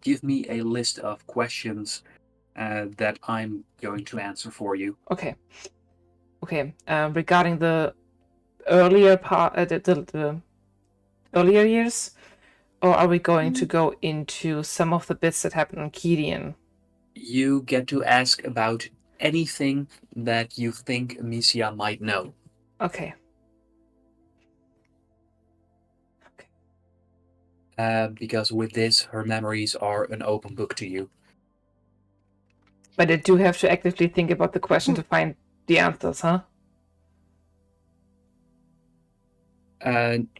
A: give me a list of questions that I'm going to answer for you.
B: Okay. Okay. Regarding the earlier part, the earlier years, or are we going to go into some of the bits that happened on Kidian?
A: You get to ask about anything that you think Amicia might know.
B: Okay.
A: Because with this, her memories are an open book to you.
B: But I do have to actively think about the question to find the answers, huh?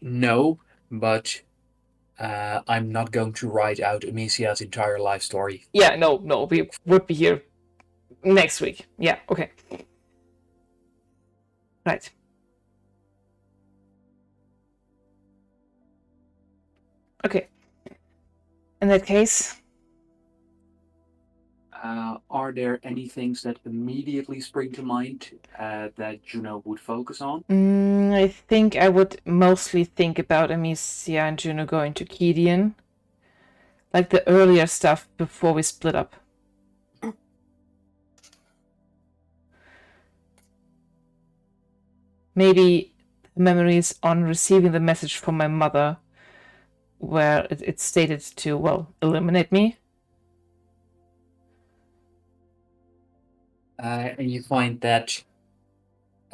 A: No, but I'm not going to write out Amicia's entire life story.
B: Yeah, no, we would be here next week. Yeah, okay. Right. Okay. In that case,
A: are there any things that immediately spring to mind that Juno would focus on?
B: I think I would mostly think about Amicia and Juno going to Kidian. Like the earlier stuff before we split up. Maybe memories on receiving the message from my mother where it stated to, well, eliminate me.
A: And you find that,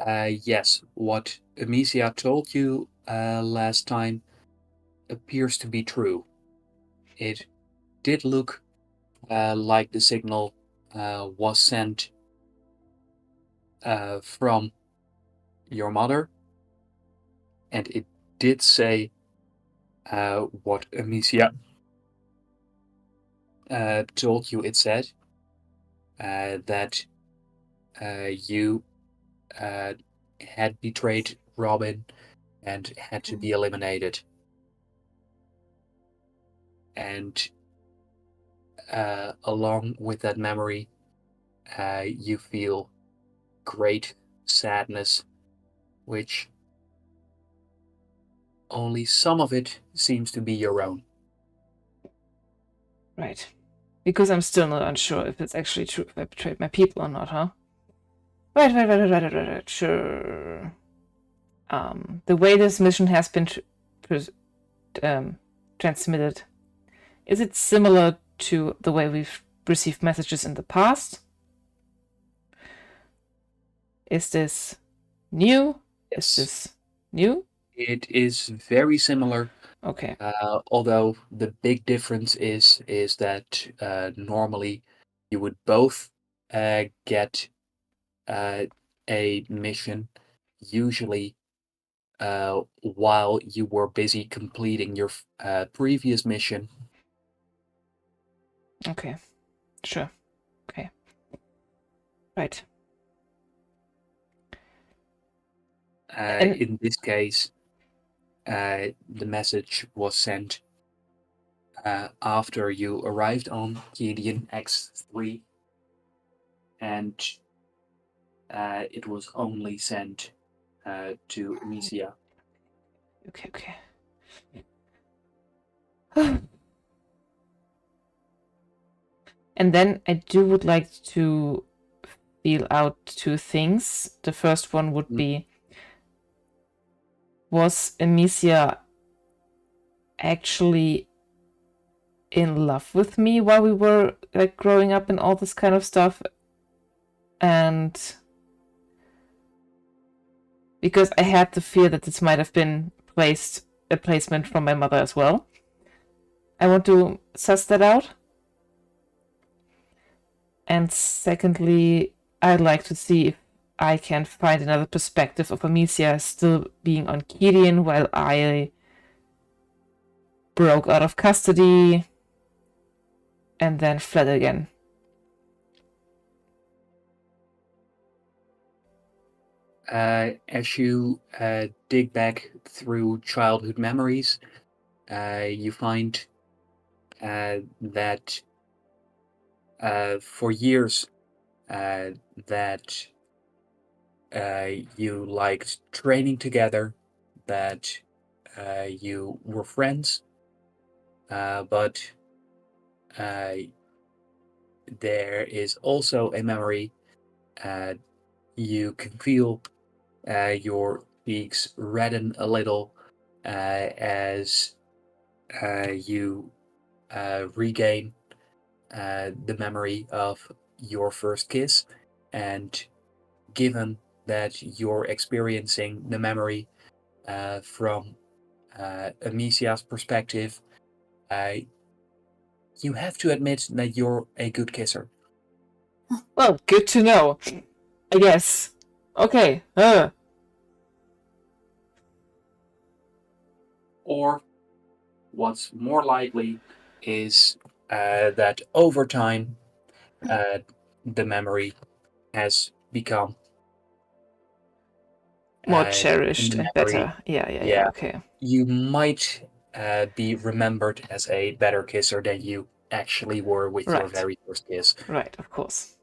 A: yes, what Amicia told you last time appears to be true. It did look like the signal was sent from your mother, and it did say what Amicia told you it said, that you had betrayed Robin and had to be eliminated. And along with that memory, you feel great sadness, which only some of it seems to be your own.
B: Right. Because I'm still not unsure if it's actually true if I betrayed my people or not, huh? Right. Sure. The way this mission has been transmitted, is it similar to the way we've received messages in the past? Is this new?
A: Yes.
B: Is this new?
A: It is very similar
B: Okay.
A: Although the big difference is that normally you would both get a mission, usually while you were busy completing your previous mission.
B: Okay. Sure. Okay. Right. And
A: In this case, the message was sent after you arrived on Gideon X3, and it was only sent to Amicia.
B: okay. And then I would like to feel out two things. The first one would be, was Amicia actually in love with me while we were like growing up and all this kind of stuff? And because I had the fear that this might have been a placement from my mother as well. I want to suss that out. And secondly, I'd like to see if I can find another perspective of Amicia still being on Gideon while I broke out of custody and then fled again.
A: As you dig back through childhood memories, you find that for years that you liked training together, that you were friends, but there is also a memory. You can feel your cheeks redden a little as you regain the memory of your first kiss, and given that you're experiencing the memory from Amicia's perspective, you have to admit that you're a good kisser.
B: Well, good to know, I guess. Okay.
A: Or what's more likely is that over time, the memory has become
B: More
A: in
B: cherished
A: the
B: and
A: memory.
B: better. Yeah,
A: Yeah,
B: okay.
A: you might be remembered as a better kisser than you actually were with your
B: Right.
A: very first kiss.
B: Right, of course.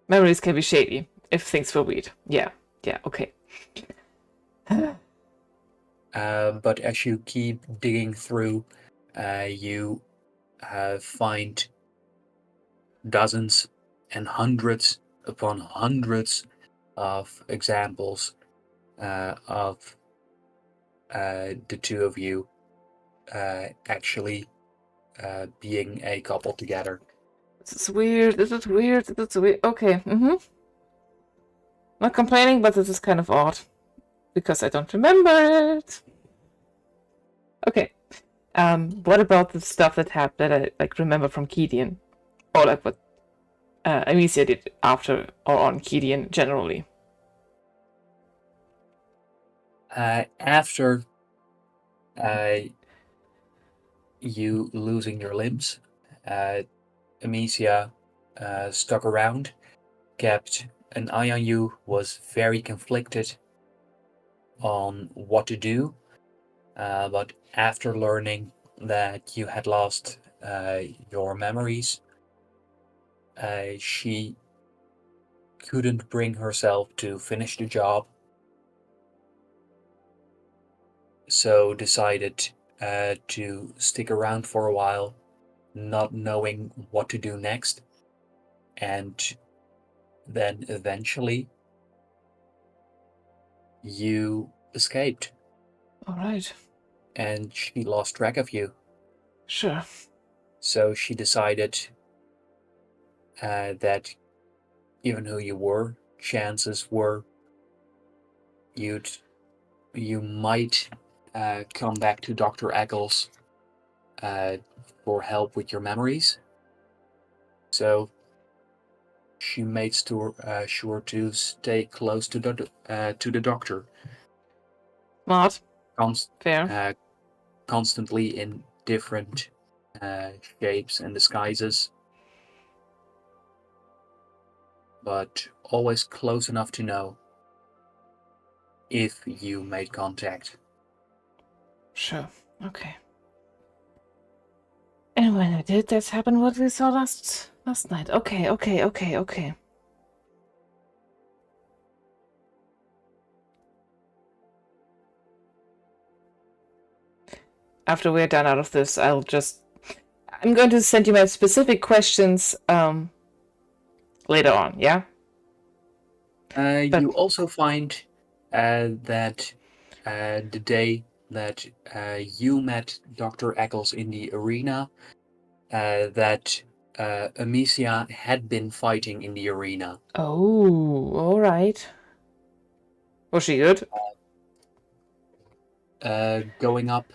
B: Memories can be shady if things were weird. Yeah, okay.
A: But as you keep digging through, you find dozens and hundreds upon hundreds of examples of the two of you actually being a couple together.
B: This is weird. This is weird. This is weird. Okay. Not complaining, but this is kind of odd because I don't remember it. Okay. What about the stuff that happened that I like remember from Gideon, or like what Amicia did after or on Gideon generally?
A: After you losing your limbs, Amicia stuck around, kept an eye on you, was very conflicted on what to do. But after learning that you had lost your memories, she couldn't bring herself to finish the job, so decided to stick around for a while, not knowing what to do next. And then eventually you escaped
B: All right.
A: and she lost track of you.
B: Sure.
A: So she decided that given who you were, chances were you might come back to Dr. Eccles for help with your memories. So she made sure to stay close to the doctor.
B: Smart.
A: Const-
B: Fair.
A: Constantly in different shapes and disguises, but always close enough to know if you made contact.
B: Sure. Okay. And when I did, that's happened what we saw last night. Okay. After we're done out of this, I'm going to send you my specific questions later on, yeah?
A: You also find that the day that you met Dr. Eccles in the arena, that Amicia had been fighting in the arena.
B: Oh, all right. Was she good?
A: Going up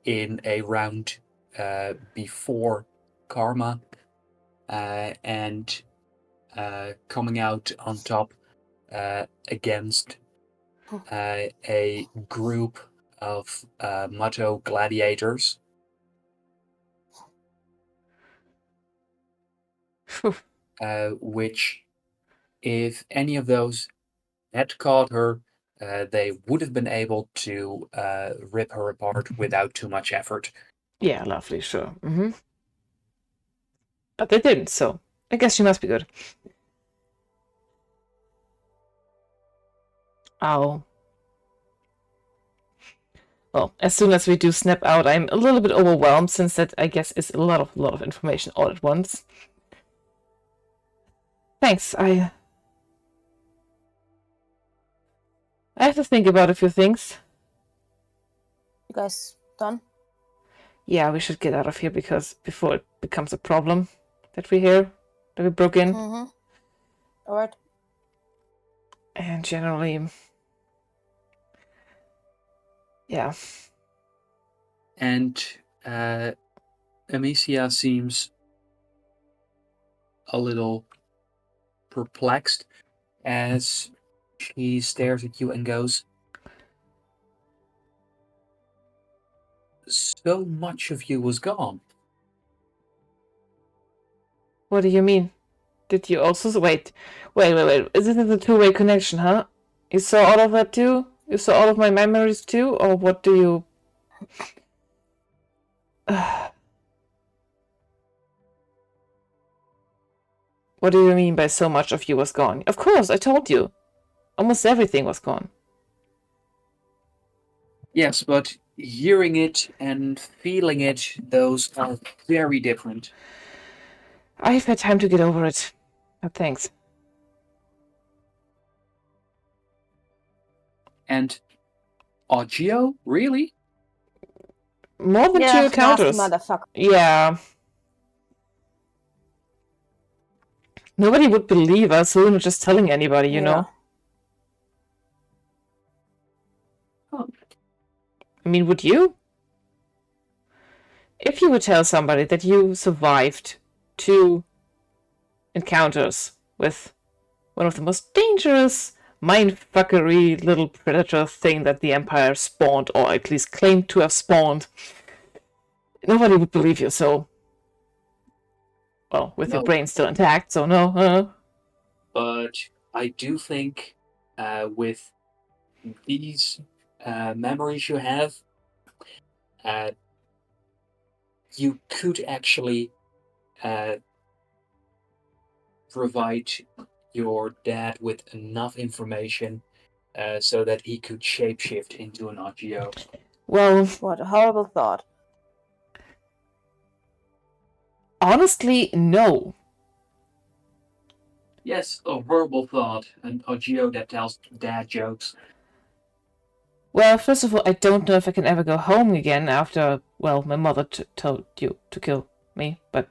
A: in a round before Karma, and coming out on top against a group of Mato gladiators. Which, if any of those had caught her, they would have been able to rip her apart without too much effort.
B: Yeah, lovely, sure. But they didn't, so I guess she must be good. Well, as soon as we do snap out, I'm a little bit overwhelmed since that, I guess, is a lot of information all at once. Thanks. I have to think about a few things.
C: You guys done?
B: Yeah, we should get out of here before it becomes a problem that we broke in.
C: Mm-hmm. All right.
B: And generally, yeah.
A: And Amicia seems a little perplexed as she stares at you and goes, "So much of you was gone."
B: What do you mean? Did you also wait? Is this a two-way connection, huh? You saw all of that too? You saw all of my memories too? Or what do you... What do you mean by so much of you was gone? Of course, I told you. Almost everything was gone.
A: Yes, but hearing it and feeling it, those are very different.
B: I've had time to get over it. But thanks.
A: And Ogio? Really?
B: More than
C: Yeah,
B: two encounters.
C: nasty motherfucker.
B: Yeah. Nobody would believe us, so we're not just telling anybody, you know?
A: Oh.
B: I mean, would you? If you would tell somebody that you survived 2 encounters with one of the most dangerous mindfuckery little predator thing that the Empire spawned, or at least claimed to have spawned, nobody would believe you, so... Well, with your brain still intact, so no.
A: But I do think with these memories you have, you could actually provide your dad with enough information so that he could shapeshift into an Ogio.
B: Well...
C: What a horrible thought.
B: Honestly, no.
A: Yes, a horrible thought. An Ogio that tells dad jokes.
B: Well, first of all, I don't know if I can ever go home again after, well, my mother told you to kill me, but...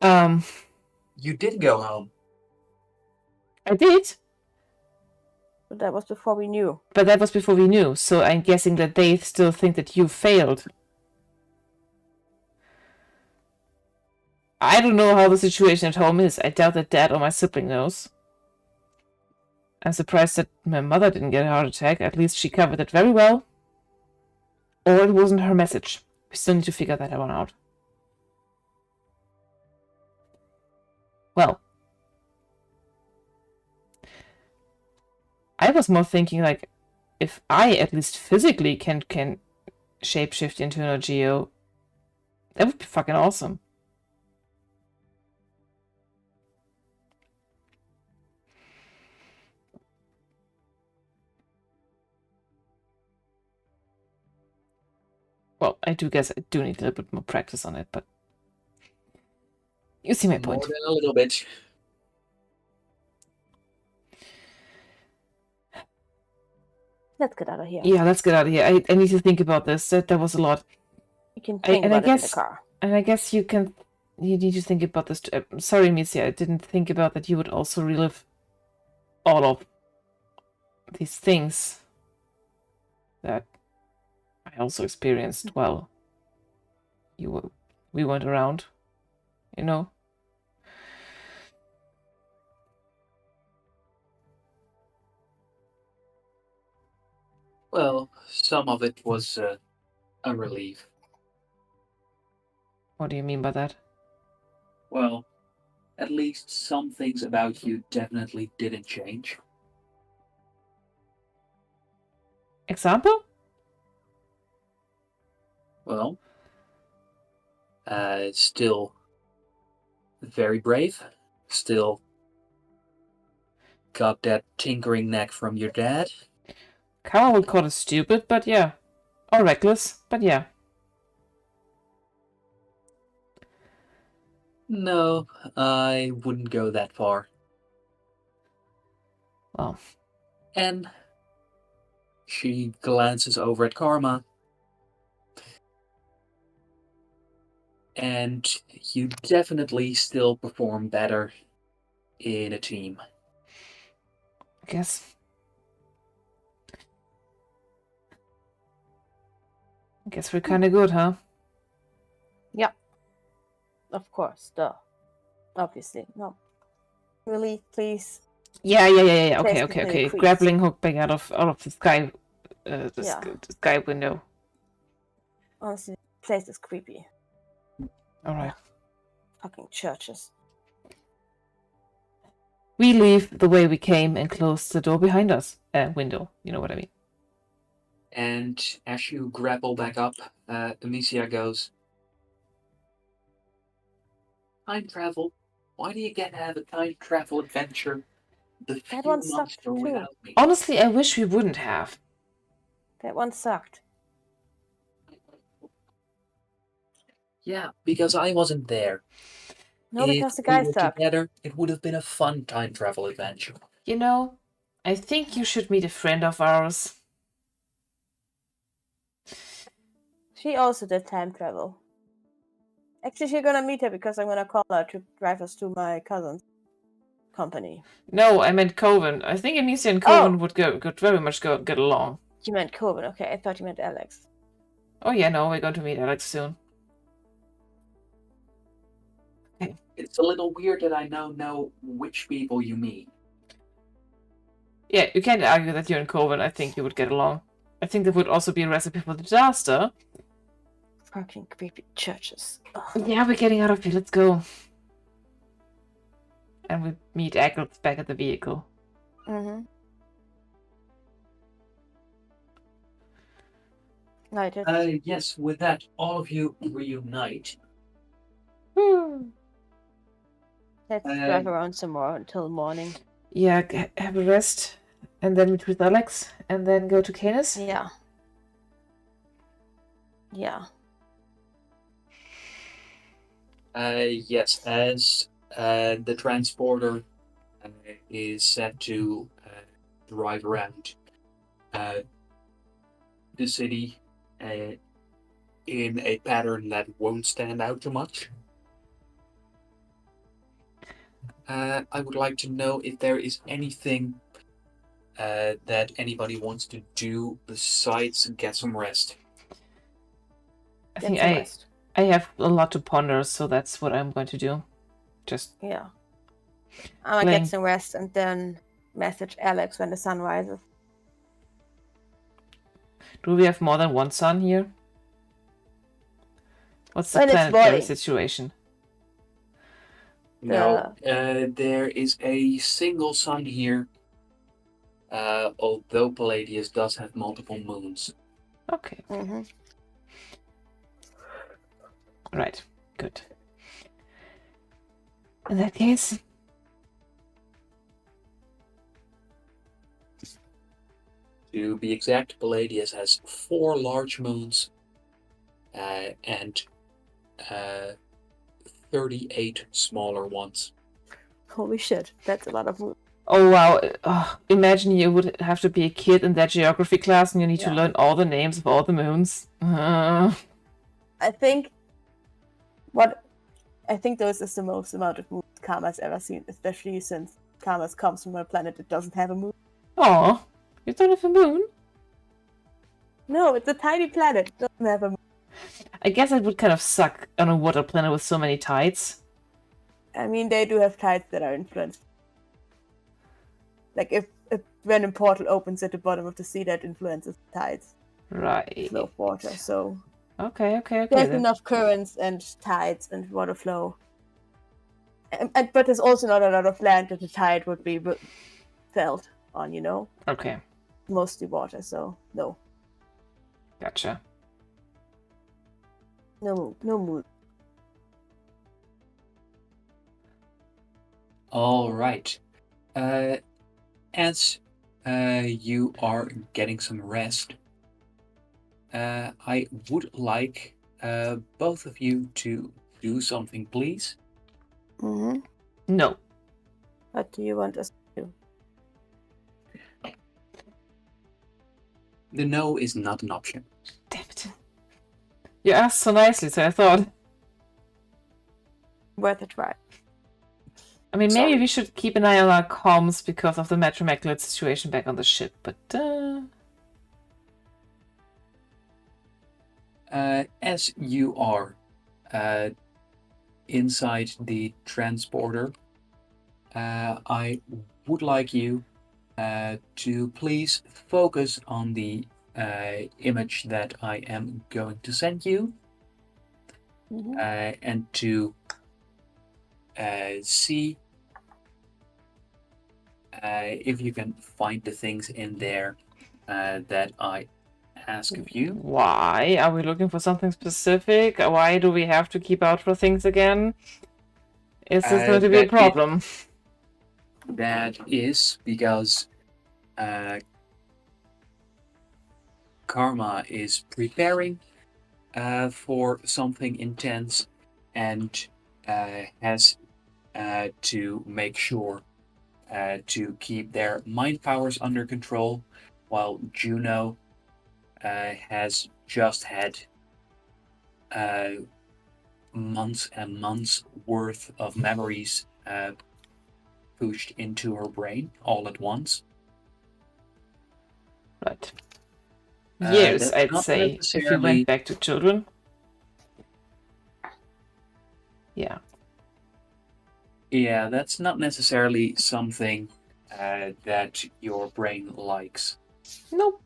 A: You did go home.
B: I did?
C: But that was before we knew.
B: But that was before we knew, so I'm guessing that they still think that you failed. I don't know how the situation at home is. I doubt that Dad or my sibling knows. I'm surprised that my mother didn't get a heart attack. At least she covered it very well. Or it wasn't her message. We still need to figure that one out. Well, I was more thinking like, if I at least physically can shapeshift into an Geo, that would be fucking awesome. Well, I do guess I do need a little bit more practice on it, but you see my point.
A: More than a little bit.
C: Let's get out of here.
B: Yeah, let's get out of here. I need to think about this. That was a lot.
C: You can think about it in the car.
B: And I guess you need to think about this. Sorry, Missy, I didn't think about that you would also relive all of these things that I also experienced while we went around, you know?
A: Well, some of it was a relief.
B: What do you mean by that?
A: Well, at least some things about you definitely didn't change.
B: Example?
A: Well, still very brave. Still got that tinkering knack from your dad.
B: Kara would call it stupid, but yeah. Or reckless, but yeah.
A: No, I wouldn't go that far.
B: Well.
A: And she glances over at Karma. And you definitely still perform better in a team.
B: I guess we're kind of good, huh?
C: Yeah. Of course, duh. Obviously, no. Really, please.
B: Yeah. Okay. Grappling hook back out of the sky, sky window.
C: Honestly, the place is creepy.
B: All right.
C: Fucking churches.
B: We leave the way we came and close the door behind us. Window, you know what I mean.
A: And as you grapple back up, Amicia goes, time travel? Why do you get to have a time travel adventure the
C: That
A: few
C: one
A: months
C: sucked
A: you're
C: too.
A: without me?
B: Honestly, I wish we wouldn't have.
C: That one sucked.
A: Yeah, because I wasn't there.
C: No, because the guy sucked.
A: Together, it would have been a fun time travel adventure.
B: You know, I think you should meet a friend of ours.
C: She also did time travel. Actually, she's gonna meet her because I'm gonna call her to drive us to my cousin's company.
B: No, I meant Coven. I think Amicia and Coven would very much get along.
C: You meant Coven, okay. I thought you meant Alex.
B: Oh yeah, no, we're going to meet Alex soon.
A: Okay. It's a little weird that I now know which people you mean.
B: Yeah, you can't argue that you and Coven, I think you would get along. I think there would also be a recipe for disaster.
C: Fucking creepy churches. Ugh.
B: Yeah, we're getting out of here. Let's go. And we meet Eccles back at the vehicle.
C: Mm-hmm.
A: Yes, with that, all of you reunite.
C: Let's drive around some more until the morning.
B: Yeah, have a rest. And then meet with Alex. And then go to Canis?
C: Yeah. Yeah.
A: Yes, as the transporter is set to drive around the city in a pattern that won't stand out too much. I would like to know if there is anything that anybody wants to do besides get some rest?
B: I
C: Get
B: think
C: some rest.
B: I have a lot to ponder, so that's what I'm going to do. Just
C: Yeah. I'm gonna
B: playing.
C: get some rest and then message Alex when the sun rises.
B: Do we have more than one sun here? What's the
C: When it's
B: planetary
C: morning.
B: situation?
A: No, there is a single sun here, although Palladius does have multiple moons.
B: Okay.
C: Mm-hmm.
B: Right. Good. In that case,
A: To be exact, Palladius has 4 large moons and 38 smaller ones.
C: Holy shit, that's a lot of moon.
B: oh wow! Imagine you would have to be a kid in that geography class, and you need to
C: Yeah.
B: learn all the names of all the moons.
C: I think this is the most amount of moons Karma's ever seen, especially since Karma's comes from a planet that doesn't have a moon.
B: Oh, you don't have a moon?
C: No, it's a tiny planet. It doesn't have a moon.
B: I guess it would kind of suck on a water planet with so many tides.
C: I mean, they do have tides that are influenced. Like if when a portal opens at the bottom of the sea, that influences the tides,
B: Right.
C: flow of water. So
B: Okay.
C: there's
B: then.
C: enough currents and tides and water flow. But there's also not a lot of land that the tide would be felt on, you know?
B: Okay.
C: Mostly water, so no.
B: Gotcha.
C: No moon.
A: All right. As you are getting some rest, I would like both of you to do something, please.
C: Mm-hmm.
B: No.
C: What do you want us to do?
A: The no is not an option.
B: Damn it. You asked so nicely, so I thought.
C: Worth a try.
B: I mean,
A: Sorry.
B: maybe we should keep an eye on our comms because of the Metromaculate situation back on the ship, but
A: as you are inside the transporter, I would like you to please focus on the image that I am going to send you, and to see if you can find the things in there that I ask of you.
B: why? Are we looking for something specific? Why do we have to keep out for things again? Is this going to be a problem?
A: That is because Karma is preparing for something intense and has to make sure to keep their mind powers under control, while Juno has just had months and months worth of memories pushed into her brain all at once.
B: Right. Years,
A: That's
B: I'd
A: not
B: say, if you
A: necessarily-
B: went back to children. Yeah.
A: Yeah, that's not necessarily something that your brain likes.
B: Nope.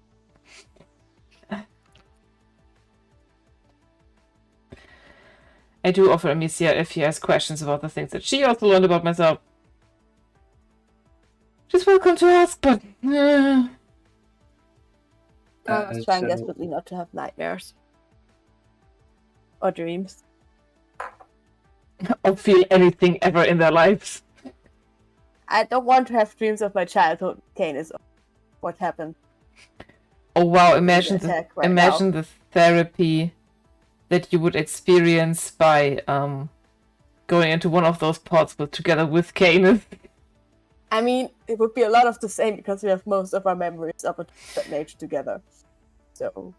B: I do offer Amicia if he has questions about the things that she also learned about myself. She's welcome to ask, but...
C: I was trying
A: so-
C: desperately not to have nightmares. Or dreams.
B: or feel anything ever in their lives.
C: I don't want to have dreams of my childhood. Kane is what happened.
B: Oh wow, imagine the,
C: attack right
B: imagine the therapy that you would experience by going into one of those pods together with Kane.
C: I mean, it would be a lot of the same because we have most of our memories up until that age together. So,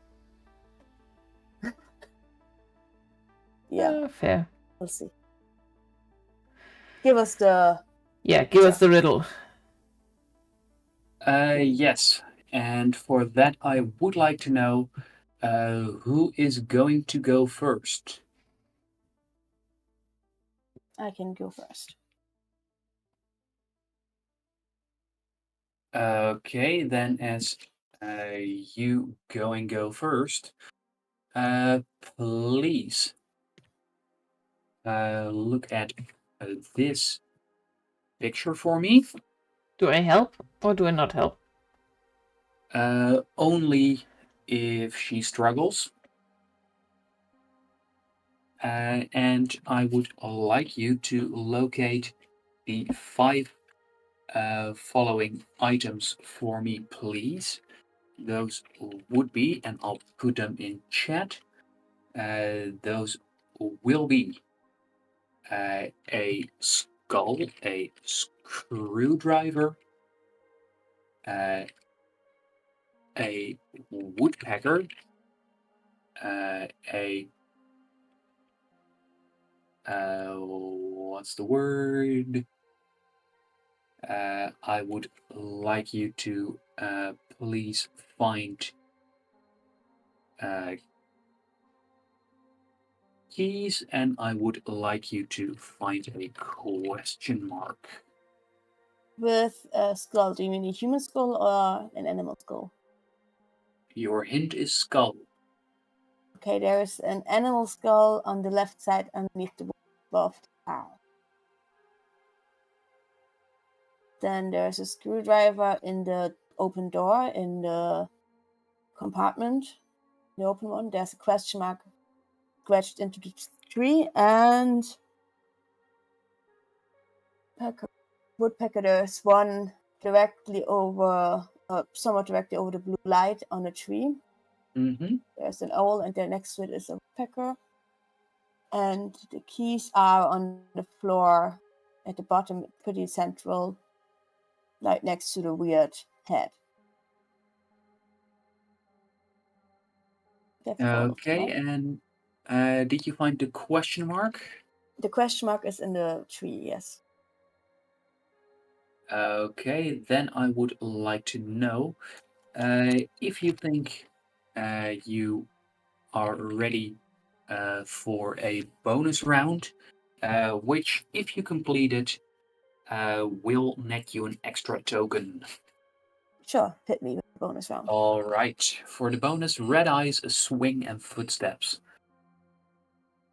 C: yeah,
B: Fair.
C: we'll see. Give us the...
B: Yeah, give us the riddle.
A: Yes, and for that I would like to know who is going to go first.
C: I can go first.
A: Okay, then as you go first, please look at this picture for me.
B: Do I help or do I not help?
A: Only if she struggles. And I would like you to locate the five following items for me, please. Those would be, and I'll put them in chat. Those will be a skull, a screwdriver, uh, a woodpecker, a what's the word? I would like you to please find uh, keys, and I would like you to find a question mark.
C: With a skull, do you mean a human skull or an animal skull?
A: Your hint is skull.
C: Okay, there's an animal skull on the left side underneath the above the cow. Then there's a screwdriver in the open door in the compartment, the open one. There's a question mark scratched into the tree, and woodpecker. There's one directly over, somewhat directly over the blue light on a tree.
A: Mm-hmm.
C: There's an owl, and there next to it is a woodpecker. And the keys are on the floor at the bottom, pretty central, right next to the weird head.
A: Okay, and did you find the question mark?
C: The question mark is in the tree, yes.
A: Okay, then I would like to know if you think you are ready for a bonus round, which, if you complete it, will net you an extra token.
C: Sure, hit me with the bonus round.
A: All right, for the bonus, red eyes, a swing, and footsteps.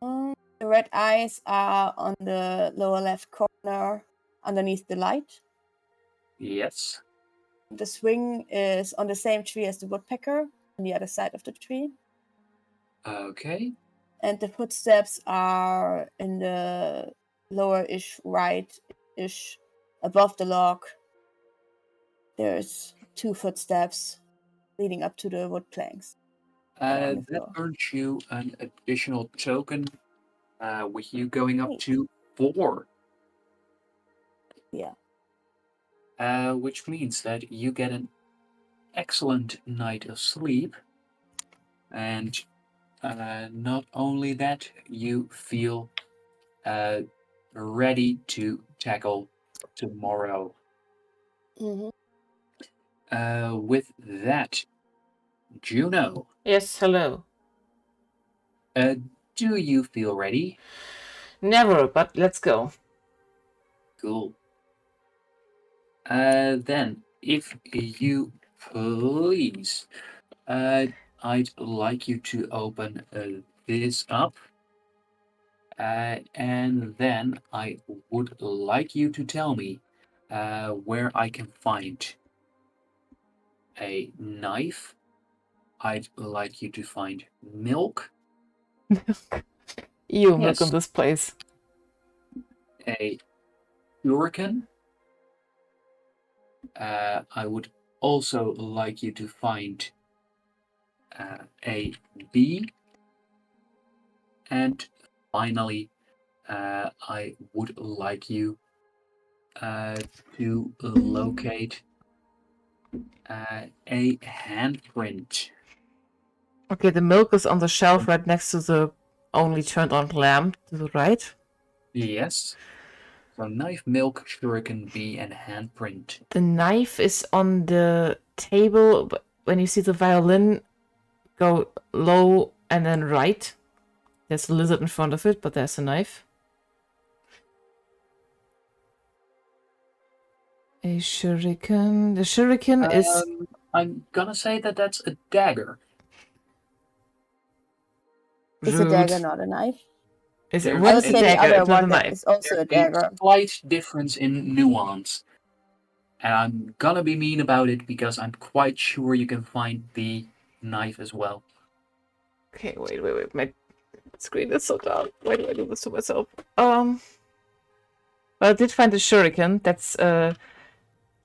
C: The red eyes are on the lower left corner underneath the light.
A: Yes.
C: The swing is on the same tree as the woodpecker on the other side of the tree.
A: Okay.
C: And the footsteps are in the lower-ish right-ish above the log. There's 2 footsteps leading up to the wood planks.
A: That earns you an additional token, with you going up to 4.
C: Yeah.
A: Which means that you get an excellent night of sleep, and not only that, you feel ready to tackle tomorrow.
C: Mm-hmm.
A: With that, Juno,
B: Yes, hello.
A: do you feel ready?
B: Never, but let's go.
A: Cool. Then, if you please, I'd like you to open this up. And then I would like you to tell me where I can find a knife. I'd like you to find milk.
B: You milk
A: Yes.
B: on this place.
A: A hurricane. I would also like you to find a bee. And finally, I would like you to locate a handprint.
B: Okay, the milk is on the shelf right next to the only turned on lamp to the right.
A: Yes. So knife, milk, shuriken, bee, and handprint.
B: The knife is on the table, but when you see the violin go low and then right, there's a lizard in front of it, but there's a knife. A shuriken. The shuriken is...
A: I'm gonna say that that's a dagger.
C: It's a
B: rude.
C: dagger, not a knife.
B: Is it?
A: There's
B: What
C: I
B: is
C: would
B: a
C: say the
B: dagger?
C: other
B: It's not a
C: one that
B: knife.
C: is also a
A: There's
C: dagger.
A: slight difference in nuance. And I'm gonna be mean about it because I'm quite sure you can find the knife as well.
B: Okay, wait. My screen is so dark. Why do I do this to myself? Well, I did find the shuriken. That's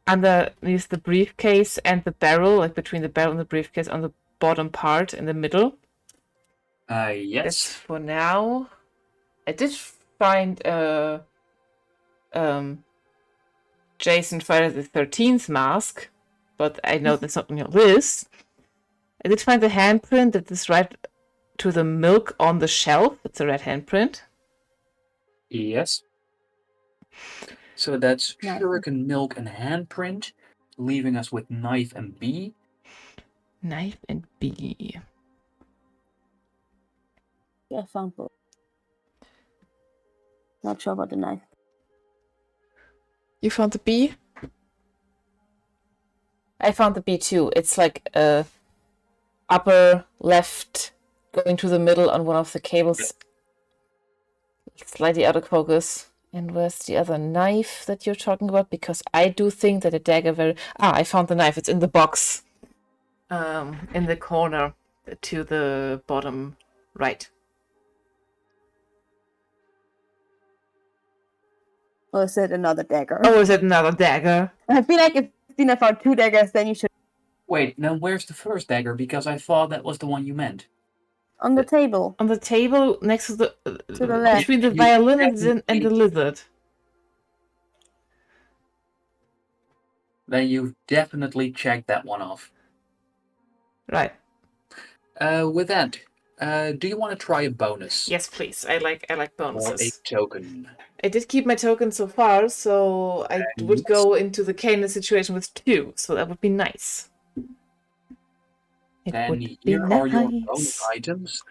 B: underneath the briefcase and the barrel, like between the barrel and the briefcase on the bottom part in the middle. That's
A: Yes.
B: for now. I did find Jason Friday the 13th mask, but I know that's not on your list. I did find the handprint that is right to the milk on the shelf. It's a red handprint.
A: Yes. So that's
C: Nice.
A: shuriken, milk, and handprint, leaving us with knife and bee.
B: Knife and bee.
C: Yeah, I found both. Not sure about the knife.
B: You found the bee? I found the bee too. It's like upper left going to the middle on one of the cables. Slightly out of focus. And where's the other knife that you're talking about? Because I do think that a dagger I found the knife. It's in the box. In the corner to the bottom right.
C: Or is it another dagger?
B: Oh, is it another dagger?
C: I feel like if Stina found two daggers, then you should...
A: Wait, now where's the first dagger? Because I thought that was the one you meant.
C: On the table.
B: On the table next to the
C: left.
B: between the
A: You
B: violin and
A: definitely-
B: the lizard.
A: Then you've definitely checked that one off.
B: Right.
A: With that, do you want to try a bonus?
B: Yes, please. I like
A: Or a
B: bonuses.
A: token?
B: I did keep my token so far, so I would
A: Yes.
B: go into the Canaan situation with 2, so that would be nice. It
A: Then
B: would be
A: here are your bonus
B: nice.
A: items.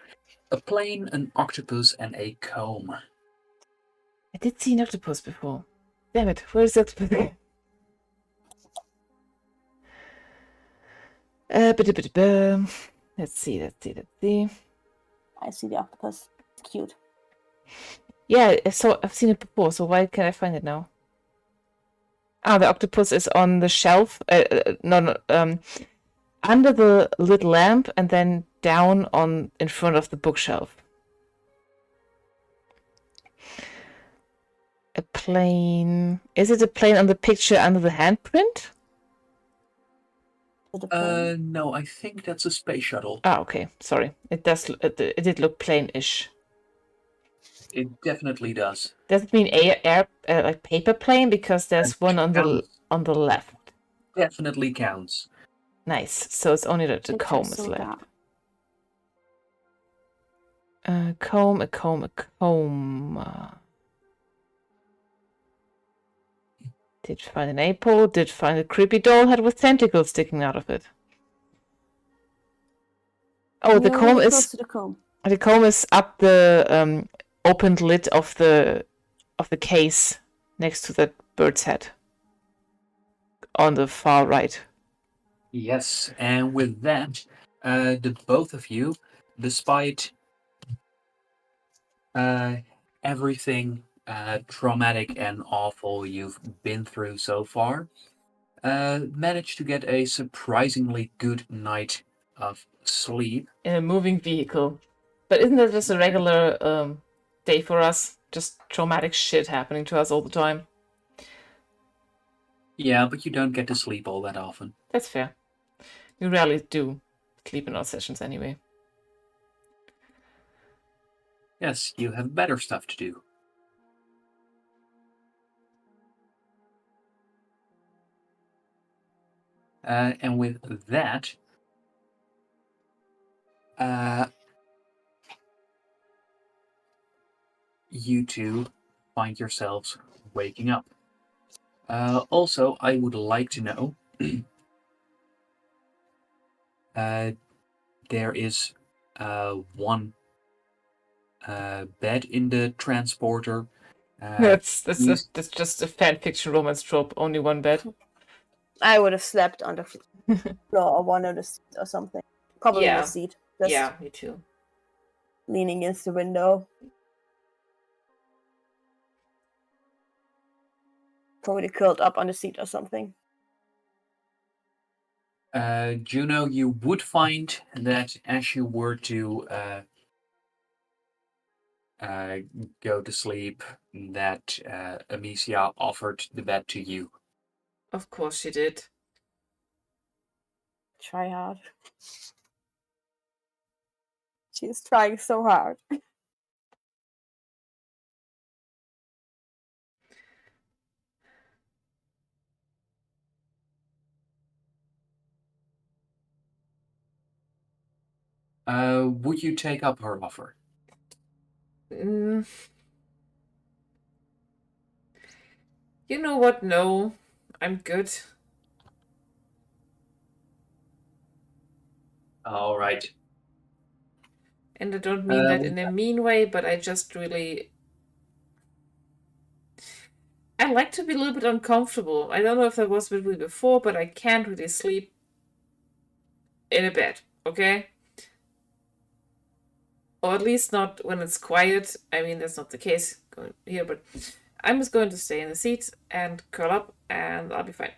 A: A plane, an octopus, and a comb.
B: I did see an octopus before. Damn it, where's the octopus? Let's see.
C: I see the octopus. It's cute.
B: Yeah, I've seen it before, so why can't I find it now? Ah, the octopus is on the shelf. Under the lit lamp and then down in front of the bookshelf. A plane. Is it a plane on the picture under the handprint?
C: Is it a plane?
A: No, I think that's a space shuttle.
B: Ah, okay. Sorry. It did look plain-ish.
A: It definitely does.
B: Does it mean like paper plane? Because there's one on the left.
A: Definitely counts.
B: Nice. So it's only that the
C: Picture's
B: comb is
C: so
B: left.
C: dark.
B: A comb. Did find an apple. Did find a creepy doll head with tentacles sticking out of it. Oh, the
C: Yeah,
B: comb
C: really
B: is
C: close to the comb.
B: the comb is up the opened lid of the case next to that bird's head on the far right.
A: Yes, and with that, the both of you, despite everything traumatic and awful you've been through so far, managed to get a surprisingly good night of sleep.
B: In a moving vehicle. But isn't that just a regular day for us? Just traumatic shit happening to us all the time.
A: Yeah, but you don't get to sleep all that often.
B: That's fair. We rarely do sleep in our sessions anyway.
A: Yes, you have better stuff to do. And with that, you two find yourselves waking up. Also, I would like to know, there is one bed in the transporter.
B: That's
A: Please-
B: that's just a fan fiction romance trope. Only one bed.
C: I would have slept on the floor or one of the seat or something. Probably in
B: Yeah.
C: the seat, just
B: Yeah, me too.
C: leaning against the window. Probably curled up on the seat or something.
A: Juno, you would find that as you were to go to sleep, that Amicia offered the bed to you.
B: Of course she did.
C: Try hard. She's trying so hard.
A: Would you take up her offer?
B: Mm. You know what? No, I'm good.
A: All right.
B: And I don't mean that in a mean way, but I just really... I like to be a little bit uncomfortable. I don't know if that was with me before, but I can't really sleep in a bed, okay? Or at least not when it's quiet. I mean, that's not the case here, but I'm just going to stay in the seat and curl up, and I'll be fine.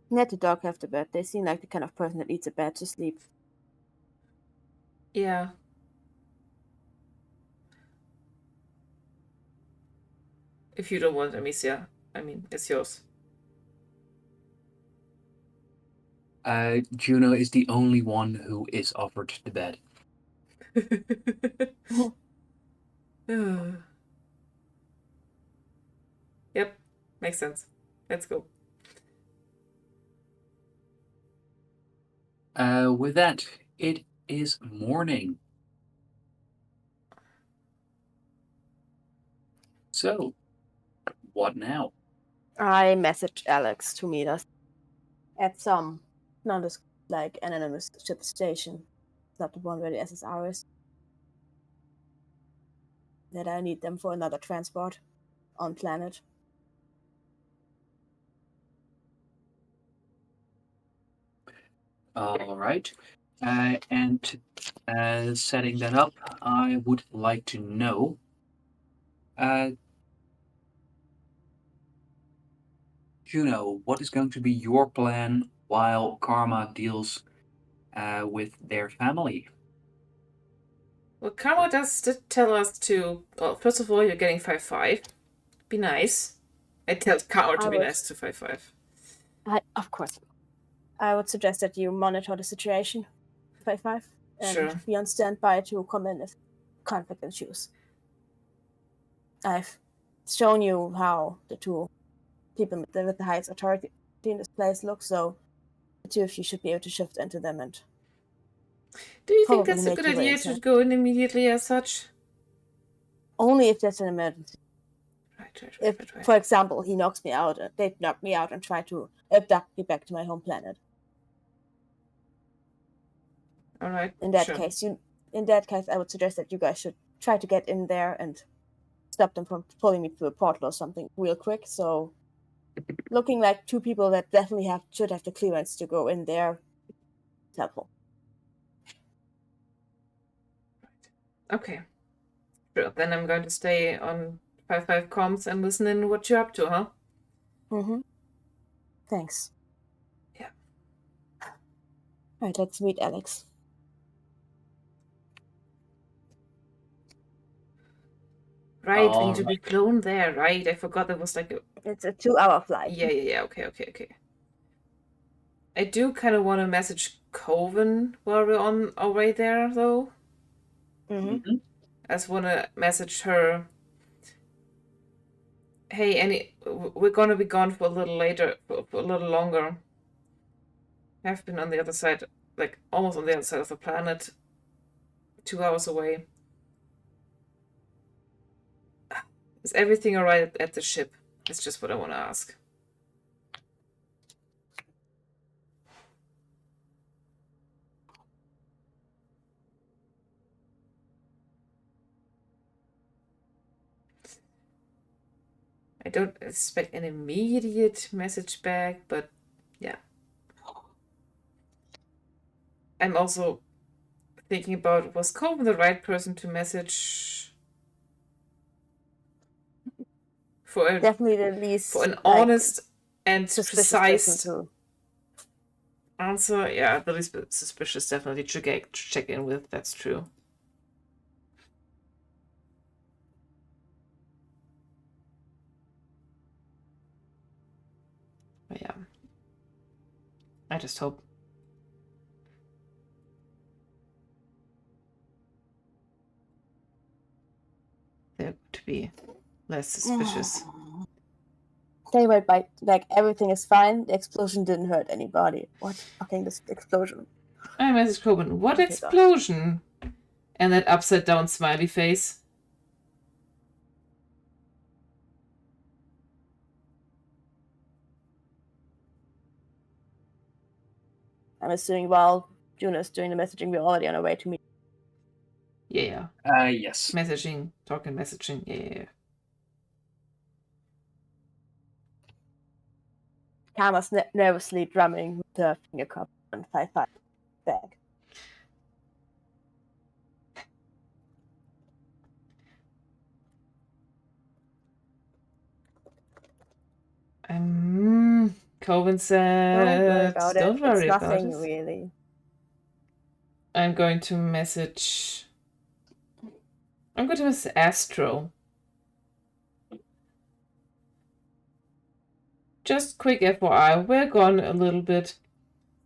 C: Let the dog have the bed. They seem like the kind of person that needs a bed to sleep.
B: Yeah. If you don't want Amicia, I mean, it's yours.
A: Juno is the only one who is offered the bed.
B: Yep, makes sense. Let's go.
A: With that, it is morning. So, what now?
C: I messaged Alex to meet us at some nondescript, like anonymous ship station. It's not the one where the SSR is. That I need them for another transport on planet.
A: All right. And setting that up, I would like to know, Juno, what is going to be your plan while Karma deals with their family?
B: Well, Karma does tell us to... Well, first of all, you're getting 5/5. Be nice. I tell Karma to be nice to 5/5.
C: Of course. I would suggest that you monitor the situation, 5/5, and
B: Sure.
C: be on standby to come in if conflict ensues. I've shown you how the two people with the highest authority in this place look, so the two of you should be able to shift into them and
B: Do you think
C: probably
B: that's a
C: make
B: good
C: your way
B: idea
C: inside.
B: to go in immediately as such?
C: Only if there's an emergency.
B: Right.
C: If, for example, he knocks me out, they knock me out and try to abduct me back to my home planet.
B: All right.
C: In that
B: sure.
C: case, I would suggest that you guys should try to get in there and stop them from pulling me through a portal or something real quick. So, looking like two people that definitely should have the clearance to go in there is helpful.
B: Okay. Sure. Then I'm going to stay on 5/5 comms and listen in what you're up to, huh?
C: Mm-hmm. Thanks.
B: Yeah.
C: All right, let's meet Alex.
B: Right, we need to be flown there, right? I forgot that was like a...
C: It's a 2-hour flight.
B: Yeah. Okay. I do kind of want to message Coven while we're on our way there, though.
C: Mm-hmm.
B: I just want to message her. Hey, we're gonna be gone for a little later, for a little longer. have been on the other side, like almost on the other side of the planet, 2 hours away. Is everything alright at the ship? That's just what I want to ask. I don't expect an immediate message back, but yeah. I'm also thinking about, was Coven the right person to message for
C: Definitely the least
B: an honest and
C: suspicious
B: precise
C: person too.
B: answer? Yeah, the least suspicious definitely to check in with. That's true. But yeah, I just hope they're to be less suspicious.
C: They went by like everything is fine. The explosion didn't hurt anybody. What fucking this explosion?
B: I messaged Coben, what
C: Okay,
B: explosion? And that upside down smiley face.
C: I'm assuming while Juno's doing the messaging, we're already on our way to meet.
B: Yeah.
A: Yes.
B: Messaging, talking, messaging. Yeah.
C: Karma's nervously drumming with her finger cup on 5-5 bag.
B: Coven said,
C: Don't worry about it.
B: Don't worry
C: it's
B: about
C: nothing
B: it.
C: really.
B: I'm going to message Astro. Just quick FYI, we're gone a little bit.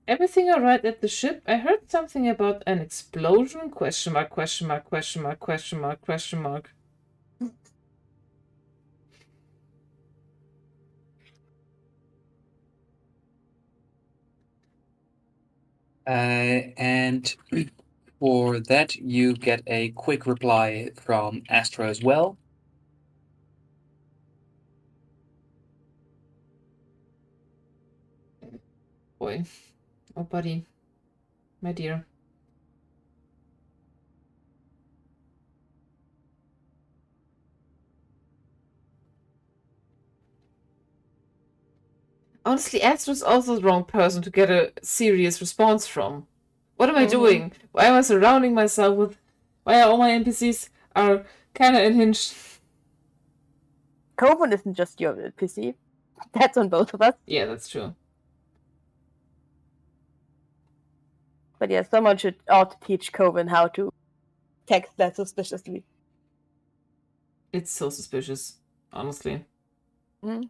B: Everything alright at the ship? I heard something about an explosion? Question mark, question mark, question mark, question mark, question mark.
A: And for that, you get a quick reply from Astra as well.
B: Boy. Oh, buddy. My dear. Honestly, Astra's also the wrong person to get a serious response from. What am I doing? Why am I surrounding myself with... Why are all my NPCs are kind of unhinged?
C: Coven isn't just your NPC. That's on both of us.
B: Yeah, that's true.
C: But yeah, someone ought to teach Coven how to text that suspiciously.
B: It's so suspicious, honestly.
C: Mm-hmm.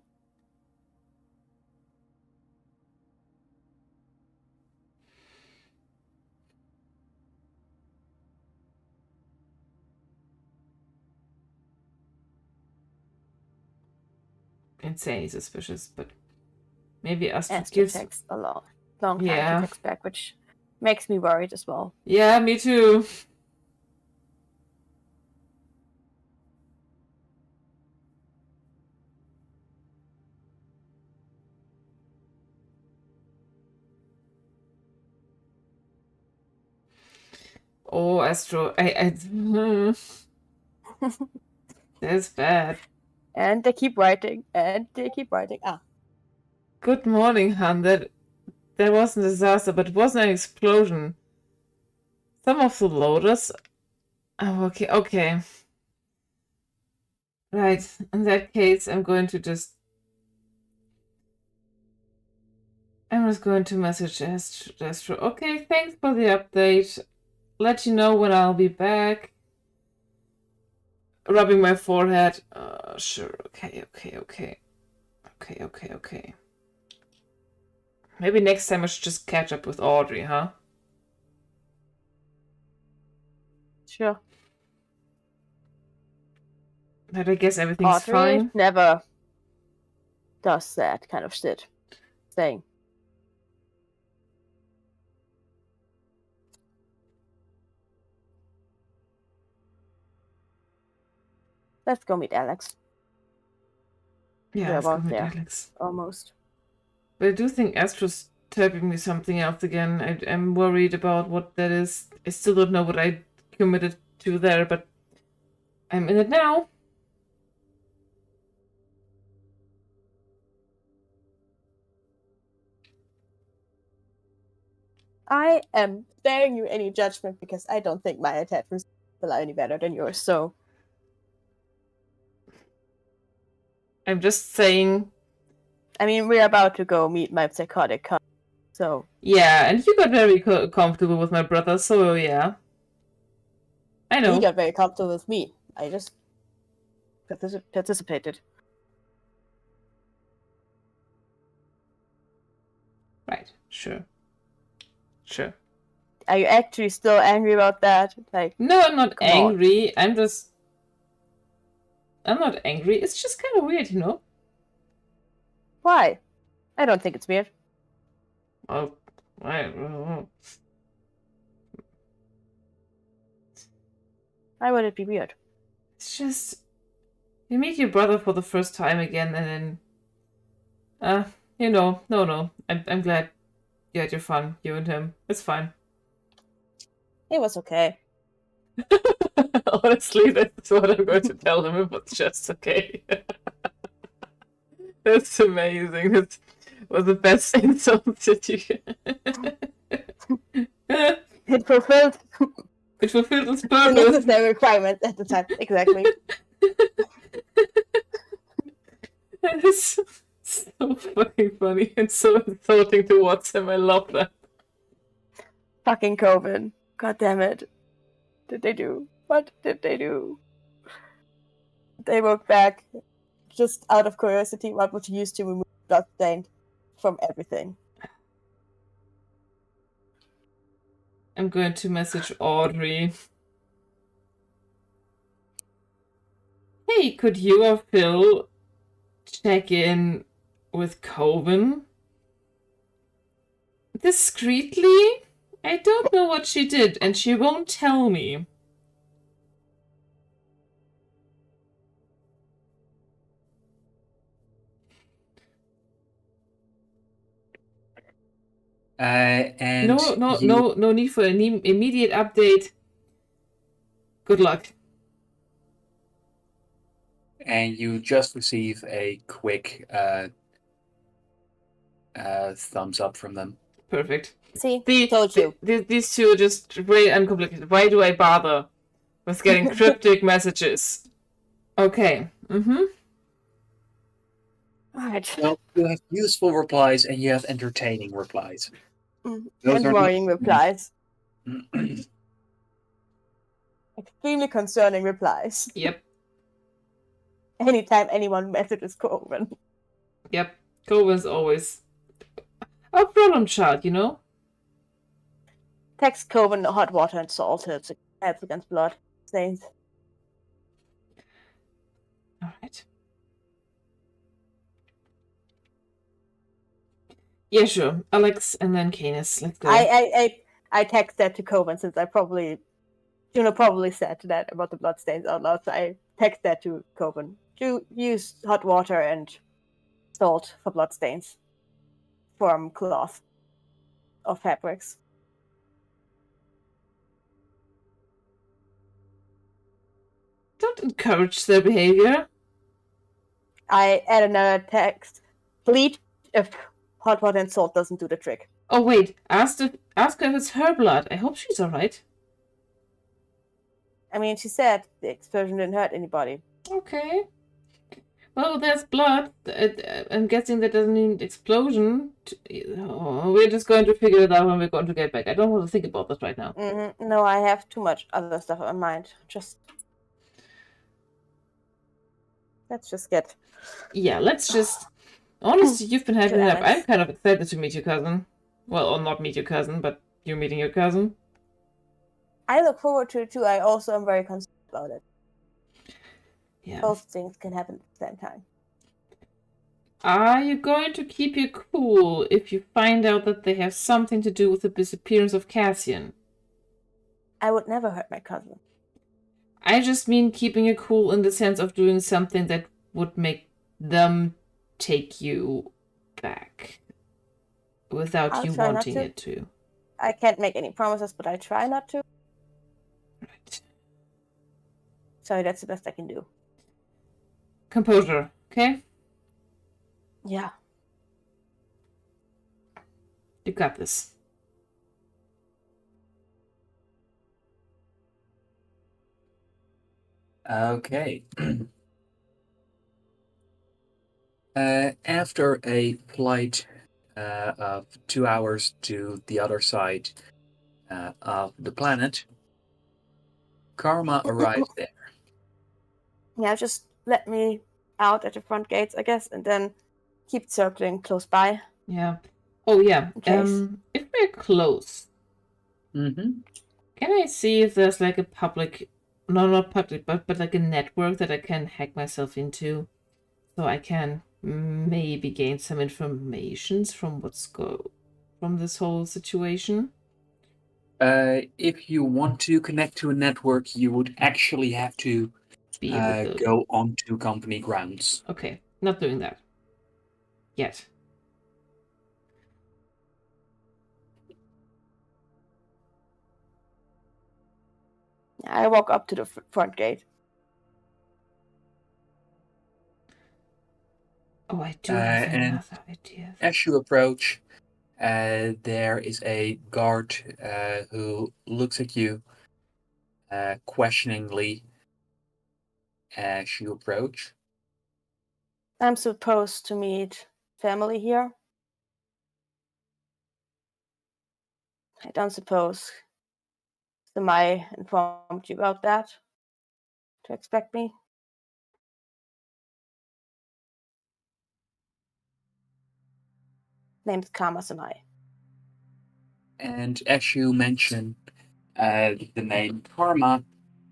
B: Insanely suspicious, but maybe Astra
C: Astro
B: gives...
C: texts a long time to text back, which makes me worried as well.
B: Yeah, me too. Oh, Astro, that's bad.
C: And they keep writing, and they keep writing.
B: Good morning, Han. That wasn't a disaster, but it wasn't an explosion. Some of the loaders... Oh, okay. Right, in that case, I'm just going to message Astro. Okay, thanks for the update. Let you know when I'll be back. Rubbing my forehead. Sure. Okay. Maybe next time I should just catch up with Audrey, huh?
C: Sure.
B: But I guess everything's
C: Audrey
B: fine.
C: Never does that kind of shit thing. Let's go meet Alex.
B: Yeah,
C: We're
B: let's go
C: about
B: meet
C: there.
B: Alex.
C: Almost.
B: But I do think Astro's typing me something else again. I'm worried about what that is. I still don't know what I committed to there, but I'm in it now.
C: I am sparing you any judgment because I don't think my attachments are any better than yours, so...
B: I'm just saying...
C: I mean, we're about to go meet my psychotic cousin, so...
B: Yeah, and you got very comfortable with my brother, so yeah. I know.
C: He got very comfortable with me. I just... participated.
B: Right, sure. Sure.
C: Are you actually still angry about that? Like,
B: no, I'm not
C: come on.
B: angry. I'm not angry. It's just kind of weird, you know?
C: Why? I don't think it's weird.
B: Oh, I don't know.
C: Why would it be weird?
B: It's just... You meet your brother for the first time again, and then... you know, no. I'm glad you had your fun, you and him. It's fine.
C: It was okay.
B: Honestly, that's what I'm going to tell him. It was just okay. That's amazing. That was the best insult that you
C: It fulfilled
B: It fulfilled its
C: the
B: purpose.
C: necessary requirements at the time. Exactly.
B: That is so fucking funny and so insulting towards him. I love that.
C: Fucking COVID. God damn it. Did they do? What did they do? They wrote back, just out of curiosity, what would you use to remove bloodstain from everything?
B: I'm going to message Audrey. Hey, could you or Phil check in with Coven? Discreetly? I don't know what she did, and she won't tell me.
A: And
B: No need for an immediate update. Good luck.
A: And you just receive a quick thumbs up from them.
B: Perfect.
C: See, told you.
B: These two are just very uncomplicated. Why do I bother with getting cryptic messages? Okay.
C: Alright.
A: Well, you have useful replies and you have entertaining replies.
C: And
A: Those are
C: worrying replies.
A: not-
C: Extremely concerning replies.
B: Yep.
C: Anytime anyone messages Coven.
B: Yep. Coven's always a problem child, you know?
C: Text Coven hot water and salt helps against blood stains.
B: Alright. Yeah, sure. Alex and then Canis. Let's go.
C: I text that to Coven since Juno probably said that about the bloodstains out loud, so I text that to Coven. To use hot water and salt for bloodstains from cloth or fabrics.
B: Don't encourage their behavior.
C: I add another text. Bleed if hot water and salt doesn't do the trick.
B: Oh wait, ask her if it's her blood. I hope she's alright.
C: I mean, she said the explosion didn't hurt anybody.
B: Okay. Well, there's blood. I'm guessing that doesn't mean explosion. We're just going to figure it out when we're going to get back. I don't want to think about this right now.
C: No, I have too much other stuff on my mind. Let's just get...
B: Yeah, let's just... Honestly, you've been hyping it up. I'm kind of excited to meet your cousin. Well, or not meet your cousin, but you meeting your cousin.
C: I look forward to it too. I also am very concerned about it.
B: Yeah.
C: Both things can happen at the same time.
B: Are you going to keep your cool if you find out that they have something to do with the disappearance of Cassian?
C: I would never hurt my cousin.
B: I just mean keeping it cool in the sense of doing something that would make them take you back without
C: I'll
B: you
C: try not
B: wanting
C: to.
B: it to.
C: I can't make any promises, but I try not to.
B: Right.
C: Sorry, that's the best I can do.
B: Composure, okay?
C: Yeah.
B: You got this.
A: Okay. After a flight of 2 hours to the other side of the planet, Karma arrives there.
C: Yeah, just let me out at the front gates, I guess, and then keep circling close by.
B: Yeah. Oh, yeah.
C: In case.
B: If we're close,
A: Mm-hmm.
B: can I see if there's like a public, no, not public, but like a network that I can hack myself into, so I can maybe gain some informations from from this whole situation?
A: If you want to connect to a network, you would actually have to
B: Be in the building.
A: go onto company grounds.
B: Okay, not doing that yet.
C: I walk up to the front gate.
B: Oh, I do have
A: And
B: another idea.
A: as you approach, there is a guard who looks at you questioningly as you approach.
C: I'm supposed to meet family here. I don't suppose Samai informed you about that to expect me. Name's Kama Samai.
A: And as you mention the name Karma,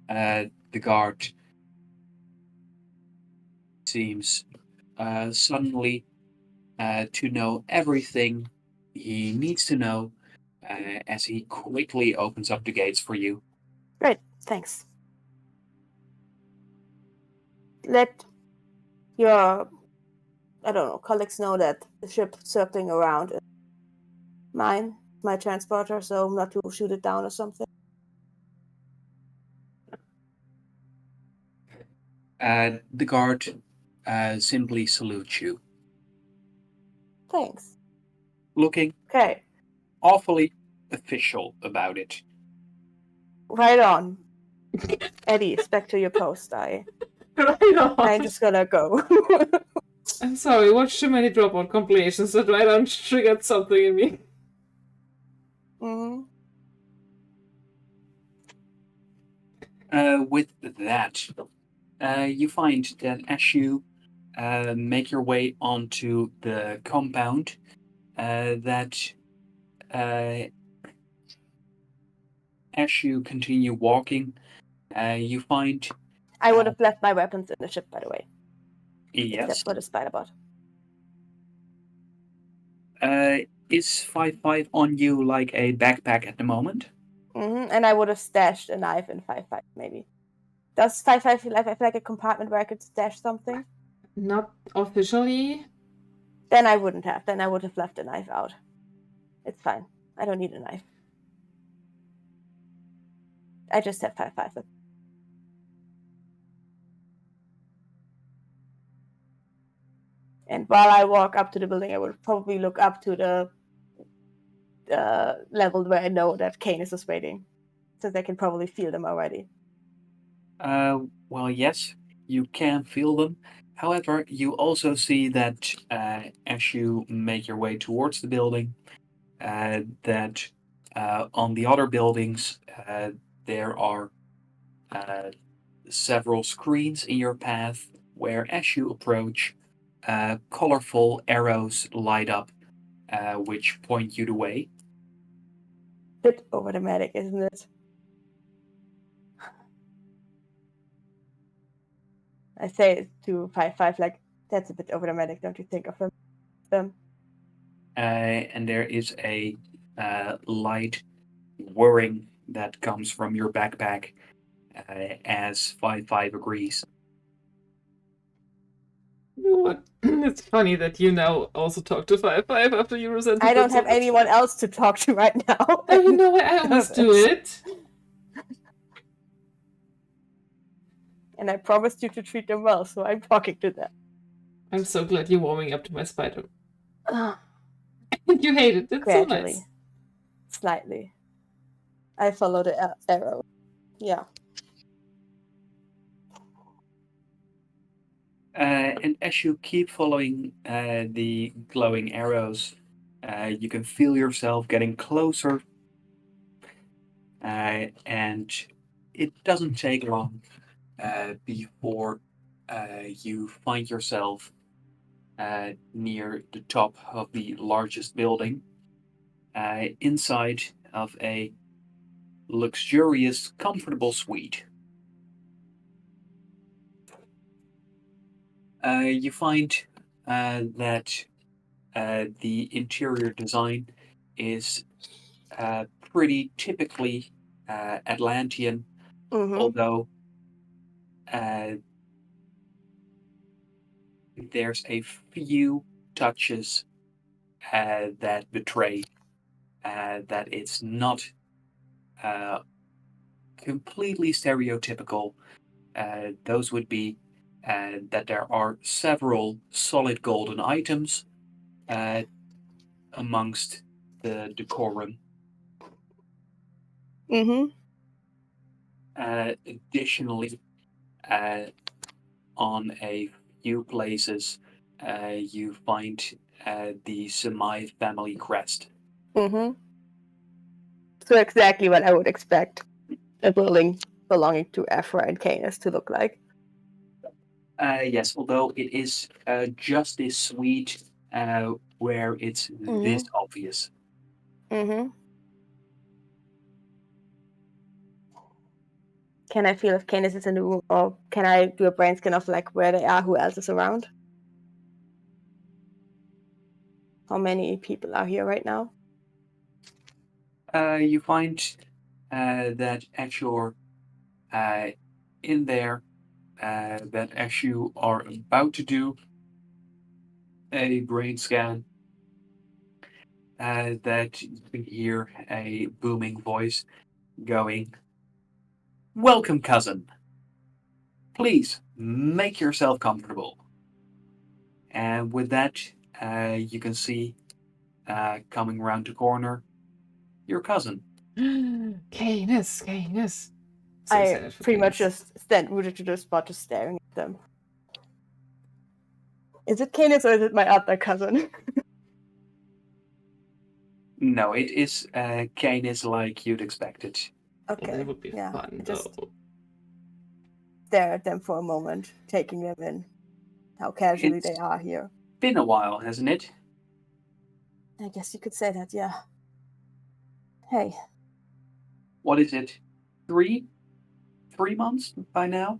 A: the guard seems suddenly to know everything he needs to know as he quickly opens up the gates for you.
C: Great, thanks. Let your, I don't know, colleagues know that the ship circling around is mine, my transporter, so not to shoot it down or something.
A: The guard simply salutes you,
C: Thanks.
A: looking
C: Okay,
A: awfully official about it.
C: right on. Eddie, back to your post.
B: Right on.
C: I'm just gonna go.
B: I'm sorry, watched too many Dropout compilations that right on triggered something in me.
C: Mm-hmm.
A: With that, you find that as you make your way onto the compound, that as you continue walking, you find
C: I would have left my weapons in the ship, by the way. If
A: yes.
C: that's what it's bad about.
A: Is 5-5 on you like a backpack at the moment?
C: Mm-hmm. And I would have stashed a knife in 5-5, maybe. Does 5-5 feel like a compartment where I could stash something?
B: Not officially.
C: Then I wouldn't have. Then I would have left the knife out. It's fine. I don't need a knife. I just have 5-5. And while I walk up to the building, I would probably look up to the level where I know that Canis is waiting, since I can probably feel them already.
A: Well, yes, you can feel them. However, you also see that as you make your way towards the building, that on the other buildings there are several screens in your path where, as you approach, colorful arrows light up, which point you the way.
C: Bit overdramatic, isn't it? I say it to 5-5, like, that's a bit overdramatic, don't you think of them?
A: And there is a light whirring that comes from your backpack as 5-5 agrees.
B: You know what? It's funny that you now also talk to 5-5 after you resented
C: I
B: that
C: don't
B: so
C: have
B: much.
C: anyone else to talk to right now.
B: Oh, you know what? I always do it.
C: And I promised you to treat them well, so I'm talking to them.
B: I'm so glad you're warming up to my spider. You hate it. It's
C: Gradually.
B: so nice.
C: Slightly. I follow the arrow. Yeah.
A: And as you keep following the glowing arrows, you can feel yourself getting closer, and it doesn't take long before you find yourself near the top of the largest building, inside of a luxurious, comfortable suite. You find that the interior design is pretty typically Atlantean,
C: Mm-hmm.
A: although uh, there's a few touches that betray that it's not uh, completely stereotypical. Those would be that there are several solid golden items uh, amongst the decorum.
C: Mm-hmm.
A: Additionally, uh, on a few places, you find the Semai family crest.
C: Mm-hmm. So exactly what I would expect a building belonging to Aphra and Canis to look like.
A: Yes, although it is just this suite where it's this obvious.
C: Mm-hmm. Can I feel if Canis is in the room, or can I do a brain scan of like where they are, who else is around? How many people are here right now?
A: You find that as you're in there, that as you are about to do a brain scan, that you can hear a booming voice going, "Welcome, cousin. Please make yourself comfortable." And with that, you can see coming around the corner your cousin.
B: Canis. So
C: I
B: excited for
C: pretty much
B: Canis.
C: just stand rooted to the spot, just staring at them. Is it Canis or is it my other cousin?
A: No, it is Canis like you'd expect it.
C: Okay.
B: That would be
C: Yeah.
B: fun,
C: I just
B: though.
C: stare at them for a moment, taking them in. How casually
A: It's
C: they are here.
A: been a while, hasn't it?
C: I guess you could say that, yeah. Hey.
A: What is it? 3 months by now?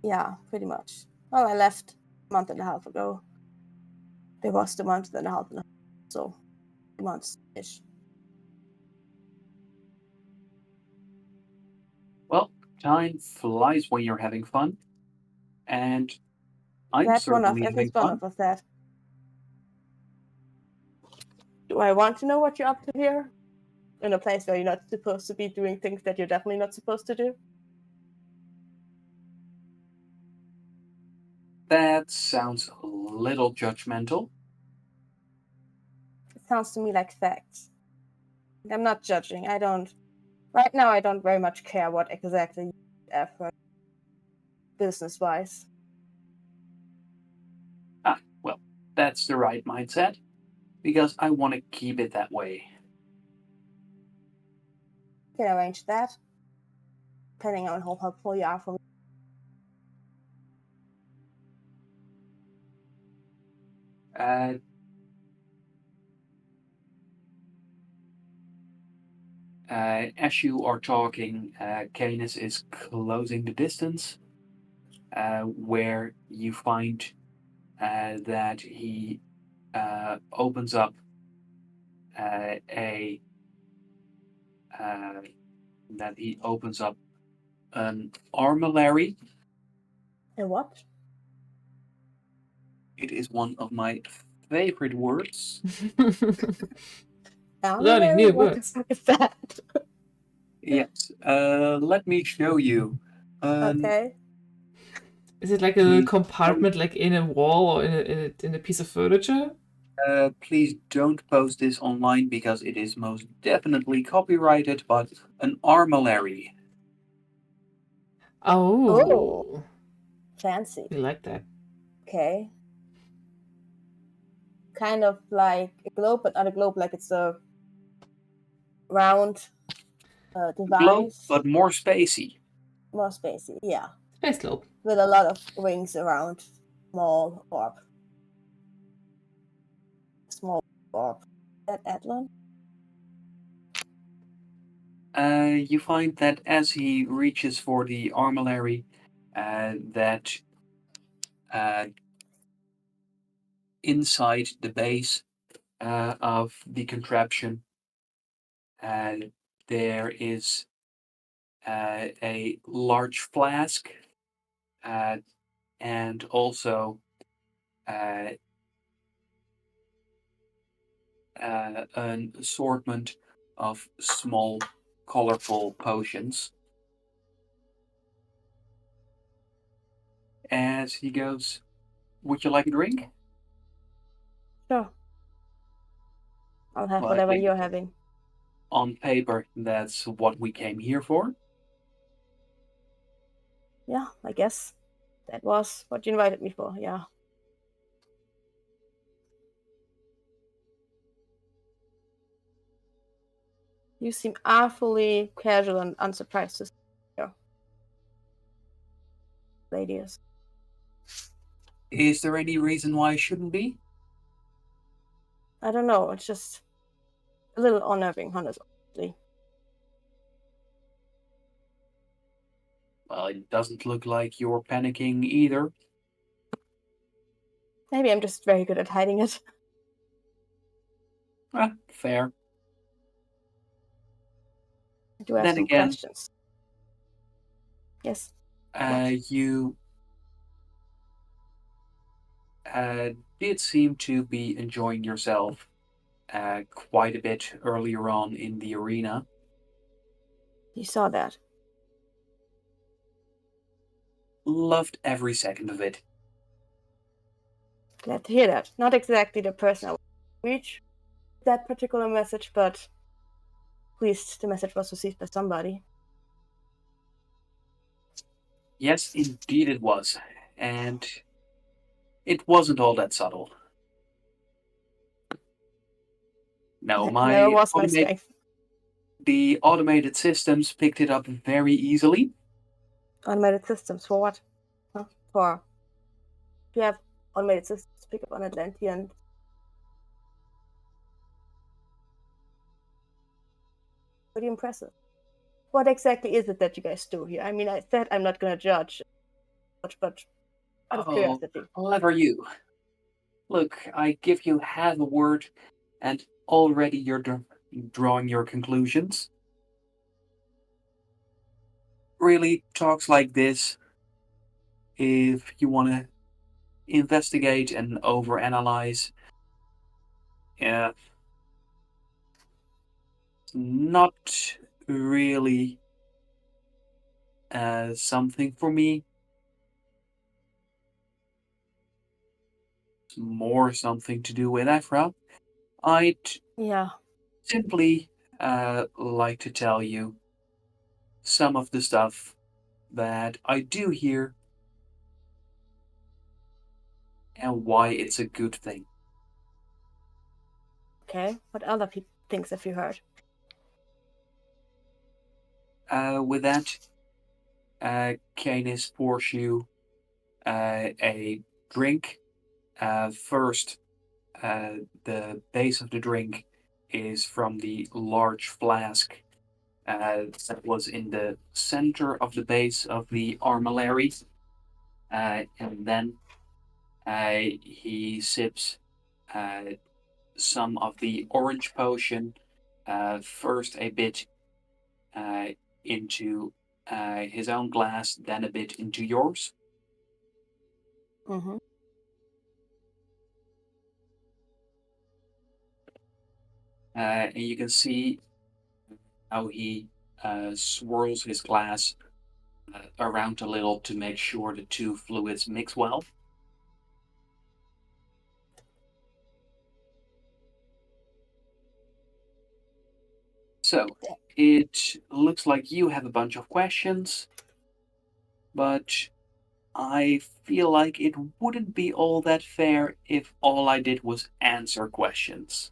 C: Yeah, pretty much. Well, I left a month and a half ago. They was the month and a half, so 2 months-ish.
A: Well, time flies when you're having fun, and I'm
C: That's one of,
A: certainly
C: at
A: having
C: least one
A: fun.
C: of us that. Do I want to know what you're up to here? In a place where you're not supposed to be doing things that you're definitely not supposed to do?
A: That sounds a little judgmental.
C: It sounds to me like facts. I'm not judging. Right now, I don't very much care what exactly you do effort business-wise.
A: Well, that's the right mindset, because I want to keep it that way.
C: You can arrange that, depending on how helpful you are for me.
A: Uh, as you are talking, Canis is closing the distance, where you find that he opens up a that he opens up an armillary.
C: And what?
A: It is one of my favorite words.
B: Learning new
C: What the
B: words.
C: fuck is that?
A: Yes. Let me show you.
C: Okay.
B: Is it like a little
A: Please
B: compartment, like in a wall or in a piece of furniture?
A: please don't post this online because it is most definitely copyrighted, but an armillary.
B: Oh,
C: Fancy.
B: you like that?
C: Okay. Kind of like a globe, but not a globe, like it's a round
A: Globe,
C: device.
A: but more spacey.
C: More spacey, yeah.
B: Space globe.
C: With a lot of rings around. Small orb. Small orb. That Atlan?
A: You find that as he reaches for the armillary, that uh, inside the base of the contraption, uh, there is a large flask and also uh, an assortment of small, colorful potions. As he goes, "Would you like a drink?"
C: Sure. I'll have
A: Well, I
C: whatever
A: think
C: you're having.
A: on paper, that's what we came here for.
C: Yeah, I guess that was what you invited me for, yeah. You seem awfully casual and unsurprised to see here, ladies.
A: Is there any reason why I shouldn't be?
C: I don't know, it's just a little unnerving, honestly.
A: Well, it doesn't look like you're panicking either.
C: Maybe I'm just very good at hiding it.
A: Fair.
C: I do have
A: Then
C: some
A: again,
C: questions. Yes. What?
A: you did seem to be enjoying yourself quite a bit earlier on in the arena.
C: You saw that.
A: Loved every second of it.
C: Glad to hear that. Not exactly the person I would reach with that particular message, but at least the message was received by somebody.
A: Yes, indeed it was. And it wasn't all that subtle. No,
C: That never was my strength.
A: the automated systems picked it up very easily.
C: Automated systems for what? Huh? For if you have automated systems to pick up on Atlantean. Pretty impressive. What exactly is it that you guys do here? I mean, I said I'm not gonna judge much, but out of
A: Oh,
C: curiosity.
A: clever you. Look, I give you half a word, and already you're drawing your conclusions. Really, talks like this, if you want to investigate and overanalyze, yeah, not really something for me. It's more something to do with Afra. I'd
C: Yeah.
A: simply like to tell you some of the stuff that I do here and why it's a good thing.
C: Okay. What other things have you heard?
A: With that, Canis pours you a drink. First, the base of the drink is from the large flask that was in the center of the base of the armillary. And then he sips some of the orange potion, first a bit into his own glass, then a bit into yours.
C: Mm-hmm.
A: And you can see how he swirls his glass around a little to make sure the two fluids mix well. So, it looks like you have a bunch of questions, but I feel like it wouldn't be all that fair if all I did was answer questions.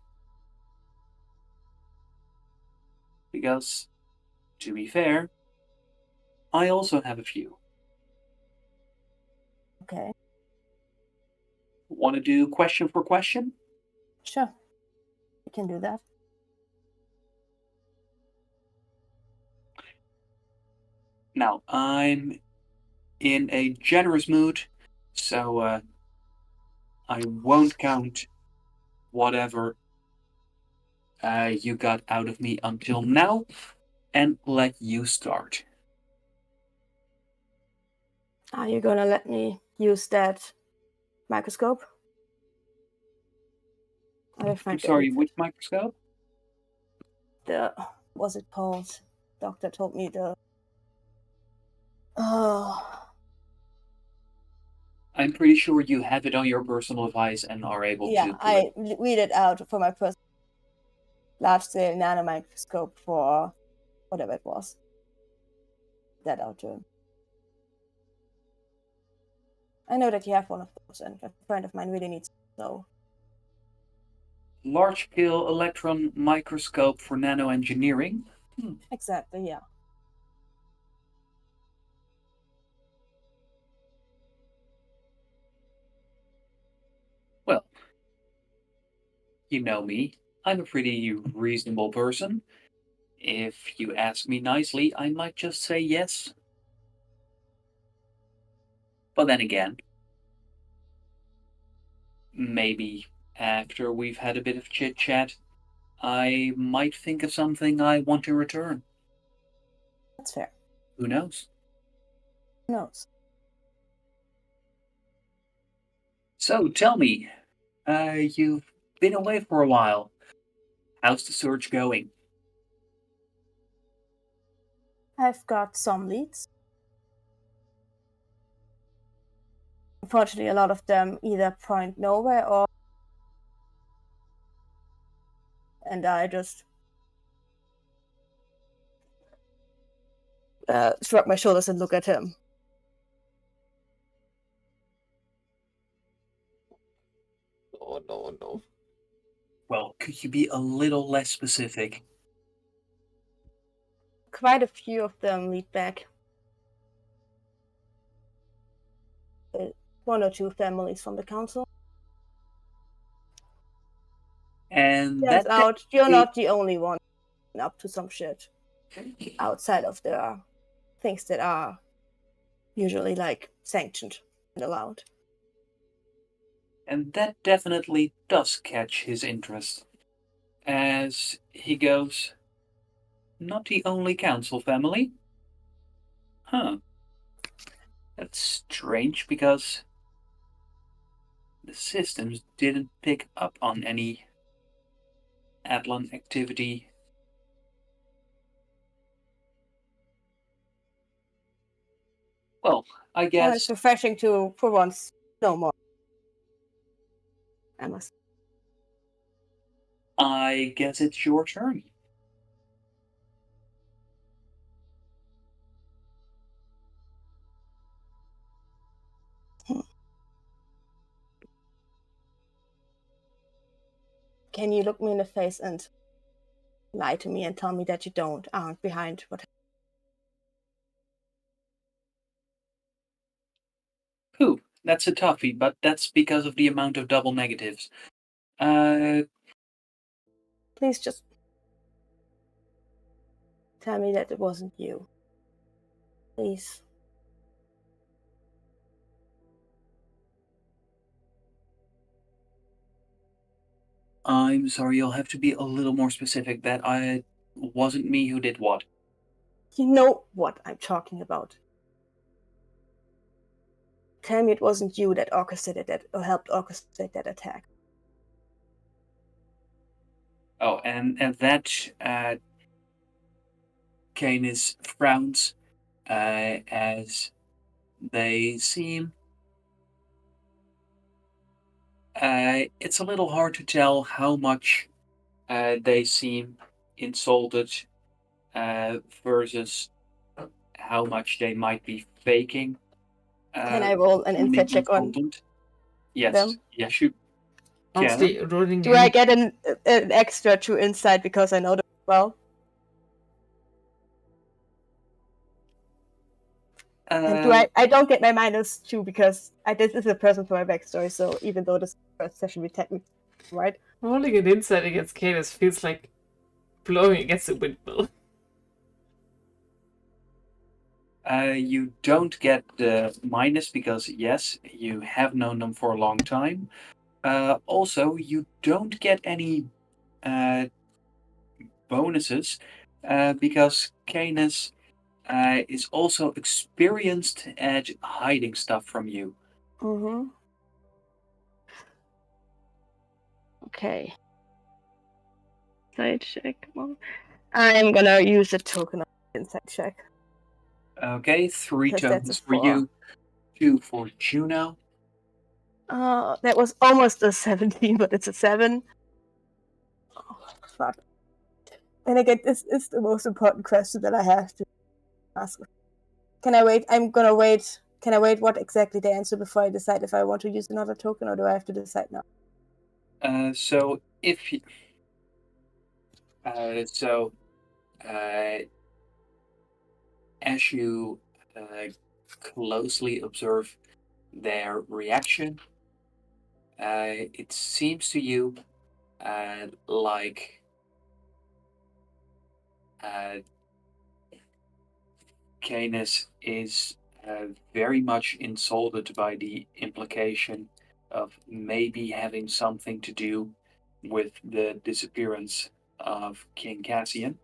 A: Because, to be fair, I also have a few.
C: Okay.
A: Want to do question for question?
C: Sure. We can do that.
A: Now, I'm in a generous mood, so I won't count whatever you got out of me until now and let you start.
C: Are you gonna let me use that microscope?
A: I'm sorry, which microscope?
C: What's it called? Doctor told me oh,
A: I'm pretty sure you have it on your personal device and are able
C: yeah,
A: to pull it.
C: I read it out for my first large-scale nanomicroscope for whatever it was. That out to him. I know that you have one of those, and a friend of mine really needs it, so.
A: Large scale electron microscope for nanoengineering.
C: Exactly, yeah.
A: Well, you know me. I'm a pretty reasonable person. If you ask me nicely, I might just say yes. But then again, maybe after we've had a bit of chit chat, I might think of something I want to return.
C: That's fair.
A: Who knows?
C: Who knows?
A: So tell me, you've been away for a while. How's the search going?
C: I've got some leads. Unfortunately, a lot of them either point nowhere or. And I just shrug my shoulders and look at him.
B: Oh, no, no.
A: Well, could you be a little less specific?
C: Quite a few of them lead back. One or two families from the council.
A: And
C: Turns
A: that
C: out you're not the only one up to some shit outside of the things that are usually like sanctioned and allowed.
A: and that definitely does catch his interest. As he goes, not the only council family? Huh. That's strange because the systems didn't pick up on any Atlan activity. Well, I
C: Well,
A: guess
C: it's refreshing to, for once, know more. I must.
A: it's your turn.
C: Can you look me in the face and lie to me and tell me that you aren't behind what?
A: Whew, that's a toughie, but that's because of the amount of double negatives. Uh,
C: Please just tell me that it wasn't you. Please.
A: I'm sorry, you'll have to be a little more specific that I wasn't me who did what.
C: You know what I'm talking about. Tell me it wasn't you that orchestrated that or helped orchestrate that attack.
A: Oh, and that Canis frowns as they seem. It's a little hard to tell how much they seem insulted versus how much they might be faking.
C: Can I roll an
A: Feeling
C: insight check on
A: insulted. Yes,
C: them?
A: yes, you can.
B: Honestly, rolling
C: Do I get an extra to insight because I know them well? And do I don't get my -2 because this is a person for my backstory, so even though this is the first session we technically right?
B: rolling an insight against Cadus feels like blowing against a windmill.
A: You don't get the minus because, yes, you have known them for a long time. Also, you don't get any bonuses because Canis is also experienced at hiding stuff from you.
C: Mm-hmm. Okay. Insight check. I'm gonna use a token of insight check.
A: Okay, 3
C: Because that's
A: tokens
C: a
A: for
C: 4.
A: you, 2 for Juno.
C: That was almost a 17, but it's a 7. Oh, fuck. And again, this is the most important question that I have to ask. Can I wait? I'm gonna wait. Can I wait what exactly they answer before I decide if I want to use another token, or do I have to decide now?
A: So if you, so as you closely observe their reaction, it seems to you like Canis is very much insulted by the implication of maybe having something to do with the disappearance of King Cassian.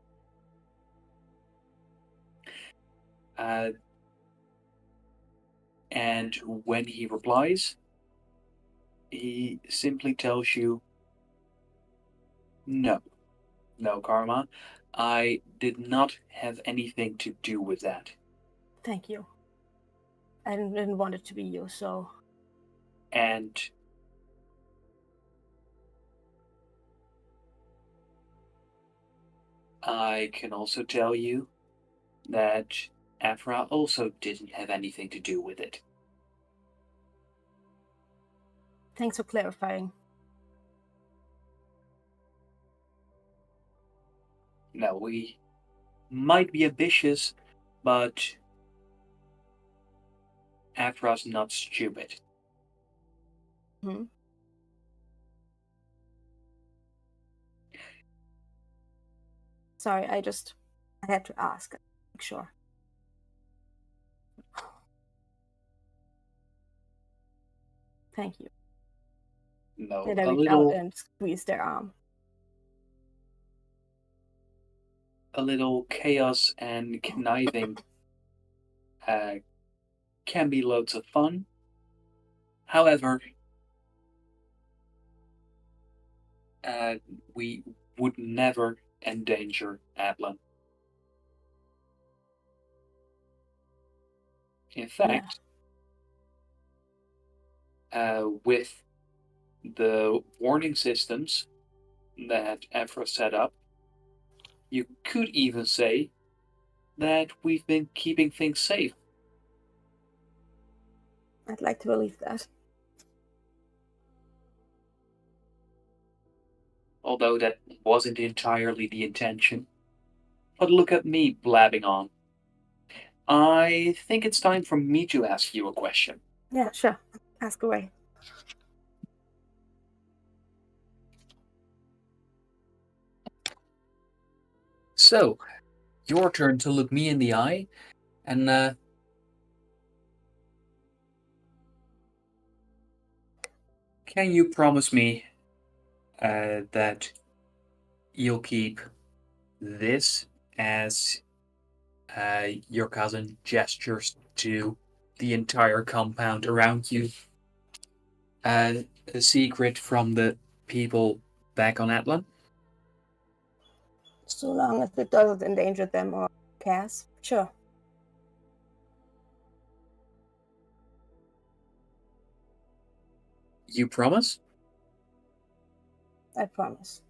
A: And when he replies, he simply tells you, no, no, Karma, I did not have anything to do with that.
C: Thank you. I didn't want it to be you, so.
A: And I can also tell you that Afra also didn't have anything to do with it.
C: Thanks for clarifying.
A: No, we might be ambitious, but Afra's not stupid.
C: Hmm. Sorry, I had to ask. Make sure. Thank you.
A: No,
C: Then I
A: a
C: reach out
A: little,
C: and squeeze their arm.
A: a little chaos and conniving can be loads of fun. However, we would never endanger Atlan. In fact, with the warning systems that Afra set up, you could even say that we've been keeping things safe.
C: I'd like to believe that.
A: Although that wasn't entirely the intention. But look at me blabbing on. I think it's time for me to ask you a question.
C: Yeah, sure. Ask away.
A: So, your turn to look me in the eye and can you promise me that you'll keep this as your cousin gestures to the entire compound around you. A secret from the people back on Atlan?
C: So long as it doesn't endanger them or Cass, sure.
A: You promise?
C: I promise.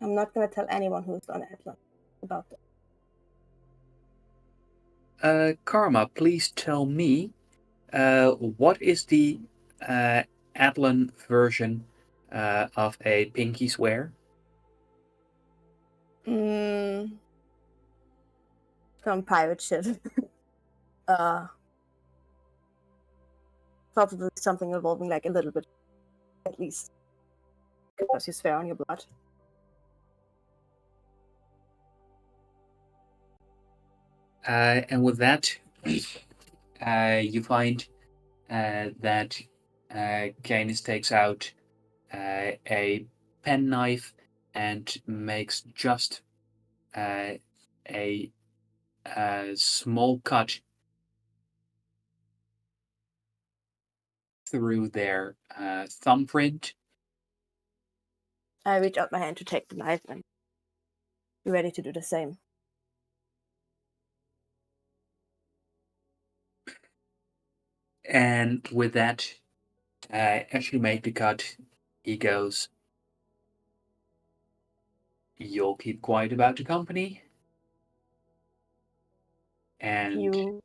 C: I'm not gonna tell anyone who's on Atlan about that.
A: Karma, please tell me, what is the Atlan version of a pinky swear?
C: Some pirate shit. Probably something involving like a little bit, at least, because you swear on your blood.
A: And with that, you find that Canis takes out a penknife and makes just a, a small cut through their thumbprint.
C: I reach out my hand to take the knife and be ready to do the same.
A: And with that, as you make the cut, he goes, "You'll keep quiet about the company?" And
C: You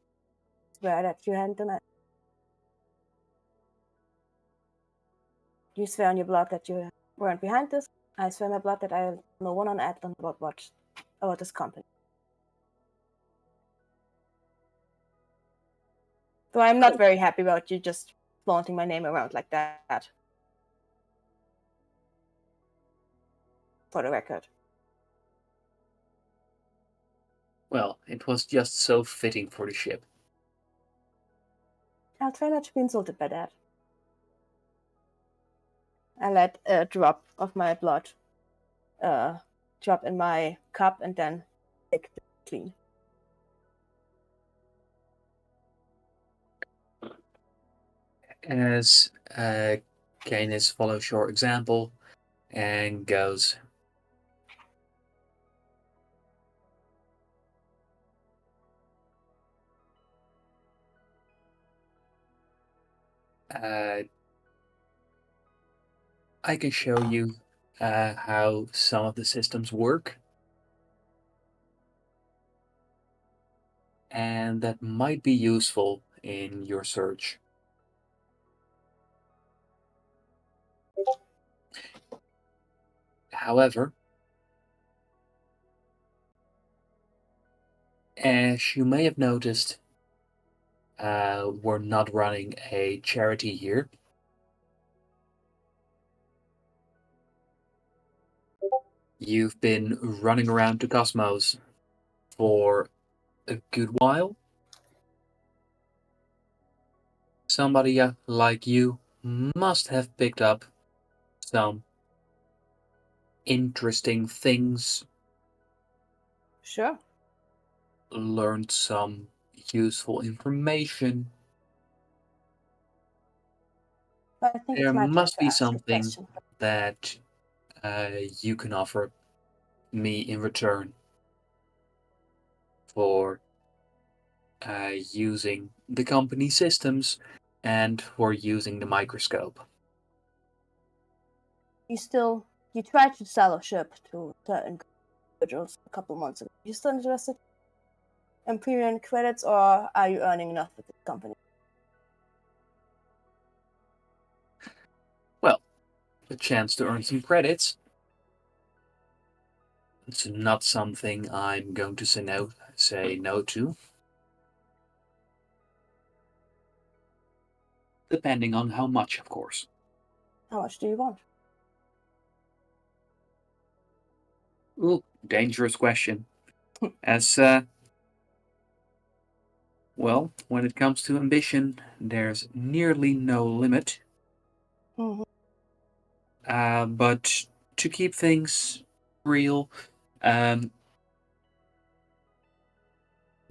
C: swear that you hadn't done it. You swear on your blood that you weren't behind this. I swear on my blood that I know one on Atlan about this company. So I'm not very happy about you just flaunting my name around like that. For the record.
A: well, it was just so fitting for the ship.
C: I'll try not to be insulted by that. I let a drop of my blood drop in my cup and then take it clean.
A: As Canis follows your example and goes, I can show you how some of the systems work. And that might be useful in your search. However, as you may have noticed, we're not running a charity here. You've been running around the cosmos for a good while. Somebody like you must have picked up some interesting things,
C: Sure.
A: learned some useful information.
C: But I think
A: There
C: it's my turn
A: must
C: to
A: be
C: ask a
A: something
C: question.
A: that you can offer me in return for using the company systems and for using the microscope.
C: You tried to sell a ship to certain individuals a couple months ago. You still interested in premium credits, or are you earning enough with this company?
A: Well, a chance to earn some credits. It's not something I'm going to say no to. Depending on how much, of course.
C: How much do you want?
A: Ooh, dangerous question. As, well, when it comes to ambition, there's nearly no limit.
C: Mm-hmm.
A: But to keep things real,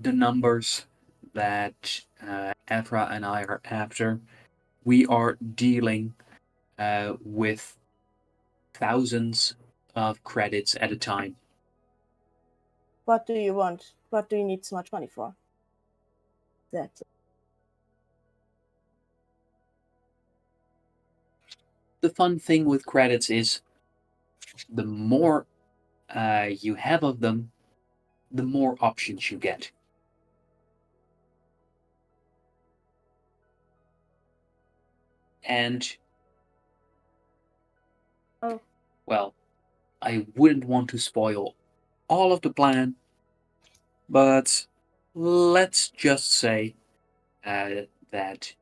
A: the numbers that Evra and I are after. We are dealing with thousands of credits at a time.
C: What do you want? What do you need so much money for? That's
A: The fun thing with credits is the more you have of them, the more options you get. And, well, I wouldn't want to spoil all of the plan, but let's just say that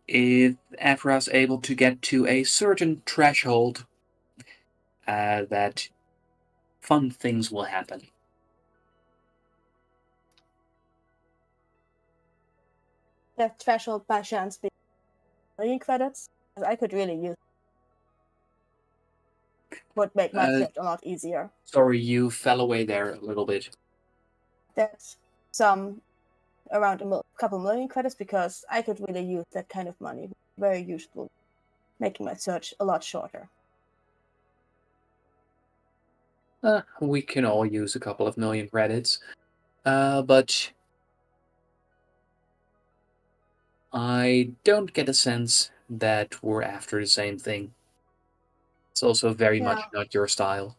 A: if Evra's able to get to a certain threshold, that fun things will happen.
C: that threshold by chance be million credits? Because I could really use. Would make my trip a lot easier.
A: Sorry, you fell away there a little bit.
C: That's some around couple million credits, because I could really use that kind of money. Very useful, making my search a lot shorter.
A: We can all use a couple of million credits, but I don't get a sense that we're after the same thing. It's also very much not your style.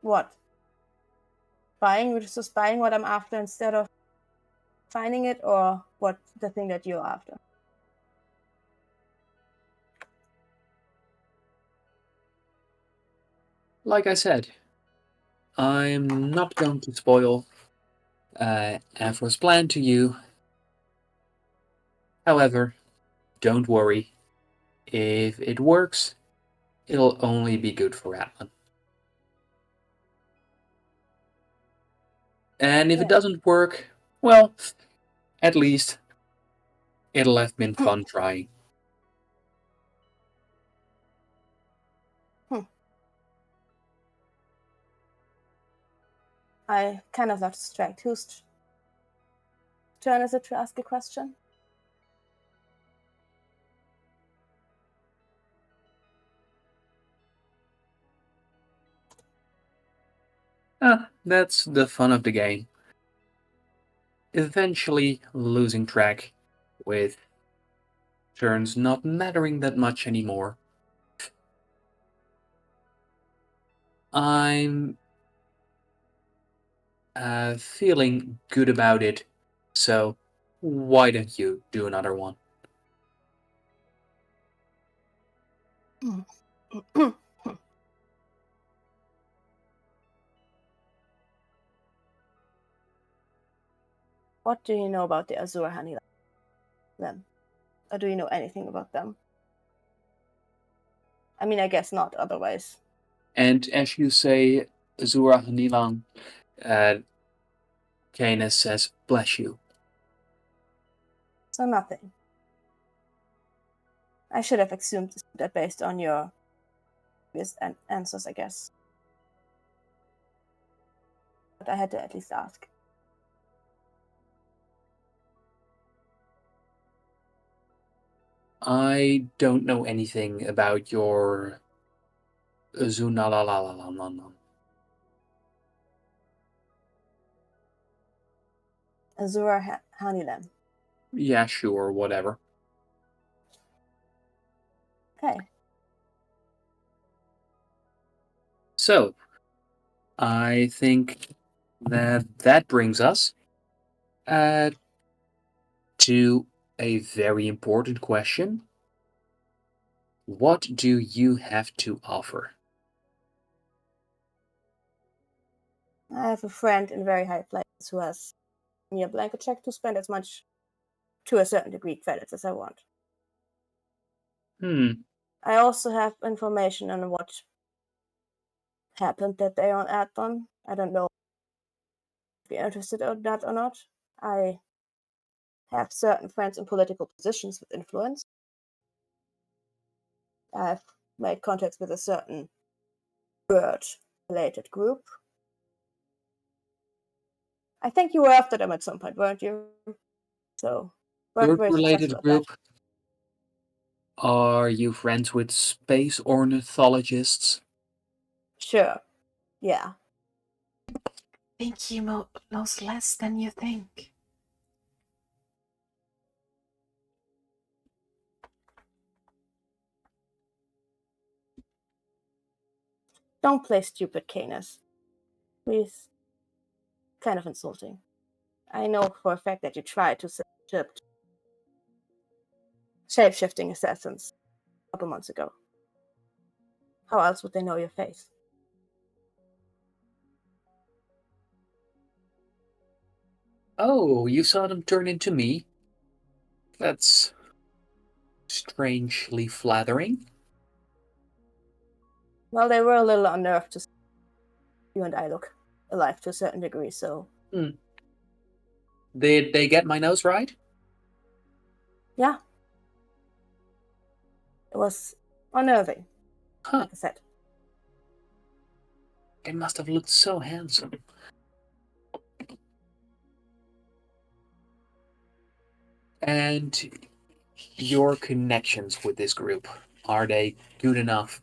C: What? Buying, just buying what I'm after instead of finding it, or what the thing that you're after?
A: Like I said, I'm not going to spoil Avra's plan to you. However, don't worry. If it works, it'll only be good for Atlan. And if it doesn't work, well, at least it'll have been fun trying.
C: I kind of got distracted. Whose turn is it to ask a question?
A: That's the fun of the game. Eventually losing track, with turns not mattering that much anymore. I'm feeling good about it, so why don't you do another one?
C: What do you know about the Azure Honey Lamb? Or do you know anything about them? I mean, I guess not otherwise.
A: And as you say, Azura Hanilan, Canis says, bless you.
C: So nothing. I should have assumed that based on your previous answers, I guess. But I had to at least ask.
A: I don't know anything about your Azunalalalalalalam.
C: Azure Honey Lamb.
A: Yeah, sure, whatever.
C: Okay.
A: So, I think that brings us to a very important question. What do you have to offer?
C: I have a friend in very high places who has me a blanket check to spend as much, to a certain degree, credits as I want. I also have information on what happened that day on Adlon. I don't know if you're interested in that or not. I have certain friends in political positions with influence. I've made contacts with a certain bird related group. I think you were after them at some point, weren't you? So, weren't very
A: Earth-related
C: successful at that.
A: group. Are you friends with space ornithologists?
C: Sure. Yeah.
B: I think he knows less than you think.
C: Don't play stupid, Canis. Please. Kind of insulting. I know for a fact that you tried to shape-shifting assassins a couple months ago. How else would they know your face?
A: Oh, you saw them turn into me? That's strangely flattering.
C: Well, they were a little unnerved to see you and I look alive to a certain degree, so...
A: Did they get my nose right?
C: Yeah. It was unnerving,
A: Huh.
C: like I said.
A: They must have looked so handsome. And your connections with this group, are they good enough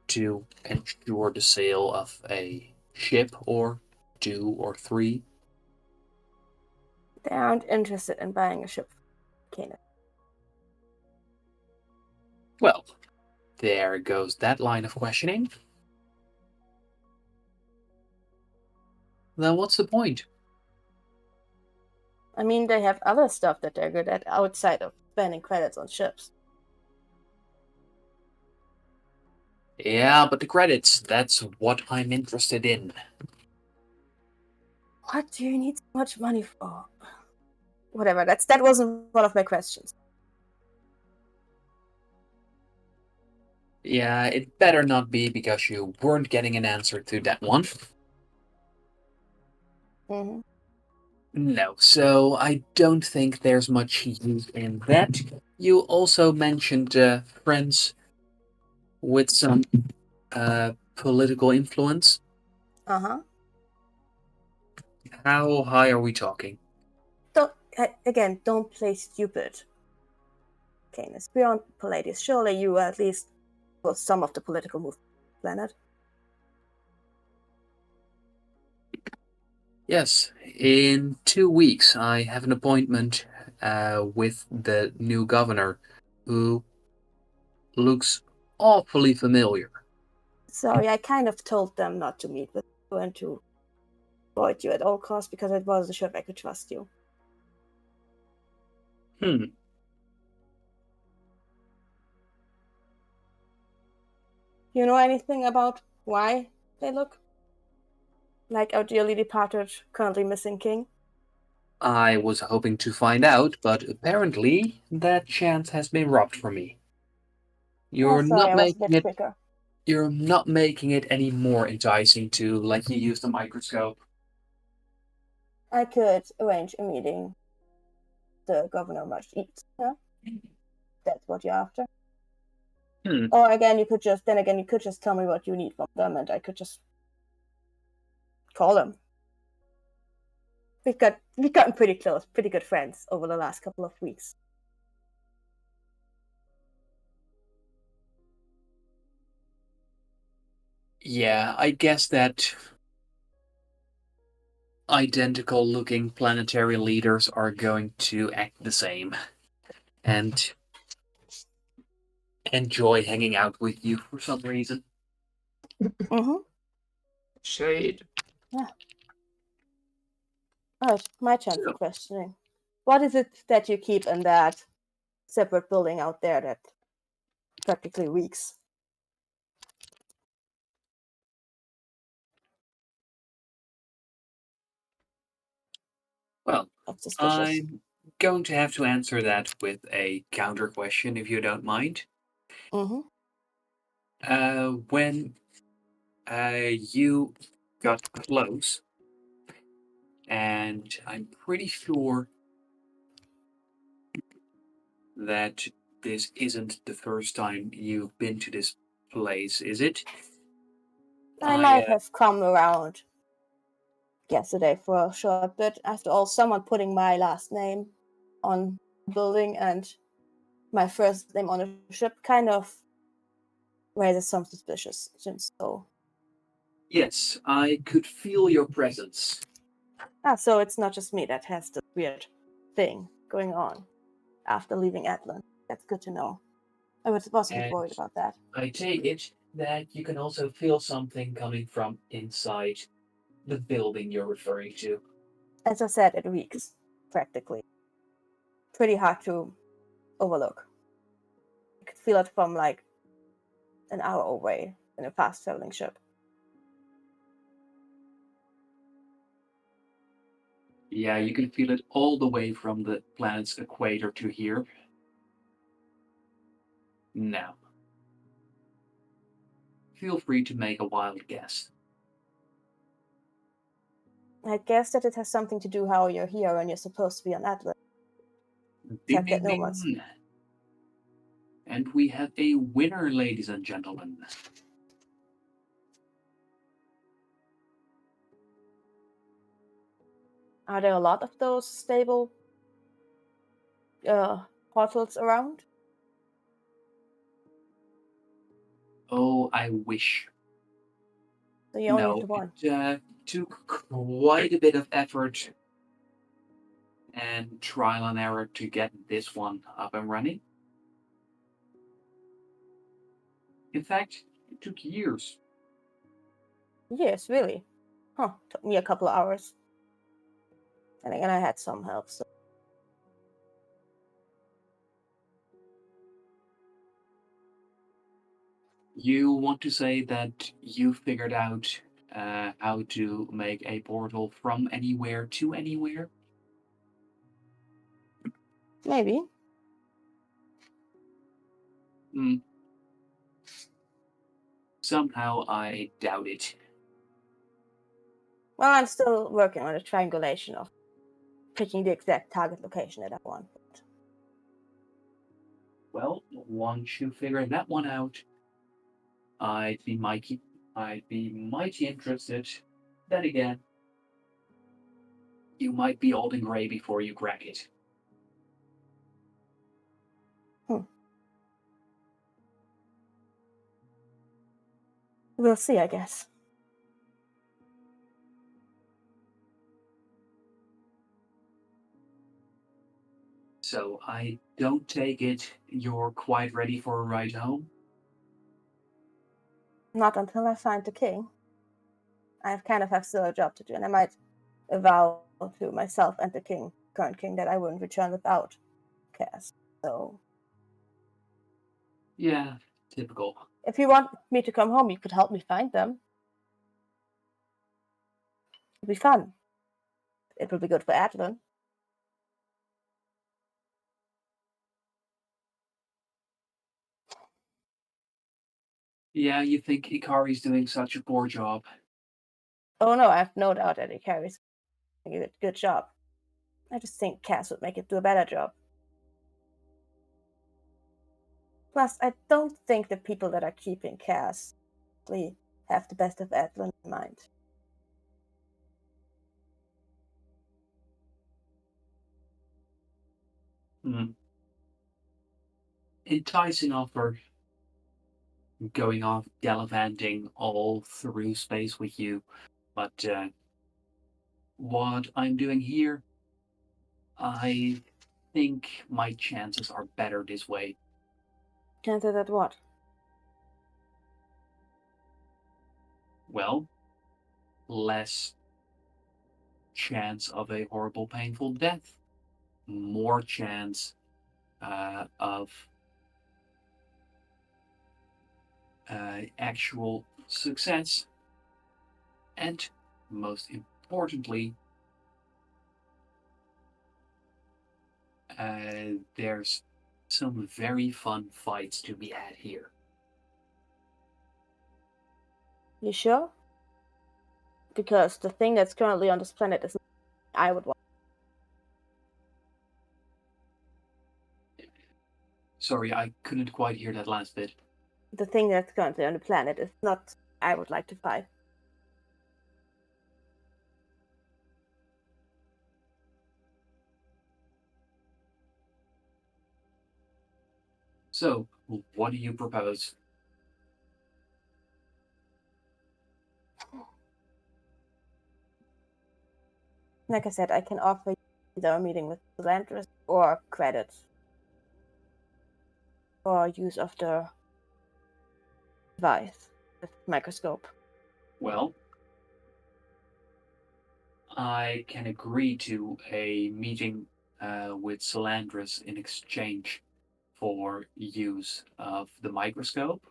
A: to ensure the sale of a ship or 2 or 3?
C: They aren't interested in buying a ship, Canis.
A: Well, there goes that line of questioning. Then what's the point?
C: I mean, they have other stuff that they're good at outside of spending credits on ships.
A: Yeah, but the credits, that's what I'm interested in.
C: What do you need so much money for? Whatever, that wasn't one of my questions.
A: Yeah, it better not be because you weren't getting an answer to that one.
C: Mm-hmm.
A: No, so I don't think there's much use in that. You also mentioned friends with some political influence.
C: Uh-huh.
A: How high are we talking?
C: Don't play stupid. Canis, beyond Palladius, surely you at least was some of the political movement on the planet.
A: Yes, in 2 weeks I have an appointment with the new governor who looks awfully familiar.
C: Sorry, I kind of told them not to meet with you and to avoid you at all costs because I wasn't sure if I could trust you.
A: Hmm.
C: You know anything about why they look like our dearly departed, currently missing king?
A: I was hoping to find out, but apparently that chance has been robbed from me.
C: Oh,
A: You're
C: sorry,
A: not
C: I was a
A: making
C: bit
A: it
C: quicker.
A: you're not making it any more enticing to let you use the microscope.
C: I could arrange a meeting. The governor must eat. Yeah? That's what you're after.
A: Hmm.
C: Or you could just tell me what you need from them, and I could just call them. We've gotten pretty close, pretty good friends over the last couple of weeks.
A: Yeah, I guess that identical looking planetary leaders are going to act the same and enjoy hanging out with you for some reason.
C: Mm-hmm.
B: Shade.
C: Yeah. Alright, my turn for
A: So,
C: questioning. What is it that you keep in that separate building out there that practically reeks
A: well,
C: of suspicious?
A: I'm going to have to answer that with a counter question if you don't mind.
C: Mm-hmm.
A: When you got close, and I'm pretty sure that this isn't the first time you've been to this place, is it?
C: I might have come around yesterday for a short bit. After all, someone putting my last name on the building and my first name on a ship kind of raises some suspicions. So
A: Yes, I could feel your presence.
C: so it's not just me that has this weird thing going on after leaving Atlant. That's good to know. I was a bit worried about that.
A: I take it that you can also feel something coming from inside the building you're referring to.
C: As I said, it reeks, practically. Pretty hard to overlook. You could feel it from like an hour away in a fast traveling ship.
A: Yeah, you can feel it all the way from the planet's equator to here. Now, feel free to make a wild guess.
C: I guess that it has something to do how you're here when you're supposed to be on Atlas.
A: Ding,
C: Can't get
A: ding,
C: nomads.
A: ding. And we have a winner, ladies and gentlemen.
C: Are there a lot of those stable portals around?
A: Oh, I wish.
C: So you only
A: No,
C: have one.
A: it took quite a bit of effort and trial and error to get this one up and running. In fact, it took years.
C: Yes, really. Huh, took me a couple of hours. And again, I had some help, so.
A: You want to say that you figured out how to make a portal from anywhere to anywhere?
C: Maybe.
A: Hmm. Somehow I doubt it.
C: Well, I'm still working on a triangulation of picking the exact target location that I want.
A: Well, once you figure that one out, I'd be mighty interested. Then again, you might be old and gray before you crack it.
C: We'll see, I guess.
A: So I don't take it you're quite ready for a ride home?
C: Not until I find the king. I kind of have still a job to do, and I might vow to myself and the current king, that I wouldn't return without Cass. So,
A: Yeah, typical.
C: if you want me to come home, you could help me find them. It'll be fun. It will be good for Atlan.
A: Yeah, you think Ikari's doing such a poor job.
C: Oh no, I have no doubt that he carries a good job. I just think Cass would make it do a better job. Plus, I don't think the people that are keeping Cass really have the best of Atlan in mind.
A: Enticing offer, going off gallivanting all through space with you, but what I'm doing here, I think my chances are better this way.
C: Chances that what?
A: Well, less chance of a horrible, painful death, more chance of actual success, and most importantly, there's some very fun fights to be had here.
C: You sure? Because the thing that's currently on this planet is I would want.
A: Sorry, I couldn't quite hear that last bit.
C: The thing that's currently on the planet is not I would like to fight.
A: So, what do you propose?
C: Like I said, I can offer either a meeting with Solandris or credits for use of the device, the microscope.
A: Well, I can agree to a meeting with Solandris in exchange for use of the microscope.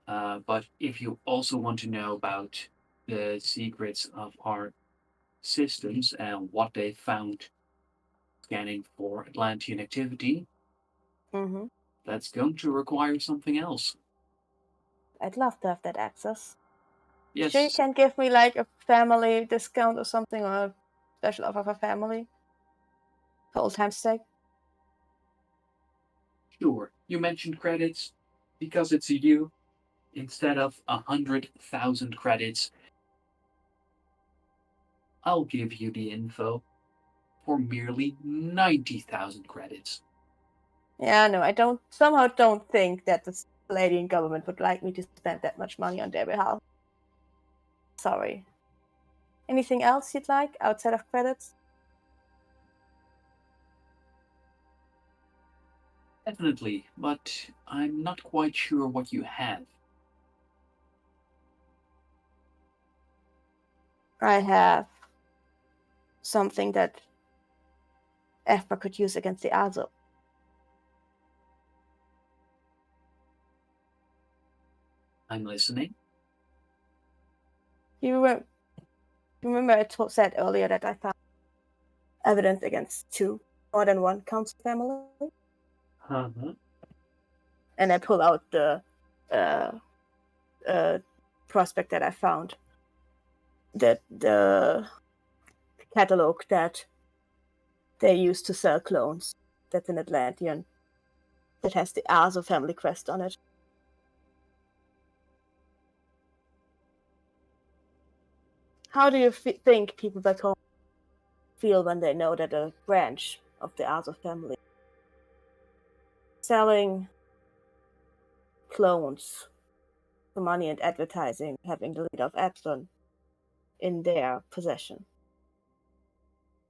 A: But if you also want to know about the secrets of our systems and what they found scanning for Atlantean activity,
C: Mm-hmm.
A: that's going to require something else.
C: I'd love to have that access. Sure, you
A: Yes,
C: can give me like a family discount or something, or a special offer for family for old time's sake.
A: sure. You mentioned credits because it's you. Instead of 100,000 credits, I'll give you the info for merely 90,000 credits.
C: Yeah, no, I don't think that the Canadian government would like me to spend that much money on their behalf. Sorry. Anything else you'd like outside of credits?
A: Definitely, but I'm not quite sure what you have.
C: I have something that EFRA could use against the Azo.
A: I'm listening.
C: You remember I said earlier that I found evidence against more than one council family?
A: Uh-huh.
C: And I pull out the uh, prospect that I found, that the catalog that they used to sell clones. That's an Atlantean that has the Azo family crest on it. How do you think people back home feel when they know that a branch of the Azo family selling clones for money and advertising, having the leader of Epsilon in their possession,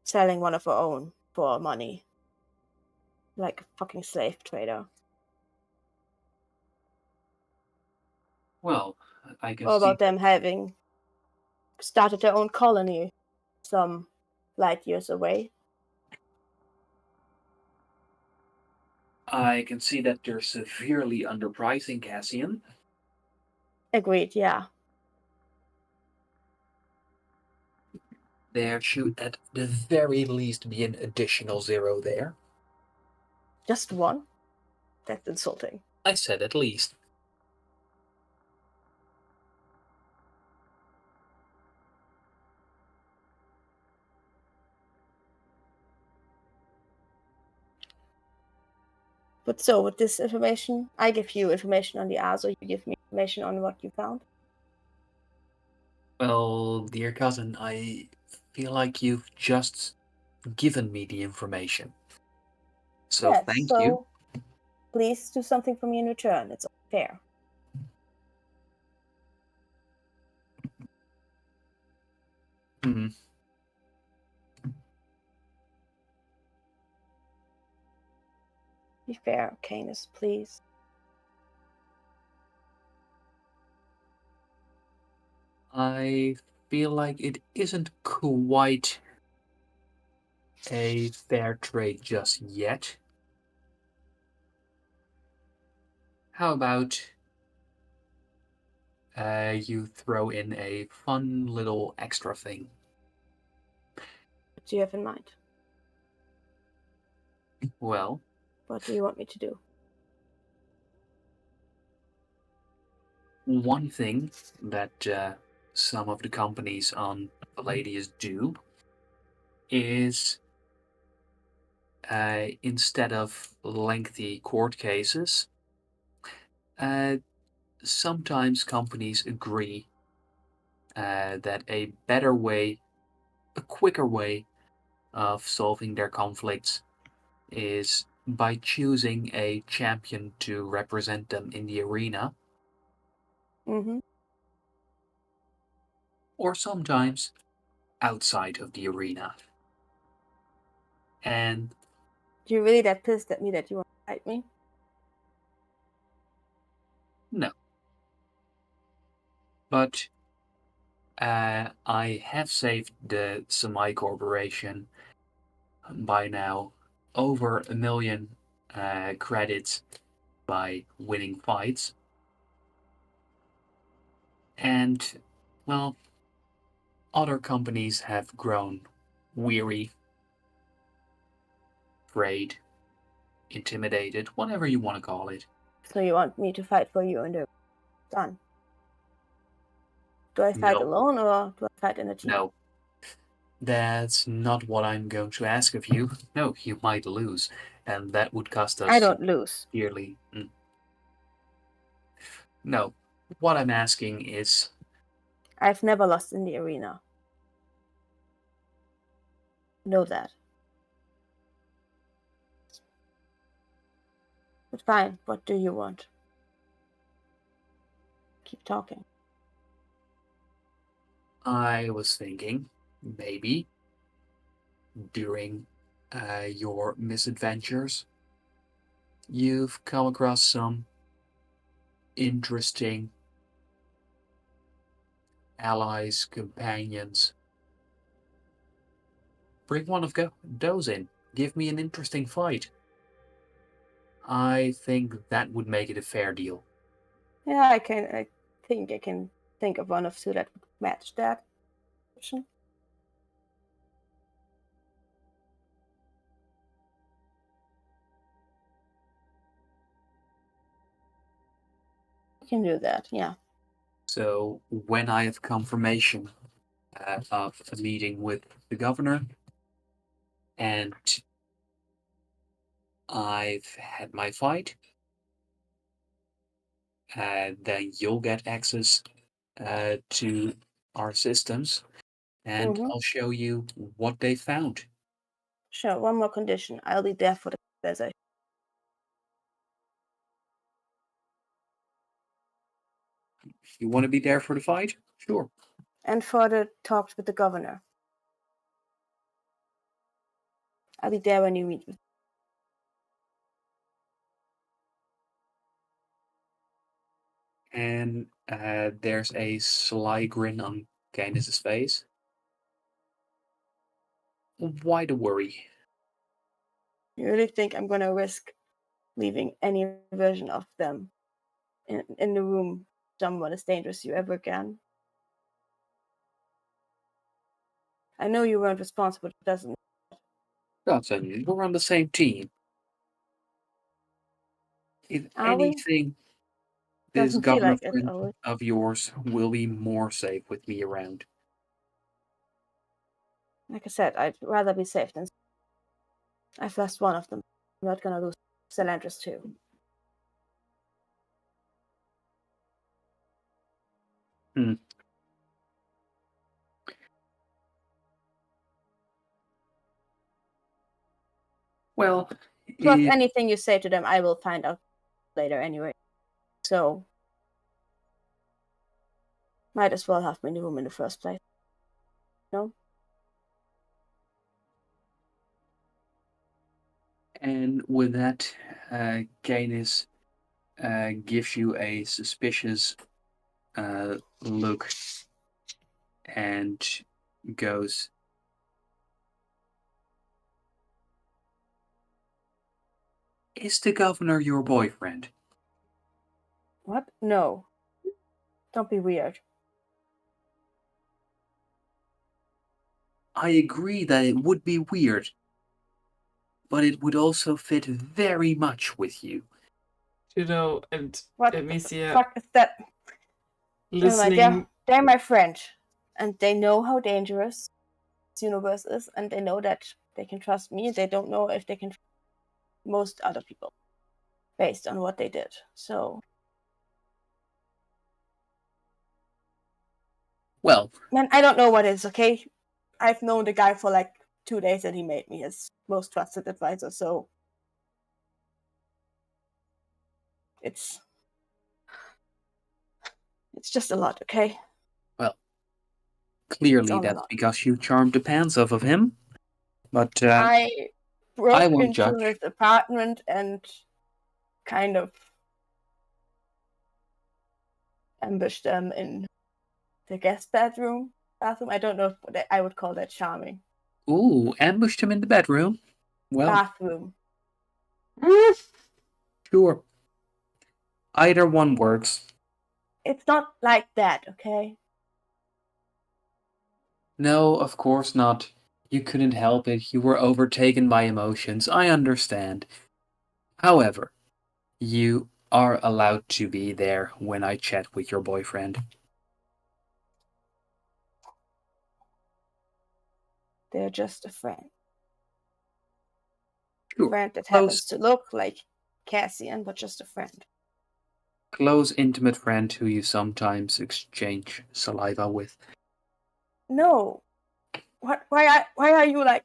C: selling one of her own for money, like a fucking slave trader?
A: Well, I can
C: Or
A: see
C: about them having started their own colony some light years away?
A: I can see that they're severely underpricing Cassian.
C: Agreed, yeah.
A: There should at the very least be an additional zero there.
C: Just one? That's insulting.
A: I said at least.
C: But so, with this information, I give you information on the Azo, you give me information on what you found.
A: Well, dear cousin, I feel like you've just given me the information. So
C: Yes,
A: thank you.
C: so please do something for me in return. It's fair.
A: Hmm.
C: Be fair, Canis, please.
A: I feel like it isn't quite a fair trade just yet. How about you throw in a fun little extra thing?
C: What do you have in mind?
A: Well,
C: What do you want me to do?
A: one thing that some of the companies on Palladius do is instead of lengthy court cases, uh, sometimes companies agree that a better way, a quicker way of solving their conflicts is by choosing a champion to represent them in the arena, or sometimes outside of the arena. And
C: You're really that pissed at me that you want to fight me?
A: no. But I have saved the Samai Corporation by now over 1 million credits by winning fights. And, well, other companies have grown weary, afraid, intimidated, whatever you want to call it.
C: So you want me to fight for you in the done? Do I fight
A: No.
C: alone or do I fight in a team?
A: No. That's not what I'm going to ask of you. No, you might lose, and that would cost us
C: I don't lose.
A: dearly. No, what I'm asking is,
C: I've never lost in the arena. Know that. But fine, what do you want? Keep talking.
A: I was thinking, maybe, during your misadventures, you've come across some interesting allies, companions. Bring one of those in. Give me an interesting fight. I think that would make it a fair deal.
C: Yeah, I think I can think of one of two that would match that. I can do that, yeah.
A: So when I have confirmation of a meeting with the governor, and I've had my fight, then you'll get access to our systems, and I'll show you what they found.
C: Sure, one more condition. I'll be there for the desert.
A: You want to be there for the fight? Sure.
C: And for the talks with the governor. I'll be there when you meet me.
A: And there's a sly grin on Candace's face. Why the worry?
C: You really think I'm gonna risk leaving any version of them in the room someone as dangerous you ever can? I know you weren't responsible, it doesn't.
A: Dodson, we're on the same team. If
C: Are we?
A: anything, this
C: Doesn't feel
A: governor
C: like it,
A: friend
C: always.
A: of yours will be more safe with me around.
C: Like I said, I'd rather be safe than. I've lost one of them. I'm not gonna lose Celandris too.
A: Hmm. Well,
C: Plus, anything you say to them, I will find out later anyway. So, might as well have me in the room in the first place. No?
A: and with that, Canis gives you a suspicious look and goes, "Is the governor your boyfriend?"
C: What? No. Don't be weird.
A: I agree that it would be weird, but it would also fit very much with you.
B: Juno and
C: What
B: Amicia
C: the fuck is that? Never mind,
B: listening.
C: they're my friend. And they know how dangerous this universe is, and they know that they can trust me. They don't know if they can trust most other people based on what they did. So,
A: Well,
C: man, I don't know what it is, okay? I've known the guy for like 2 days and he made me his most trusted advisor, so It's just a lot, okay?
A: Well,
C: It's
A: clearly
C: all a
A: that's
C: lot.
A: because you charmed the pants off of him. But
C: I
A: I
C: broke
A: won't
C: into
A: judge.
C: his apartment and kind of ambushed them in the guest bathroom. I don't know if I would call that charming.
A: Ooh, ambushed him in the bedroom. Well,
C: Bathroom.
A: sure. Either one works.
C: It's not like that, okay?
A: No, of course not. You couldn't help it. You were overtaken by emotions. I understand. However, you are allowed to be there when I chat with your boyfriend.
C: They're just a friend.
A: Sure.
C: Friend that
A: Close,
C: happens to look like Cassian, but just a friend.
A: close, intimate friend who you sometimes exchange saliva with.
C: No. Why are you like,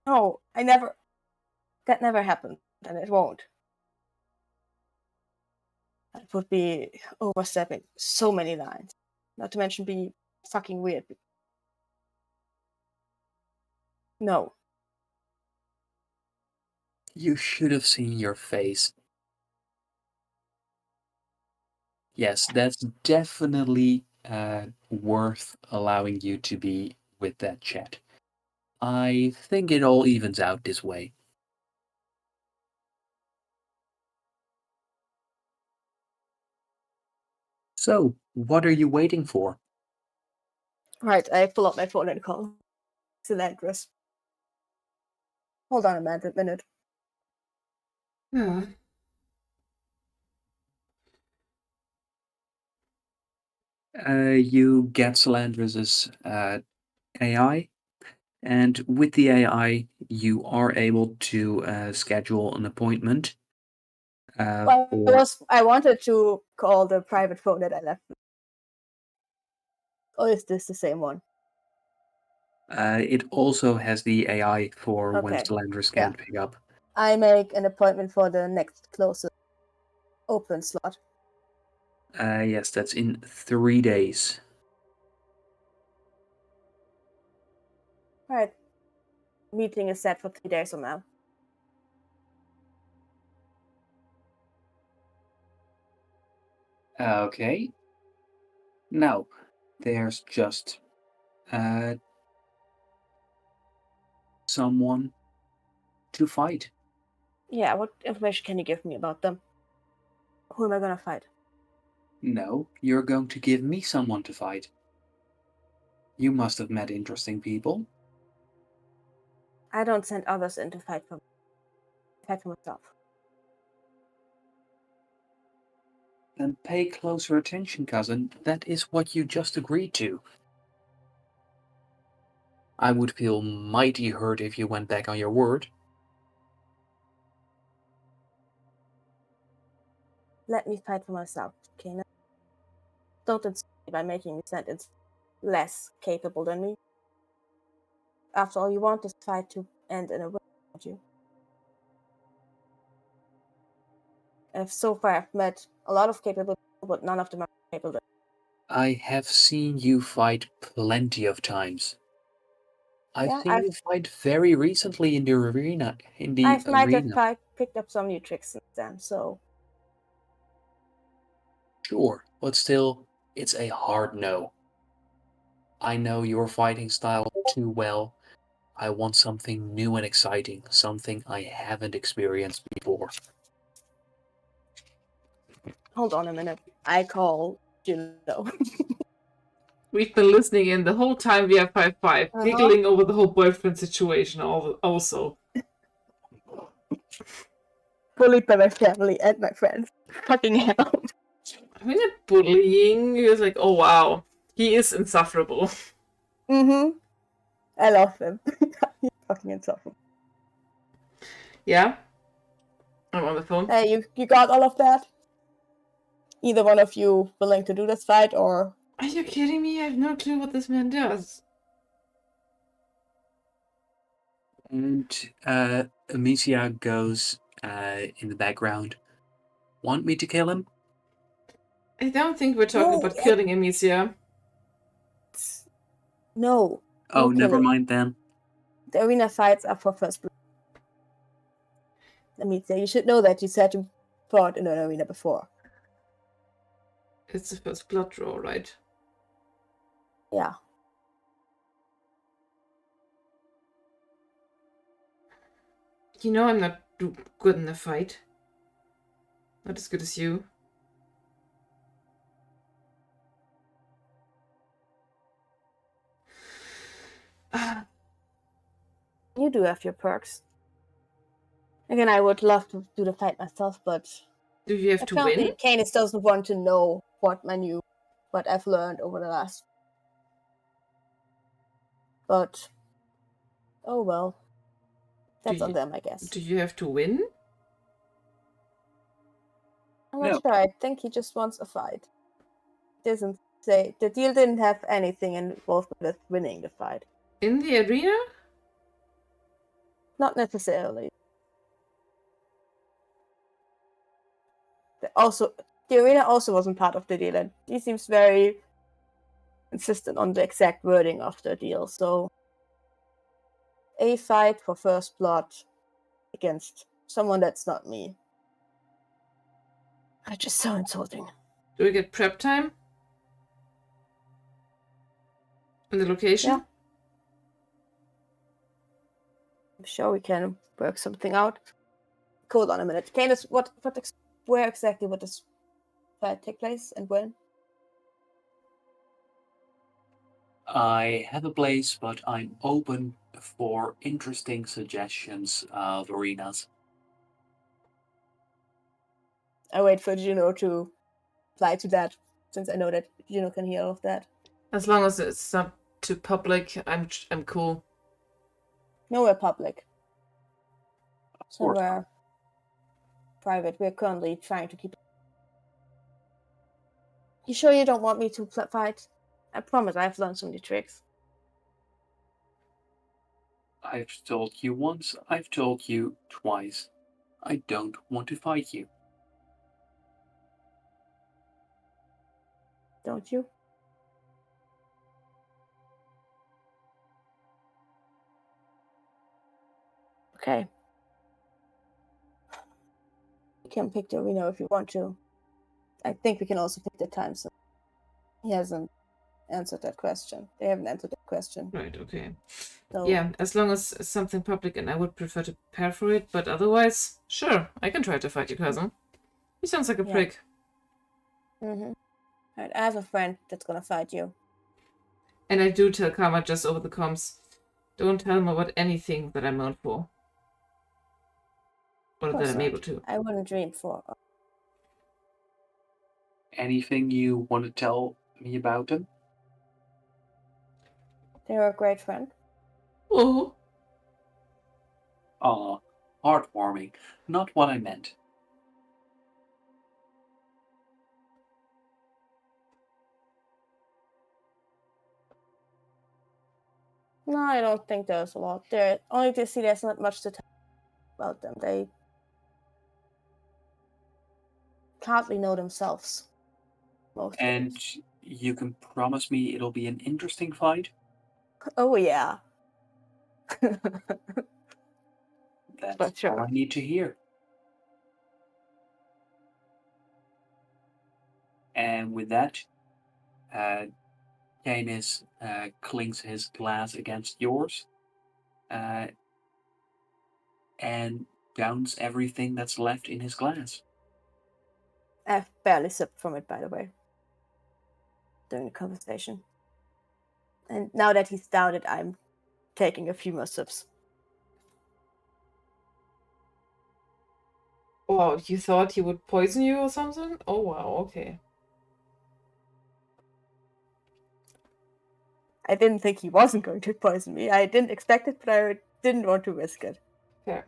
C: no, that never happened, and it won't. That would be overstepping so many lines. Not to mention be fucking weird. No.
A: You should have seen your face. Yes, that's definitely worth allowing you to be with that chat. I think it all evens out this way. So, what are you waiting for?
C: Right, I pull up my phone and call Cilandris. Hold on a minute.
B: Yeah.
A: You get Salandris's AI, and with the AI, you are able to schedule an appointment for.
C: I wanted to call the private phone that I left. Or is this the same one?
A: It also has the AI for when
C: Okay.
A: Salandris
C: Yeah.
A: can't pick up.
C: I make an appointment for the next closest open slot.
A: Yes, that's in 3 days.
C: Alright. Meeting is set for 3 days from now.
A: Okay. Now, there's just someone to fight.
C: Yeah, what information can you give me about them? Who am I gonna fight?
A: No, you're going to give me someone to fight. You must have met interesting people.
C: I don't send others in to fight for myself.
A: Then pay closer attention, cousin. That is what you just agreed to. I would feel mighty hurt if you went back on your word.
C: Let me fight for myself, okay? Don't insult me by making me sentence less capable than me. After all, you want this fight to end in a way, don't you? So far, I've met a lot of capable people, but none of them are capable.
A: I have seen you fight plenty of times. I've
C: Yeah,
A: seen you fight very recently in the arena.
C: I've might have picked up some new tricks since then. So
A: Sure, but still, it's a hard no. I know your fighting style too well. I want something new and exciting, something I haven't experienced before.
C: hold on a minute. I call Juno.
B: We've been listening in the whole time we are 5-5,
C: Uh-huh.
B: giggling over the whole boyfriend situation also.
C: Bullied by my family and my friends. Fucking hell.
B: I mean, not bullying. He was like, oh wow, he is insufferable.
C: Mm-hmm. I love him. He's fucking insufferable.
B: Yeah? I'm on the phone.
C: Hey, you got all of that? Either one of you willing to do this fight, or
B: Are you kidding me? I have no clue what this man does.
A: And Amicia goes in the background. want me to kill him?
B: I don't think we're talking about killing him, Amicia.
C: No.
A: Oh,
C: no
A: never
C: killing.
A: mind then.
C: The arena fights are for first blood. Amicia, you should know that you said you fought in an arena before.
B: It's the first blood draw, right?
C: Yeah.
B: You know I'm not good in a fight. Not as good as you.
C: You do have your perks. Again, I would love to do the fight myself, but
B: Do you have to win?
C: apparently Canis doesn't want to know what I've learned over the last. But oh well. That's on them, I guess.
B: Do you have to win?
C: I'm not
A: No.
C: sure. I think he just wants a fight. Doesn't say the deal didn't have anything involved with winning the fight.
B: In the arena?
C: Not necessarily. The arena also wasn't part of the deal, and he seems very insistent on the exact wording of the deal. So, a fight for first blood against someone that's not me. That's just so insulting.
B: Do we get prep time? In the location?
C: Yeah. I'm sure we can work something out. Hold on a minute. Canis, where exactly would this fight take place and when?
A: I have a place, but I'm open for interesting suggestions of arenas.
C: I wait for Juno to reply to that, since I know that Juno can hear all of that.
B: As long as it's not too public, I'm cool.
C: Nowhere public.
A: Of course.
C: Somewhere private. We're currently trying to keep. You sure you don't want me to fight? I promise I've learned some new tricks.
A: I've told you once, I've told you twice. I don't want to fight you.
C: Don't you? Okay. You can pick the arena if you want to. I think we can also pick the time, so he hasn't answered that question. They haven't answered that question.
B: Right, okay.
C: So,
B: yeah, as long as it's something public, and I would prefer to prepare for it, but otherwise, sure, I can try to fight your cousin. He sounds like a prick.
C: Mm-hmm. Alright, I have a friend that's gonna fight you.
B: And I do tell Karma just over the comms, don't tell him about anything that I'm known for. Or that I'm able to.
C: I wouldn't dream for.
A: Anything you want to tell me about them?
C: They're a great friend.
B: Oh.
A: Ah, heartwarming. Not what I meant.
C: No, I don't think there's a lot. There only to see there's not much to tell about them. They hardly know themselves. Most
A: And you can promise me it'll be an interesting fight?
C: Oh yeah.
A: That's
C: sure.
A: all I need to hear. And with that, Canis clinks his glass against yours and downs everything that's left in his glass.
C: I've barely sipped from it, by the way, during the conversation. And now that he's downed it, I'm taking a few more sips.
B: Oh, you thought he would poison you or something? Oh, wow, okay.
C: I didn't think he wasn't going to poison me. I didn't expect it, but I didn't want to risk it.
B: Fair.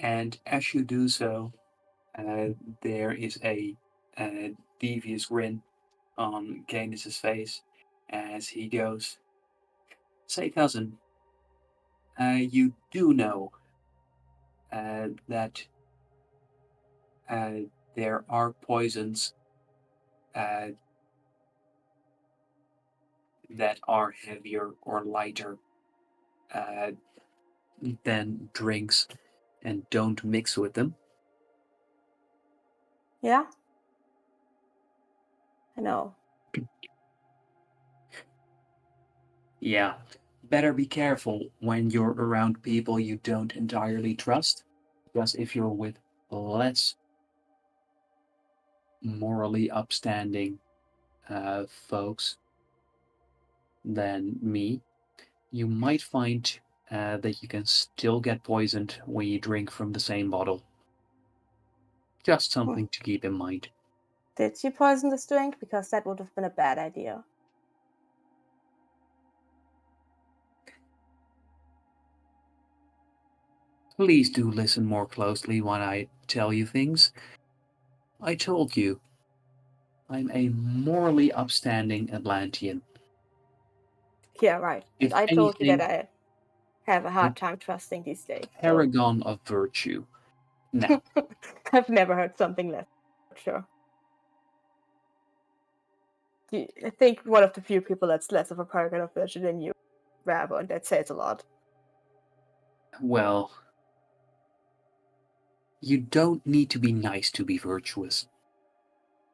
A: And as you do so, there is a devious grin on Canis's face as he goes, "Say, cousin, you do know that there are poisons that are heavier or lighter than drinks, and don't mix with them.
C: Yeah? I know.
A: Yeah, better be careful when you're around people you don't entirely trust, because if you're with less morally upstanding folks than me, you might find that you can still get poisoned when you drink from the same bottle. Just something to keep in mind.
C: Did you poison this drink? Because that would have been a bad idea.
A: Please do listen more closely when I tell you things. I told you, I'm a morally upstanding Atlantean.
C: Yeah, right. And
A: If
C: I told you that
A: anything,
C: I have a
A: a
C: hard time trusting these days. So
A: paragon of virtue. Now,
C: I've never heard something less. Sure. I think one of the few people that's less of a paragon of virtue than you, Rabo, and that says a lot.
A: well, you don't need to be nice to be virtuous.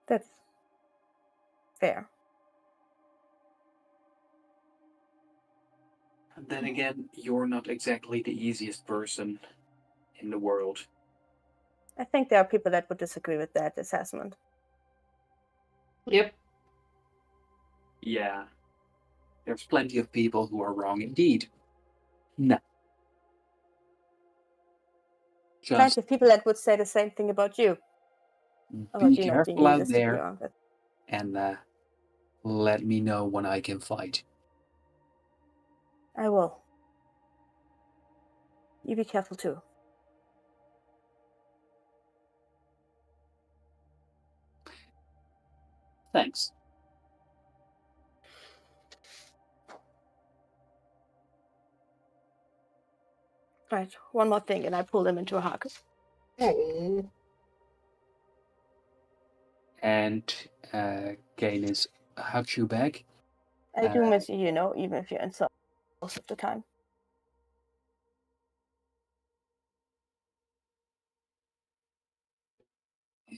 C: That's fair.
A: Then again, you're not exactly the easiest person in the world.
C: I think there are people that would disagree with that assessment.
B: Yep.
A: Yeah, there's plenty of people who are wrong indeed. No.
C: Plenty
A: Just
C: of people that would say the same thing about you.
A: be
C: About you not being
A: careful out
C: easiest to be
A: there
C: around with.
A: and let me know when I can fight.
C: I will. You be careful too.
A: Thanks.
C: Right, one more thing, and I pull them into a hug.
B: Oh.
A: And Canis hugs you back.
C: I do miss you, even if you're inside most of the time.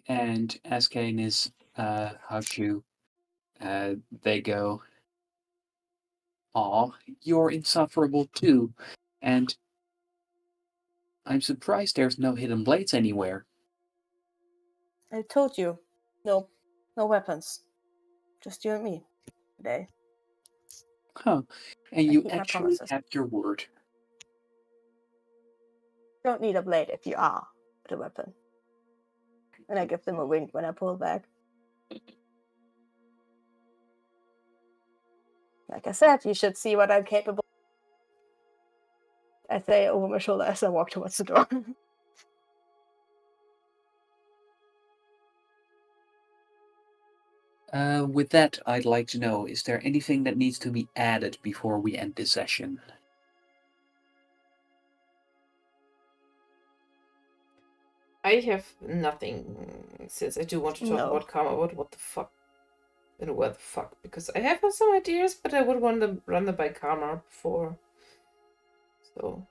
A: And as Canis hugs you, they go, "Aw, you're insufferable too." And I'm surprised there's no hidden blades anywhere.
C: I told you, no weapons, just you and me today.
A: Huh. And
C: I
A: you
C: keep my
A: actually
C: promises.
A: have your word.
C: You don't need a blade if you are the weapon. And I give them a wink when I pull back. Like I said, you should see what I'm capable. I say over my shoulder as I walk towards the door.
A: With that, I'd like to know, is there anything that needs to be added before we end this session?
B: I have nothing, since I do want to talk
C: No.
B: about karma, about what the fuck and where the fuck, because I have some ideas, but I would want to run them by karma before. So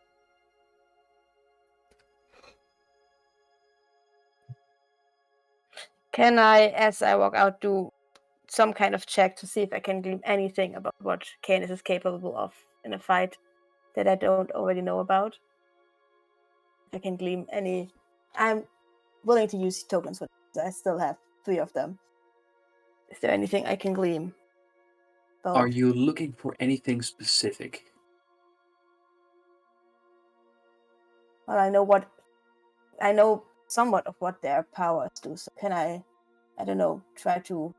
C: Can I, as I walk out, do some kind of check to see if I can glean anything about what Canis is capable of in a fight that I don't already know about? If I can glean any. I'm willing to use tokens for this. I still have 3 of them. Is there anything I can glean?
A: Are you looking for anything specific?
C: Well, I know somewhat of what their powers do. So can I don't know, try to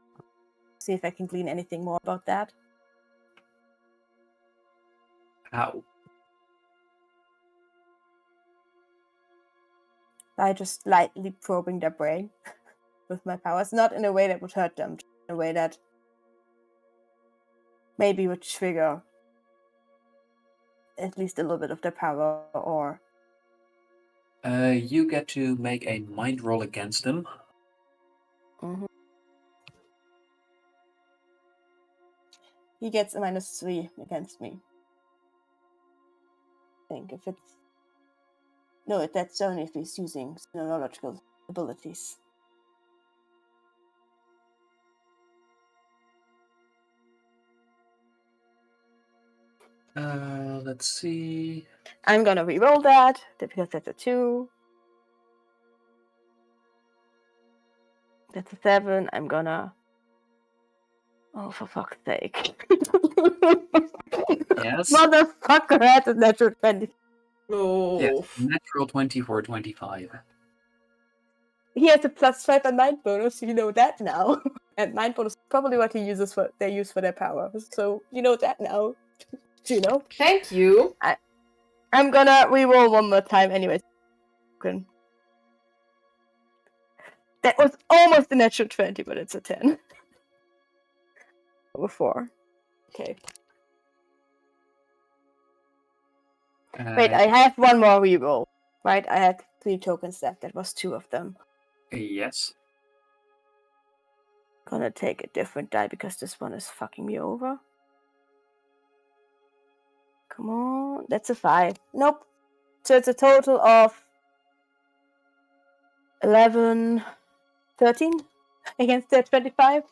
C: see if I can glean anything more about that?
A: How?
C: By just lightly probing their brain with my powers, not in a way that would hurt them, just in a way that maybe would trigger at least a little bit of their power, or
A: You get to make a mind roll against them.
C: Mm-hmm. He gets a -3 against me. I think if it's... No, that's only if he's using neurological abilities.
A: Let's see.
C: I'm gonna re-roll that because that's a 2. That's a 7. I'm gonna... Oh, for fuck's sake.
A: Yes.
C: Motherfucker had a natural 20.
B: Oh.
A: Yes. Natural 20 for 25.
C: He has a +5 and mind bonus, so you know that now. And mind bonus is probably what they use for their power. So you know that now. Juno.
B: Thank you.
C: I'm gonna re-roll one more time anyways. That was almost a natural 20, but it's a 10. Over 4. Okay. Wait, I have one more reroll. Right? I had 3 tokens left. That was 2 of them.
A: Yes.
C: Gonna take a different die because this one is fucking me over. Come on. That's a 5. Nope. So it's a total of 11, 13 against that 25.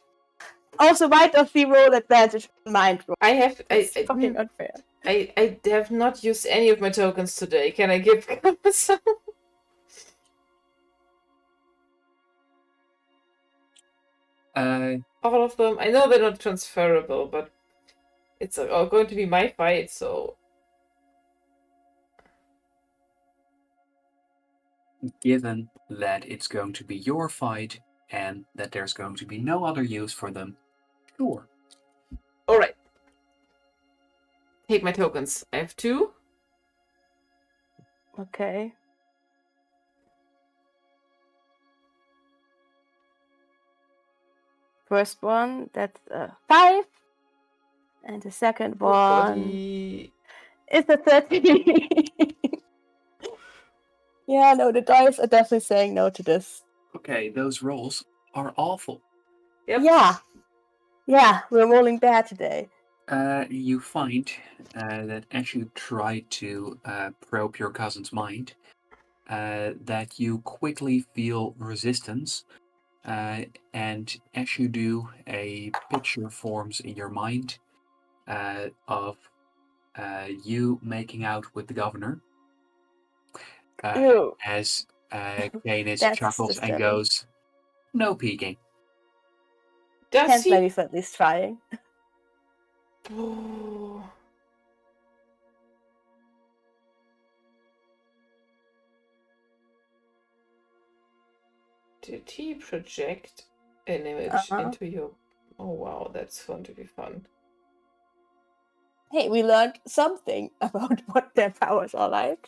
C: Also, right of the roll advantage mind roll. It's fucking unfair.
B: I have not used any of my tokens today. Can I give some? All of them. I know they're not transferable, but it's all going to be my fight, so.
A: Given that it's going to be your fight and that there's going to be no other use for them, sure.
B: Alright. Take my tokens. I have 2.
C: Okay. First one, that's a 5. And the second one is a 13. Yeah, no, the dice are definitely saying no to this.
A: Okay, those rolls are awful.
B: Yep.
C: Yeah, we're rolling bad today.
A: You find that as you try to probe your cousin's mind, that you quickly feel resistance, and as you do, a picture forms in your mind of you making out with the governor.
C: Ew.
A: As Canis
C: That's
A: chuckles and
C: disturbing.
A: goes, "No peeking."
B: Does
C: Can't
B: he?
C: blame you for at least trying.
B: Oh. Did he project an image into your... Oh wow, that's going to be fun.
C: Hey, we learned something about what their powers are like.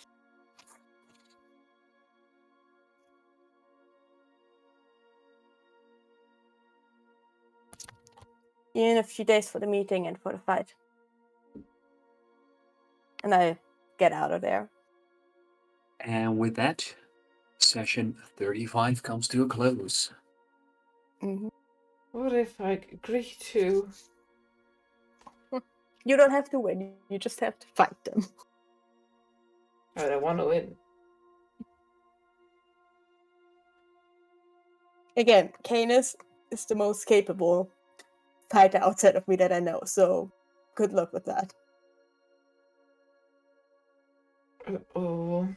C: In a few days for the meeting and for the fight. And I get out of there.
A: And with that, session 35 comes to a close.
C: Mm-hmm.
B: What if I agree to?
C: You don't have to win, you just have to fight them.
B: But I want to win.
C: Again, Canis is the most capable fighter outside of me that I know, so good luck with that.
B: Oh.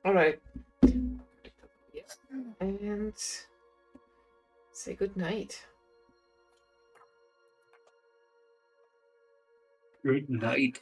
B: Alright. And say good night.
A: Good night.